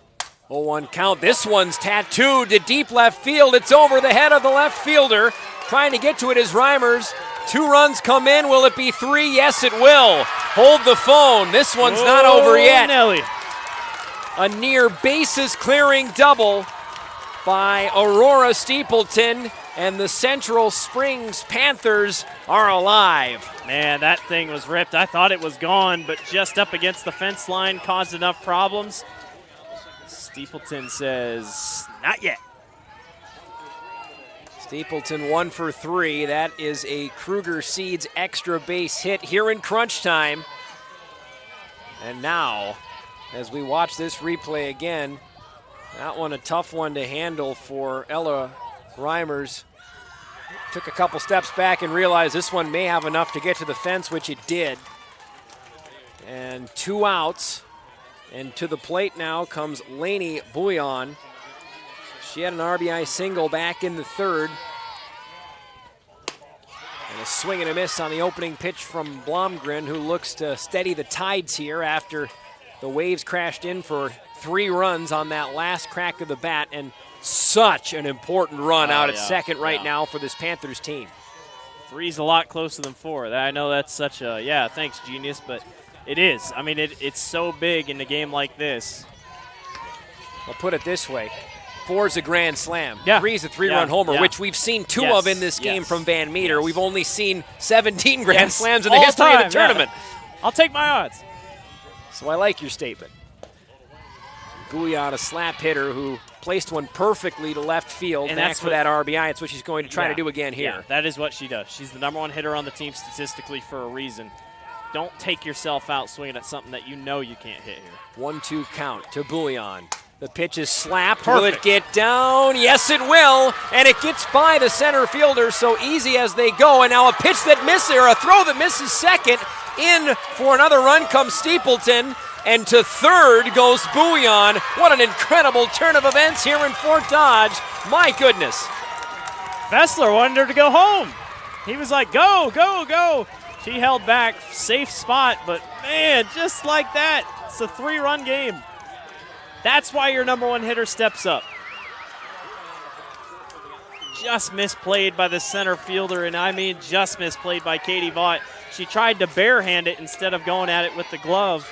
0-1 count. This one's tattooed to deep left field. It's over the head of the left fielder. Trying to get to it is Reimers. 2 runs come in. Will it be 3? Yes, it will. Hold the phone. This one's not over yet. Nelly. A near bases clearing double by Aurora Steepleton, and the Central Springs Panthers are alive. Man, that thing was ripped. I thought it was gone, but just up against the fence line caused enough problems. Steepleton says, not yet. Steepleton 1 for 3. That is a Kruger Seeds extra base hit here in crunch time. And now, as we watch this replay again, that one a tough one to handle for Ella Reimers. Took a couple steps back and realized this one may have enough to get to the fence, which it did. And 2 outs. And to the plate now comes Lainey Bouillon. She had an RBI single back in the 3rd. And a swing and a miss on the opening pitch from Blomgren, who looks to steady the tides here after the Waves crashed in for 3 runs on that last crack of the bat, and such an important run out at second right now for this Panthers team. 3's a lot closer than 4. I know that's such a, yeah, thanks, genius, but it is. I mean, it's so big in a game like this. I'll put it this way. 4's a grand slam. Yeah. 3's a 3-run homer, which we've seen 2 of in this game from Van Meter. We've only seen 17 grand slams in the history of the tournament. I'll take my odds. So I like your statement. Bouillon, a slap hitter who placed one perfectly to left field, and back for that RBI. It's what she's going to try to do again here. Yeah, that is what she does. She's the #1 hitter on the team statistically for a reason. Don't take yourself out swinging at something that you know you can't hit here. 1-2 count to Bouillon. The pitch is slapped. Perfect. Will it get down? Yes, it will. And it gets by the center fielder, so easy as they go. And now a pitch that misses, or a throw that misses second. In for another run comes Steepleton. And to third goes Bouillon. What an incredible turn of events here in Fort Dodge. My goodness. Fessler wanted her to go home. He was like, go, go, go. She held back, safe spot, but man, just like that, it's a 3-run game. That's why your #1 hitter steps up. Just misplayed by the center fielder, and I mean just misplayed by Katie Vaught. She tried to barehand it instead of going at it with the glove.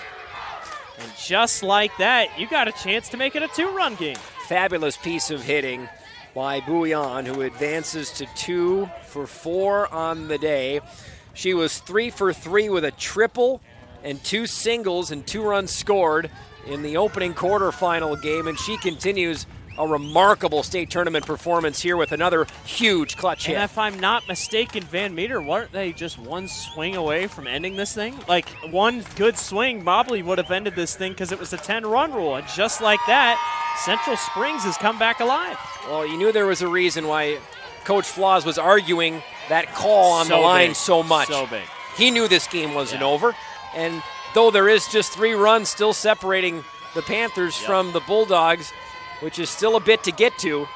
And just like that, you got a chance to make it a 2-run game. Fabulous piece of hitting by Bouillon, who advances to 2 for 4 on the day. She was 3 for 3 with a triple and 2 singles and 2 runs scored in the opening quarterfinal game, and she continues a remarkable state tournament performance here with another huge clutch hit. And if I'm not mistaken, Van Meter, weren't they just one swing away from ending this thing? Like, one good swing probably would have ended this thing because it was a 10-run rule. And just like that, Central Springs has come back alive. Well, you knew there was a reason why Coach Flaws was arguing that call on the line so much. So big. He knew this game wasn't over. And though there is just 3 runs still separating the Panthers from the Bulldogs, which is still a bit to get to,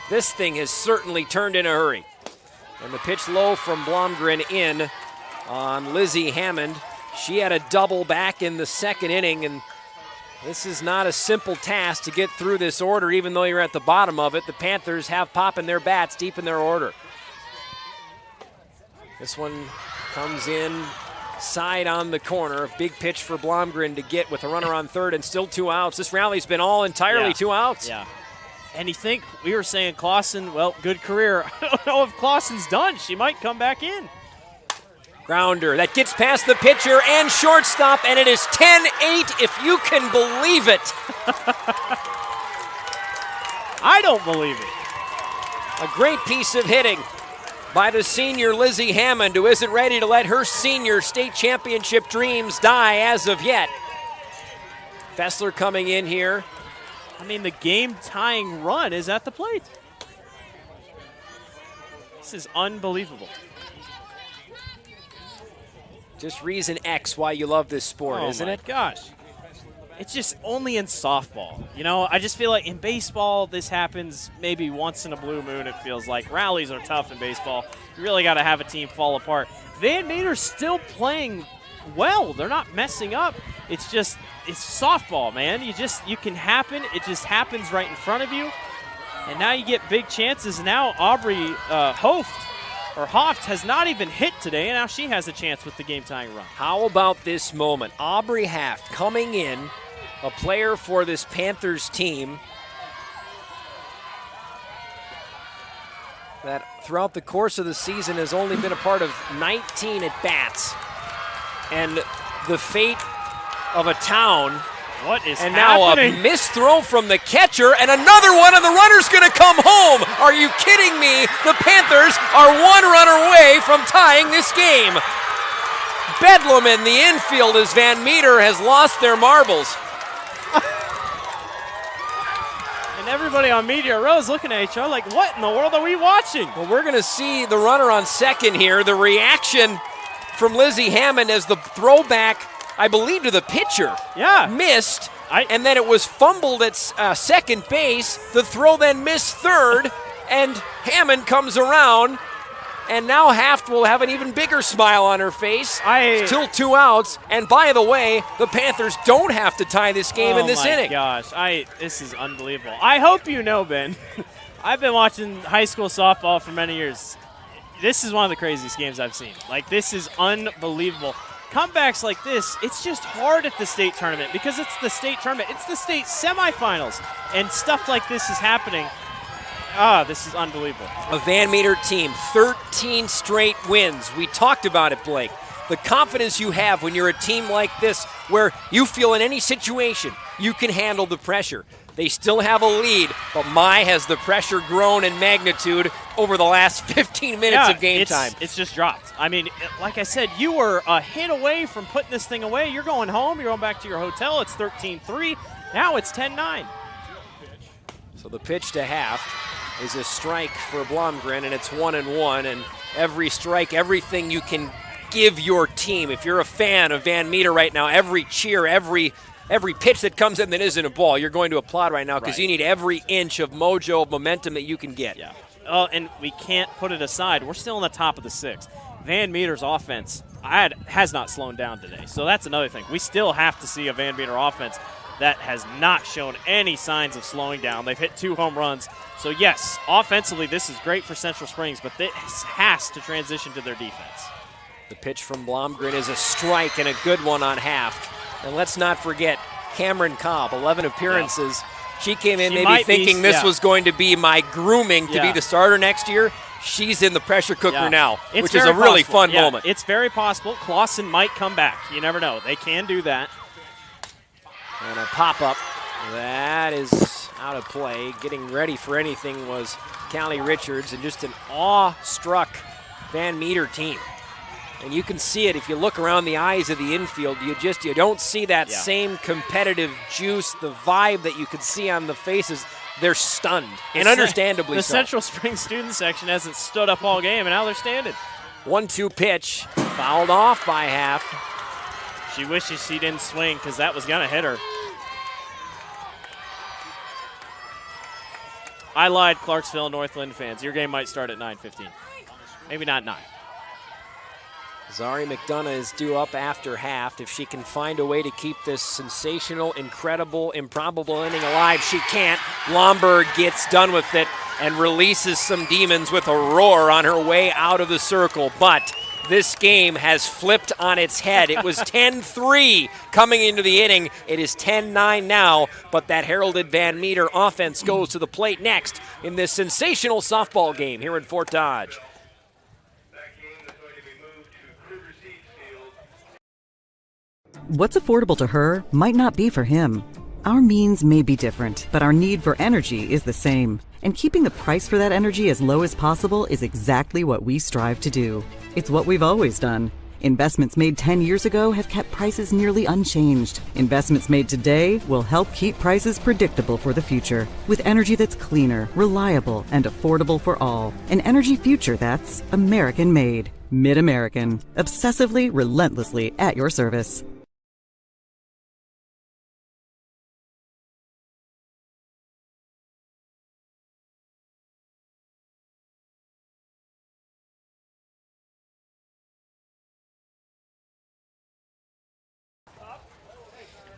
this thing has certainly turned in a hurry. And the pitch low from Blomgren in on Lizzie Hammond. She had a double back in the second inning, and this is not a simple task to get through this order, even though you're at the bottom of it. The Panthers have pop in their bats deep in their order. This one comes in side on the corner. A big pitch for Blomgren to get with a runner on third and still 2 outs. This rally's been all entirely 2 outs. Yeah. And you think, we were saying Clausen, well, good career. I don't know if Clausen's done. She might come back in. Grounder that gets past the pitcher and shortstop, and it is 10-8 if you can believe it. I don't believe it. A great piece of hitting by the senior Lizzie Hammond, who isn't ready to let her senior state championship dreams die as of yet. Fessler coming in here. I mean, the game-tying run is at the plate. This is unbelievable. Just reason X why you love this sport, isn't it? Oh, my gosh. It's just only in softball. You know, I just feel like in baseball, this happens maybe once in a blue moon, it feels like. Rallies are tough in baseball. You really got to have a team fall apart. Van Meter's still playing well. They're not messing up. It's just, it's softball, man. You can happen. It just happens right in front of you. And now you get big chances. Now Aubrey Hoft has not even hit today, and now she has a chance with the game-tying run. How about this moment? Aubrey Haft coming in, a player for this Panthers team that throughout the course of the season has only been a part of 19 at-bats. And the fate of a town. What is and happening? Now a missed throw from the catcher, and another one, and the runner's going to come home. Are you kidding me? The Panthers are 1 runner away from tying this game. Bedlam in the infield as Van Meter has lost their marbles. And everybody on Media Row is looking at each other like, what in the world are we watching? Well, we're going to see the runner on second here. The reaction from Lizzie Hammond as the throwback, I believe, to the pitcher. Yeah. Missed, and then it was fumbled at second base. The throw then missed third, and Hammond comes around, and now Haft will have an even bigger smile on her face. Still 2 outs, and by the way, the Panthers don't have to tie this game in this inning. Oh my gosh, this is unbelievable. I hope you know, Ben, I've been watching high school softball for many years. this is one of the craziest games I've seen. Like, this is unbelievable. Comebacks like this, it's just hard at the state tournament because it's the state tournament. It's the state semifinals, and stuff like this is happening. This is unbelievable. A Van Meter team, 13 straight wins. We talked about it, Blake. The confidence you have when you're a team like this where you feel in any situation you can handle the pressure. They still have a lead, but has the pressure grown in magnitude over the last 15 minutes of game time. It's just dropped. I mean, like I said, you were a hit away from putting this thing away. You're going home. You're going back to your hotel. It's 13-3. Now it's 10-9. So the pitch to half is a strike for Blomgren, and it's 1-1. And every strike, everything you can give your team. If you're a fan of Van Meter right now, every cheer, every pitch that comes in that isn't a ball, you're going to applaud right now because you need every inch of mojo, of momentum that you can get. Yeah. And we can't put it aside. We're still in the top of the sixth. Van Meter's offense has not slowed down today. So that's another thing. We still have to see a Van Meter offense that has not shown any signs of slowing down. They've hit 2 home runs. So, yes, offensively, this is great for Central Springs, but this has to transition to their defense. The pitch from Blomgren is a strike and a good one on half. And let's not forget Cameron Cobb, 11 appearances. Yeah. She came in maybe thinking this was going to be my grooming to be the starter next year. She's in the pressure cooker now, which is a really fun moment. It's very possible. Clausen might come back. You never know. They can do that. And a pop-up. That is out of play. Getting ready for anything was Callie Richards, and just an awe-struck Van Meter team. And you can see it if you look around the eyes of the infield. You don't see that same competitive juice, the vibe that you could see on the faces. They're stunned, and understandably so. so. The Central Springs student section hasn't stood up all game, and now they're standing. 1-2 pitch, fouled off by half. She wishes she didn't swing because that was going to hit her. I lied, Clarksville, Northland fans. Your game might start at 9:15. Maybe not 9. Zari McDonough is due up after half. If she can find a way to keep this sensational, incredible, improbable inning alive, she can't. Blomberg gets done with it and releases some demons with a roar on her way out of the circle. But this game has flipped on its head. It was 10-3 coming into the inning. It is 10-9 now, but that heralded Van Meter offense goes to the plate next in this sensational softball game here in Fort Dodge. What's affordable to her might not be for him. Our means may be different, but our need for energy is the same. And keeping the price for that energy as low as possible is exactly what we strive to do. It's what we've always done. Investments made 10 years ago have kept prices nearly unchanged. Investments made today will help keep prices predictable for the future. With energy that's cleaner, reliable, and affordable for all. An energy future that's American-made. Mid-American. Obsessively, relentlessly at your service.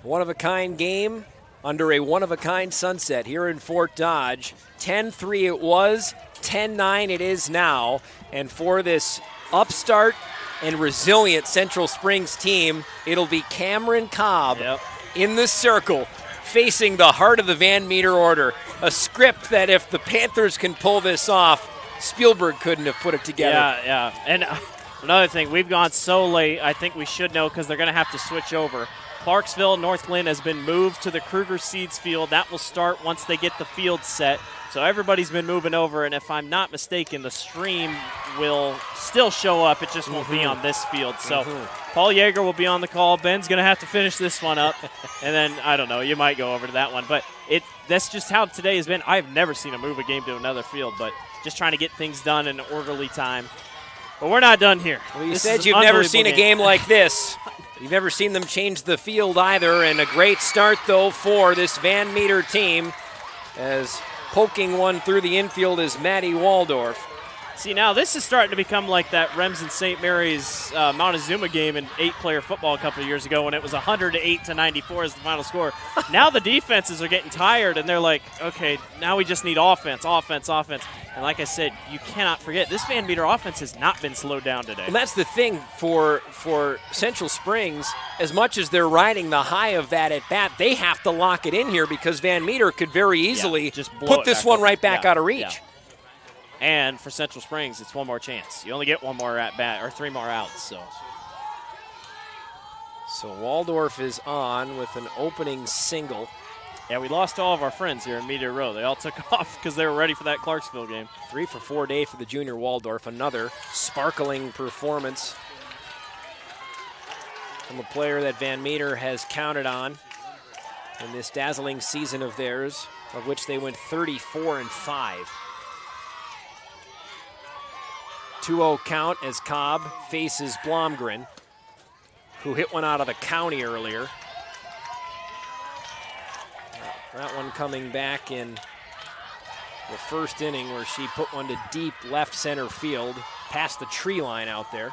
One-of-a-kind game under a one-of-a-kind sunset here in Fort Dodge. 10-3 it was, 10-9 it is now. And for this upstart and resilient Central Springs team, it'll be Cameron Cobb in the circle facing the heart of the Van Meter order. A script that if the Panthers can pull this off, Spielberg couldn't have put it together. Yeah. And another thing, we've gone so late, I think we should know because they're going to have to switch over. Clarksville, Northland has been moved to the Kruger Seeds field. That will start once they get the field set. So everybody's been moving over, and if I'm not mistaken, the stream will still show up. It just won't be on this field. So Paul Yeager will be on the call. Ben's going to have to finish this one up. And then, I don't know, you might go over to that one. But that's just how today has been. I've never seen them move a game to another field, but just trying to get things done in an orderly time. But we're not done here. Well, you said you've never seen a game like this. You've never seen them change the field either, and a great start, though, for this Van Meter team as poking one through the infield is Maddie Waldorf. See, now this is starting to become like that Rems and St. Mary's Montezuma game in 8-player football a couple of years ago when it was 108-94 as the final score. Now the defenses are getting tired, and they're like, okay, now we just need offense. And like I said, you cannot forget, this Van Meter offense has not been slowed down today. And that's the thing for Central Springs. As much as they're riding the high of that at bat, they have to lock it in here because Van Meter could very easily just blow put it this back one up. right back out of reach. Yeah. And for Central Springs, it's one more chance. You only get one more at bat or 3 more outs. So Waldorf is on with an opening single. Yeah, we lost all of our friends here in Media Row. They all took off because they were ready for that Clarksville game. 3 for 4 day for the junior Waldorf. Another sparkling performance from a player that Van Meter has counted on in this dazzling season of theirs, of which they went 34-5. 2-0 count as Cobb faces Blomgren, who hit one out of the county earlier. That one coming back in the first inning where she put one to deep left center field, past the tree line out there.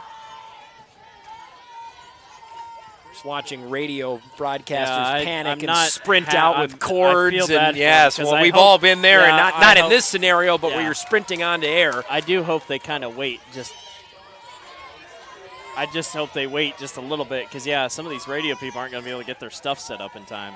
Just watching radio broadcasters panic and sprint out with cords. And yes, well, we've all been there, and not in this scenario, but where you're sprinting onto air. I do hope they kind of wait. I just hope they wait just a little bit because, some of these radio people aren't going to be able to get their stuff set up in time.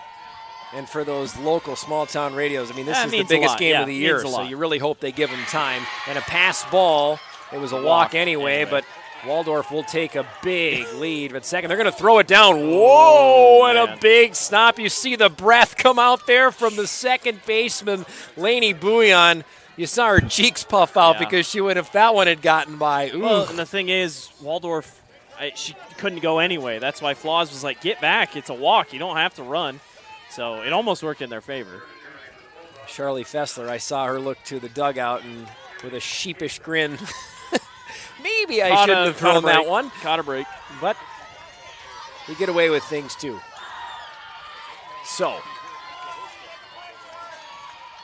And for those local small-town radios, I mean, this is the biggest game of the year, so you really hope they give them time. And a pass ball, it was a walk anyway, but Waldorf will take a big lead at second. They're going to throw it down. Whoa, and a big stop. You see the breath come out there from the second baseman, Lainey Bouillon. You saw her cheeks puff out because she would if that one had gotten by. Ooh. Well, and the thing is, Waldorf, she couldn't go anyway. That's why Flaws was like, get back. It's a walk. You don't have to run. So it almost worked in their favor. Charlie Fessler, I saw her look to the dugout and with a sheepish grin. Maybe I shouldn't have thrown that one. Caught a break. But you get away with things too. So,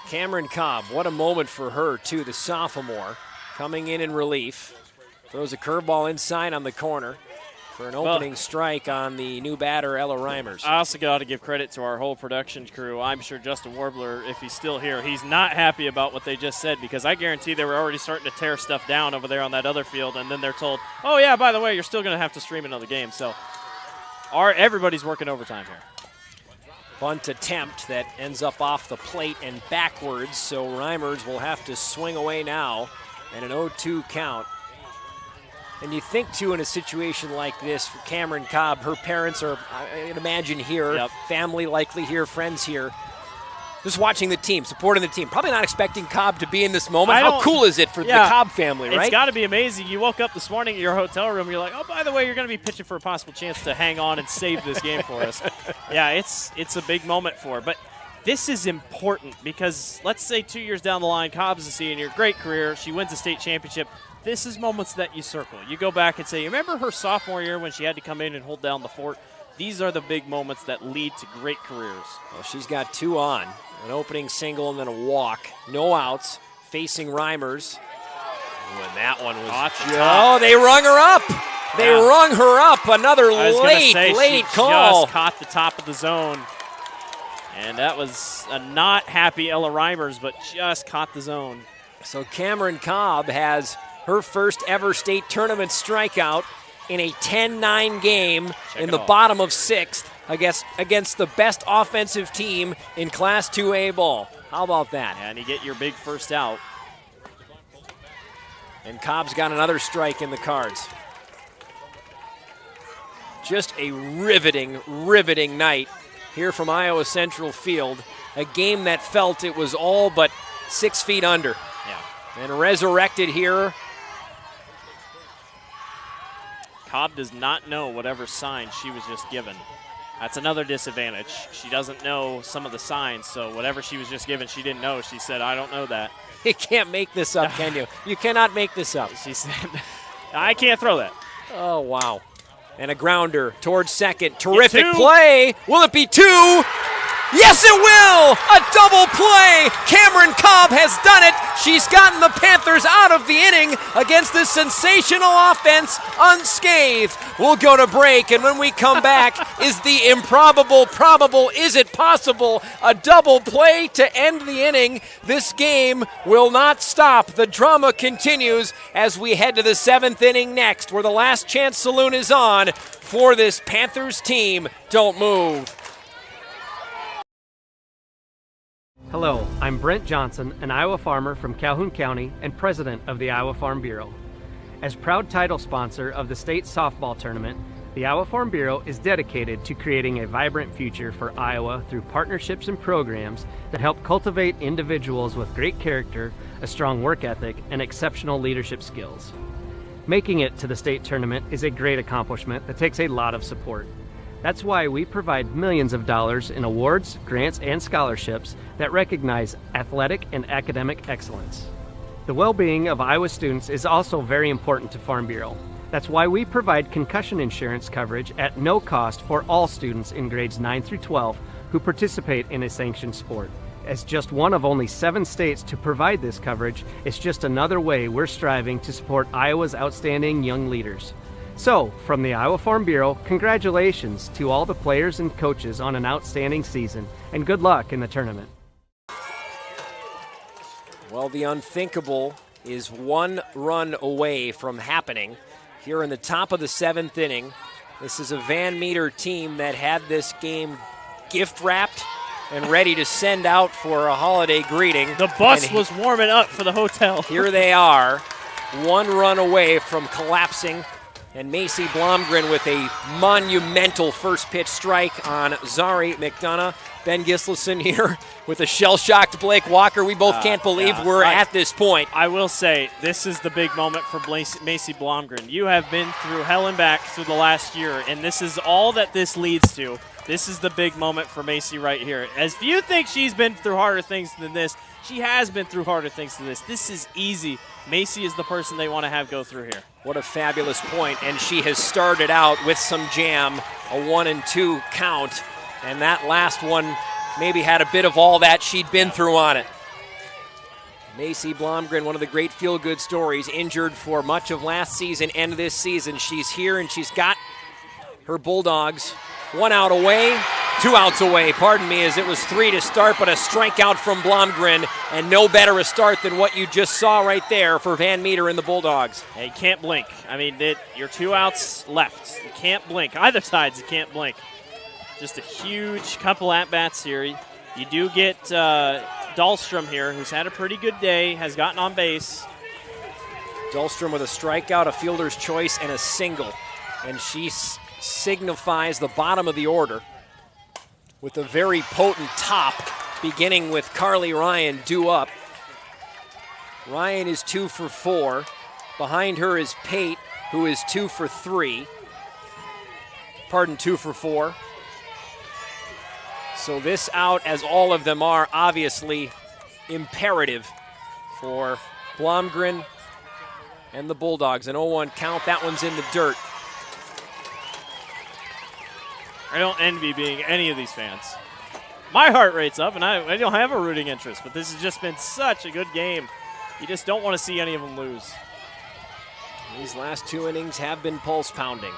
Cameron Cobb, what a moment for her too, the sophomore, coming in relief. Throws a curveball inside on the corner for an opening strike on the new batter, Ella Reimers. I also got to give credit to our whole production crew. I'm sure Justin Warbler, if he's still here, he's not happy about what they just said because I guarantee they were already starting to tear stuff down over there on that other field, and then they're told, oh, yeah, by the way, you're still going to have to stream another game. So everybody's working overtime here. Bunt attempt that ends up off the plate and backwards, so Reimers will have to swing away now, and an 0-2 count. And you think, too, in a situation like this, for Cameron Cobb, her parents are, I'd imagine, here, family likely here, friends here. Just watching the team, supporting the team. Probably not expecting Cobb to be in this moment. How cool is it for the Cobb family, right? It's got to be amazing. You woke up this morning at your hotel room, you're like, oh, by the way, you're going to be pitching for a possible chance to hang on and save this game for us. Yeah, it's a big moment for her. But this is important because let's say 2 years down the line, Cobb's a senior, great career. She wins a state championship. This is moments that you circle. You go back and say, you remember her sophomore year when she had to come in and hold down the fort? These are the big moments that lead to great careers. Well, she's got 2 on, an opening single and then a walk. No outs, facing Reimers. And that one was they rung her up. They rung her up. Another late call. Just caught the top of the zone. And that was a not happy Ella Reimers, but just caught the zone. So Cameron Cobb has her first ever state tournament strikeout in a 10-9 game in the bottom of 6th against the best offensive team in Class 2A ball. How about that? And you get your big first out. And Cobb's got another strike in the cards. Just a riveting night here from Iowa Central Field. A game that felt it was all but 6 feet under. Yeah. And resurrected here. Cobb does not know whatever sign she was just given. That's another disadvantage. She doesn't know some of the signs, so whatever she was just given, she didn't know. She said, I don't know that. You can't make this up, can you? You cannot make this up. She said, I can't throw that. Oh, wow. And a grounder towards second. Terrific play. Will it be 2? Yes, it will! A double play! Cameron Cobb has done it. She's gotten the Panthers out of the inning against this sensational offense unscathed. We'll go to break, and when we come back, is the improbable probable? Is it possible? A double play to end the inning. This game will not stop. The drama continues as we head to the 7th inning next, where the Last Chance Saloon is on for this Panthers team. Don't move. Hello, I'm Brent Johnson, an Iowa farmer from Calhoun County and president of the Iowa Farm Bureau. As proud title sponsor of the state softball tournament, the Iowa Farm Bureau is dedicated to creating a vibrant future for Iowa through partnerships and programs that help cultivate individuals with great character, a strong work ethic, and exceptional leadership skills. Making it to the state tournament is a great accomplishment that takes a lot of support. That's why we provide millions of dollars in awards, grants, and scholarships that recognize athletic and academic excellence. The well-being of Iowa students is also very important to Farm Bureau. That's why we provide concussion insurance coverage at no cost for all students in grades 9 through 12 who participate in a sanctioned sport. As just one of only 7 states to provide this coverage, it's just another way we're striving to support Iowa's outstanding young leaders. So, from the Iowa Farm Bureau, congratulations to all the players and coaches on an outstanding season, and good luck in the tournament. Well, the unthinkable is 1 run away from happening here in the top of the 7th inning. This is a Van Meter team that had this game gift-wrapped and ready to send out for a holiday greeting. The bus was warming up for the hotel. Here they are, 1 run away from collapsing. And Macy Blomgren with a monumental first pitch strike on Zari McDonough. Ben Gislason here with a shell-shocked Blake Walker. We both can't believe we're at this point. I will say, this is the big moment for Macy Blomgren. You have been through hell and back through the last year, and this is all that this leads to. This is the big moment for Macy right here. As if you think she's been through harder things than this, she has been through harder things than this. This is easy. Macy is the person they want to have go through here. What a fabulous point, and she has started out with some jam, a 1-2 count, and that last one maybe had a bit of all that she'd been through on it. Macy Blomgren, one of the great feel-good stories, injured for much of last season and this season. She's here, and she's got her Bulldogs 1 out away, 2 outs away, pardon me, as it was 3 to start, but a strikeout from Blomgren, and no better a start than what you just saw right there for Van Meter and the Bulldogs. Yeah, you can't blink. I mean, you're 2 outs left. You can't blink. Either sides, you can't blink. Just a huge couple at-bats here. You do get Dahlstrom here, who's had a pretty good day, has gotten on base. Dahlstrom with a strikeout, a fielder's choice, and a single, and she signifies the bottom of the order with a very potent top, beginning with Carly Ryan due up. Ryan is 2 for 4. Behind her is Pate, who is 2 for 3. 2 for 4. So this out, as all of them are, obviously imperative for Blomgren and the Bulldogs. An 0-1 count, that one's in the dirt. I don't envy being any of these fans. My heart rate's up, and I don't have a rooting interest, but this has just been such a good game. You just don't want to see any of them lose. These last 2 innings have been pulse pounding.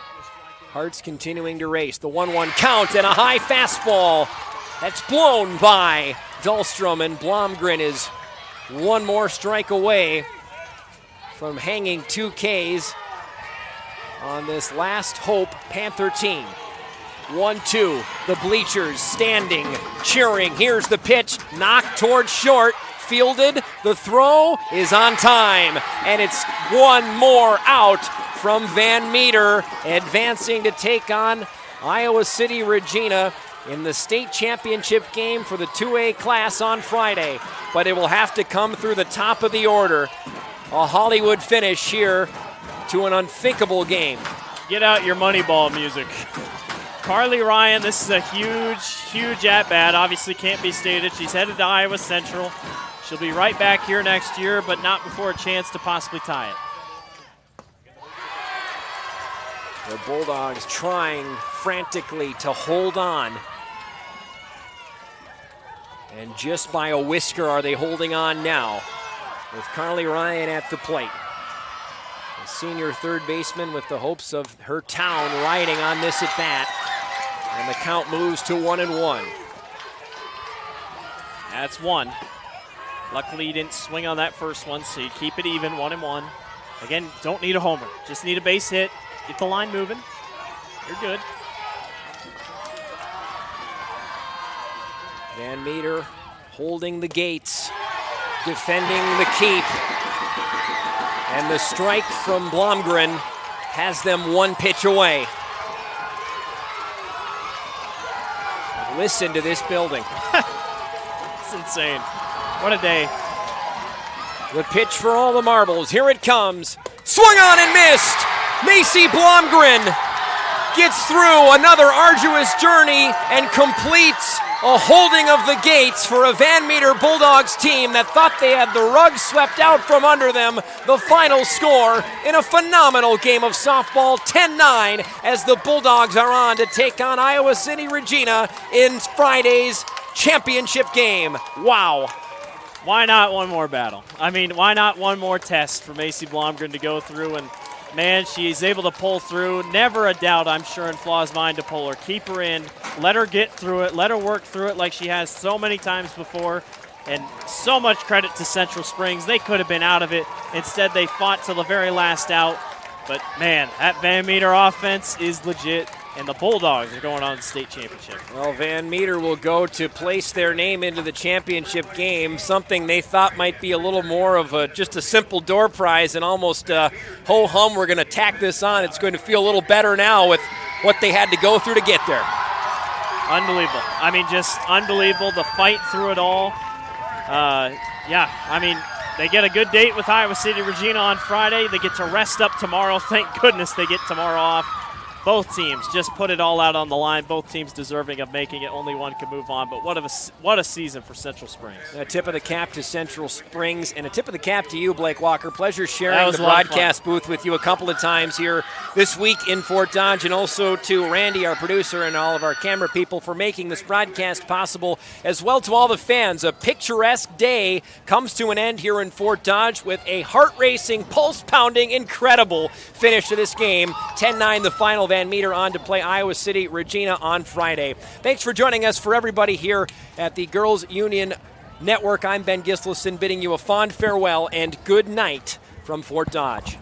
Hearts continuing to race. The 1-1 count and a high fastball that's blown by Dahlstrom, and Blomgren is 1 more strike away from hanging 2 Ks on this last hope Panther team. 1-2, the bleachers standing, cheering. Here's the pitch, knocked towards short, fielded. The throw is on time, and it's 1 more out from Van Meter, advancing to take on Iowa City Regina in the state championship game for the 2A class on Friday. But it will have to come through the top of the order. A Hollywood finish here to an unthinkable game. Get out your Moneyball music. Carly Ryan, this is a huge at-bat. Obviously can't be stated. She's headed to Iowa Central. She'll be right back here next year, but not before a chance to possibly tie it. The Bulldogs trying frantically to hold on. And just by a whisker are they holding on now, with Carly Ryan at the plate. The senior third baseman with the hopes of her town riding on this at bat. And the count moves to 1-1. That's one. Luckily, you didn't swing on that first one, so you keep it even, 1-1. Again, don't need a homer. Just need a base hit. Get the line moving. You're good. Van Meter holding the gates, defending the keep. And the strike from Blomgren has them one pitch away. Listen to this building. It's insane. What a day. The pitch for all the marbles. Here it comes. Swung on and missed. Macy Blomgren gets through another arduous journey and completes a holding of the gates for a Van Meter Bulldogs team that thought they had the rug swept out from under them. The final score in a phenomenal game of softball, 10-9, as the Bulldogs are on to take on Iowa City Regina in Friday's championship game. Wow. Why not one more battle? I mean, why not one more test for Macy Blomgren to go through? And, man, she's able to pull through. Never a doubt, I'm sure, in Flaw's mind to pull her. Keep her in. Let her get through it. Let her work through it like she has so many times before. And so much credit to Central Springs. They could have been out of it. Instead, they fought till the very last out. But, man, that Van Meter offense is legit. And the Bulldogs are going on to the state championship. Well, Van Meter will go to place their name into the championship game, something they thought might be a little more of just a simple door prize and almost ho-hum, we're going to tack this on. It's going to feel a little better now with what they had to go through to get there. Unbelievable. I mean, just unbelievable. The fight through it all. Yeah, I mean, they get a good date with Iowa City Regina on Friday. They get to rest up tomorrow. Thank goodness they get tomorrow off. Both teams just put it all out on the line. Both teams deserving of making it. Only one can move on. But what a season for Central Springs. A tip of the cap to Central Springs, and a tip of the cap to you, Blake Walker. Pleasure sharing the broadcast booth with you a couple of times here this week in Fort Dodge, and also to Randy, our producer, and all of our camera people for making this broadcast possible, as well to all the fans. A picturesque day comes to an end here in Fort Dodge with a heart-racing, pulse-pounding, incredible finish to this game. 10-9 the final. Van Meter on to play Iowa City Regina on Friday. Thanks for joining us. For everybody here at the Girls Union Network, I'm Ben Gislason bidding you a fond farewell and good night from Fort Dodge.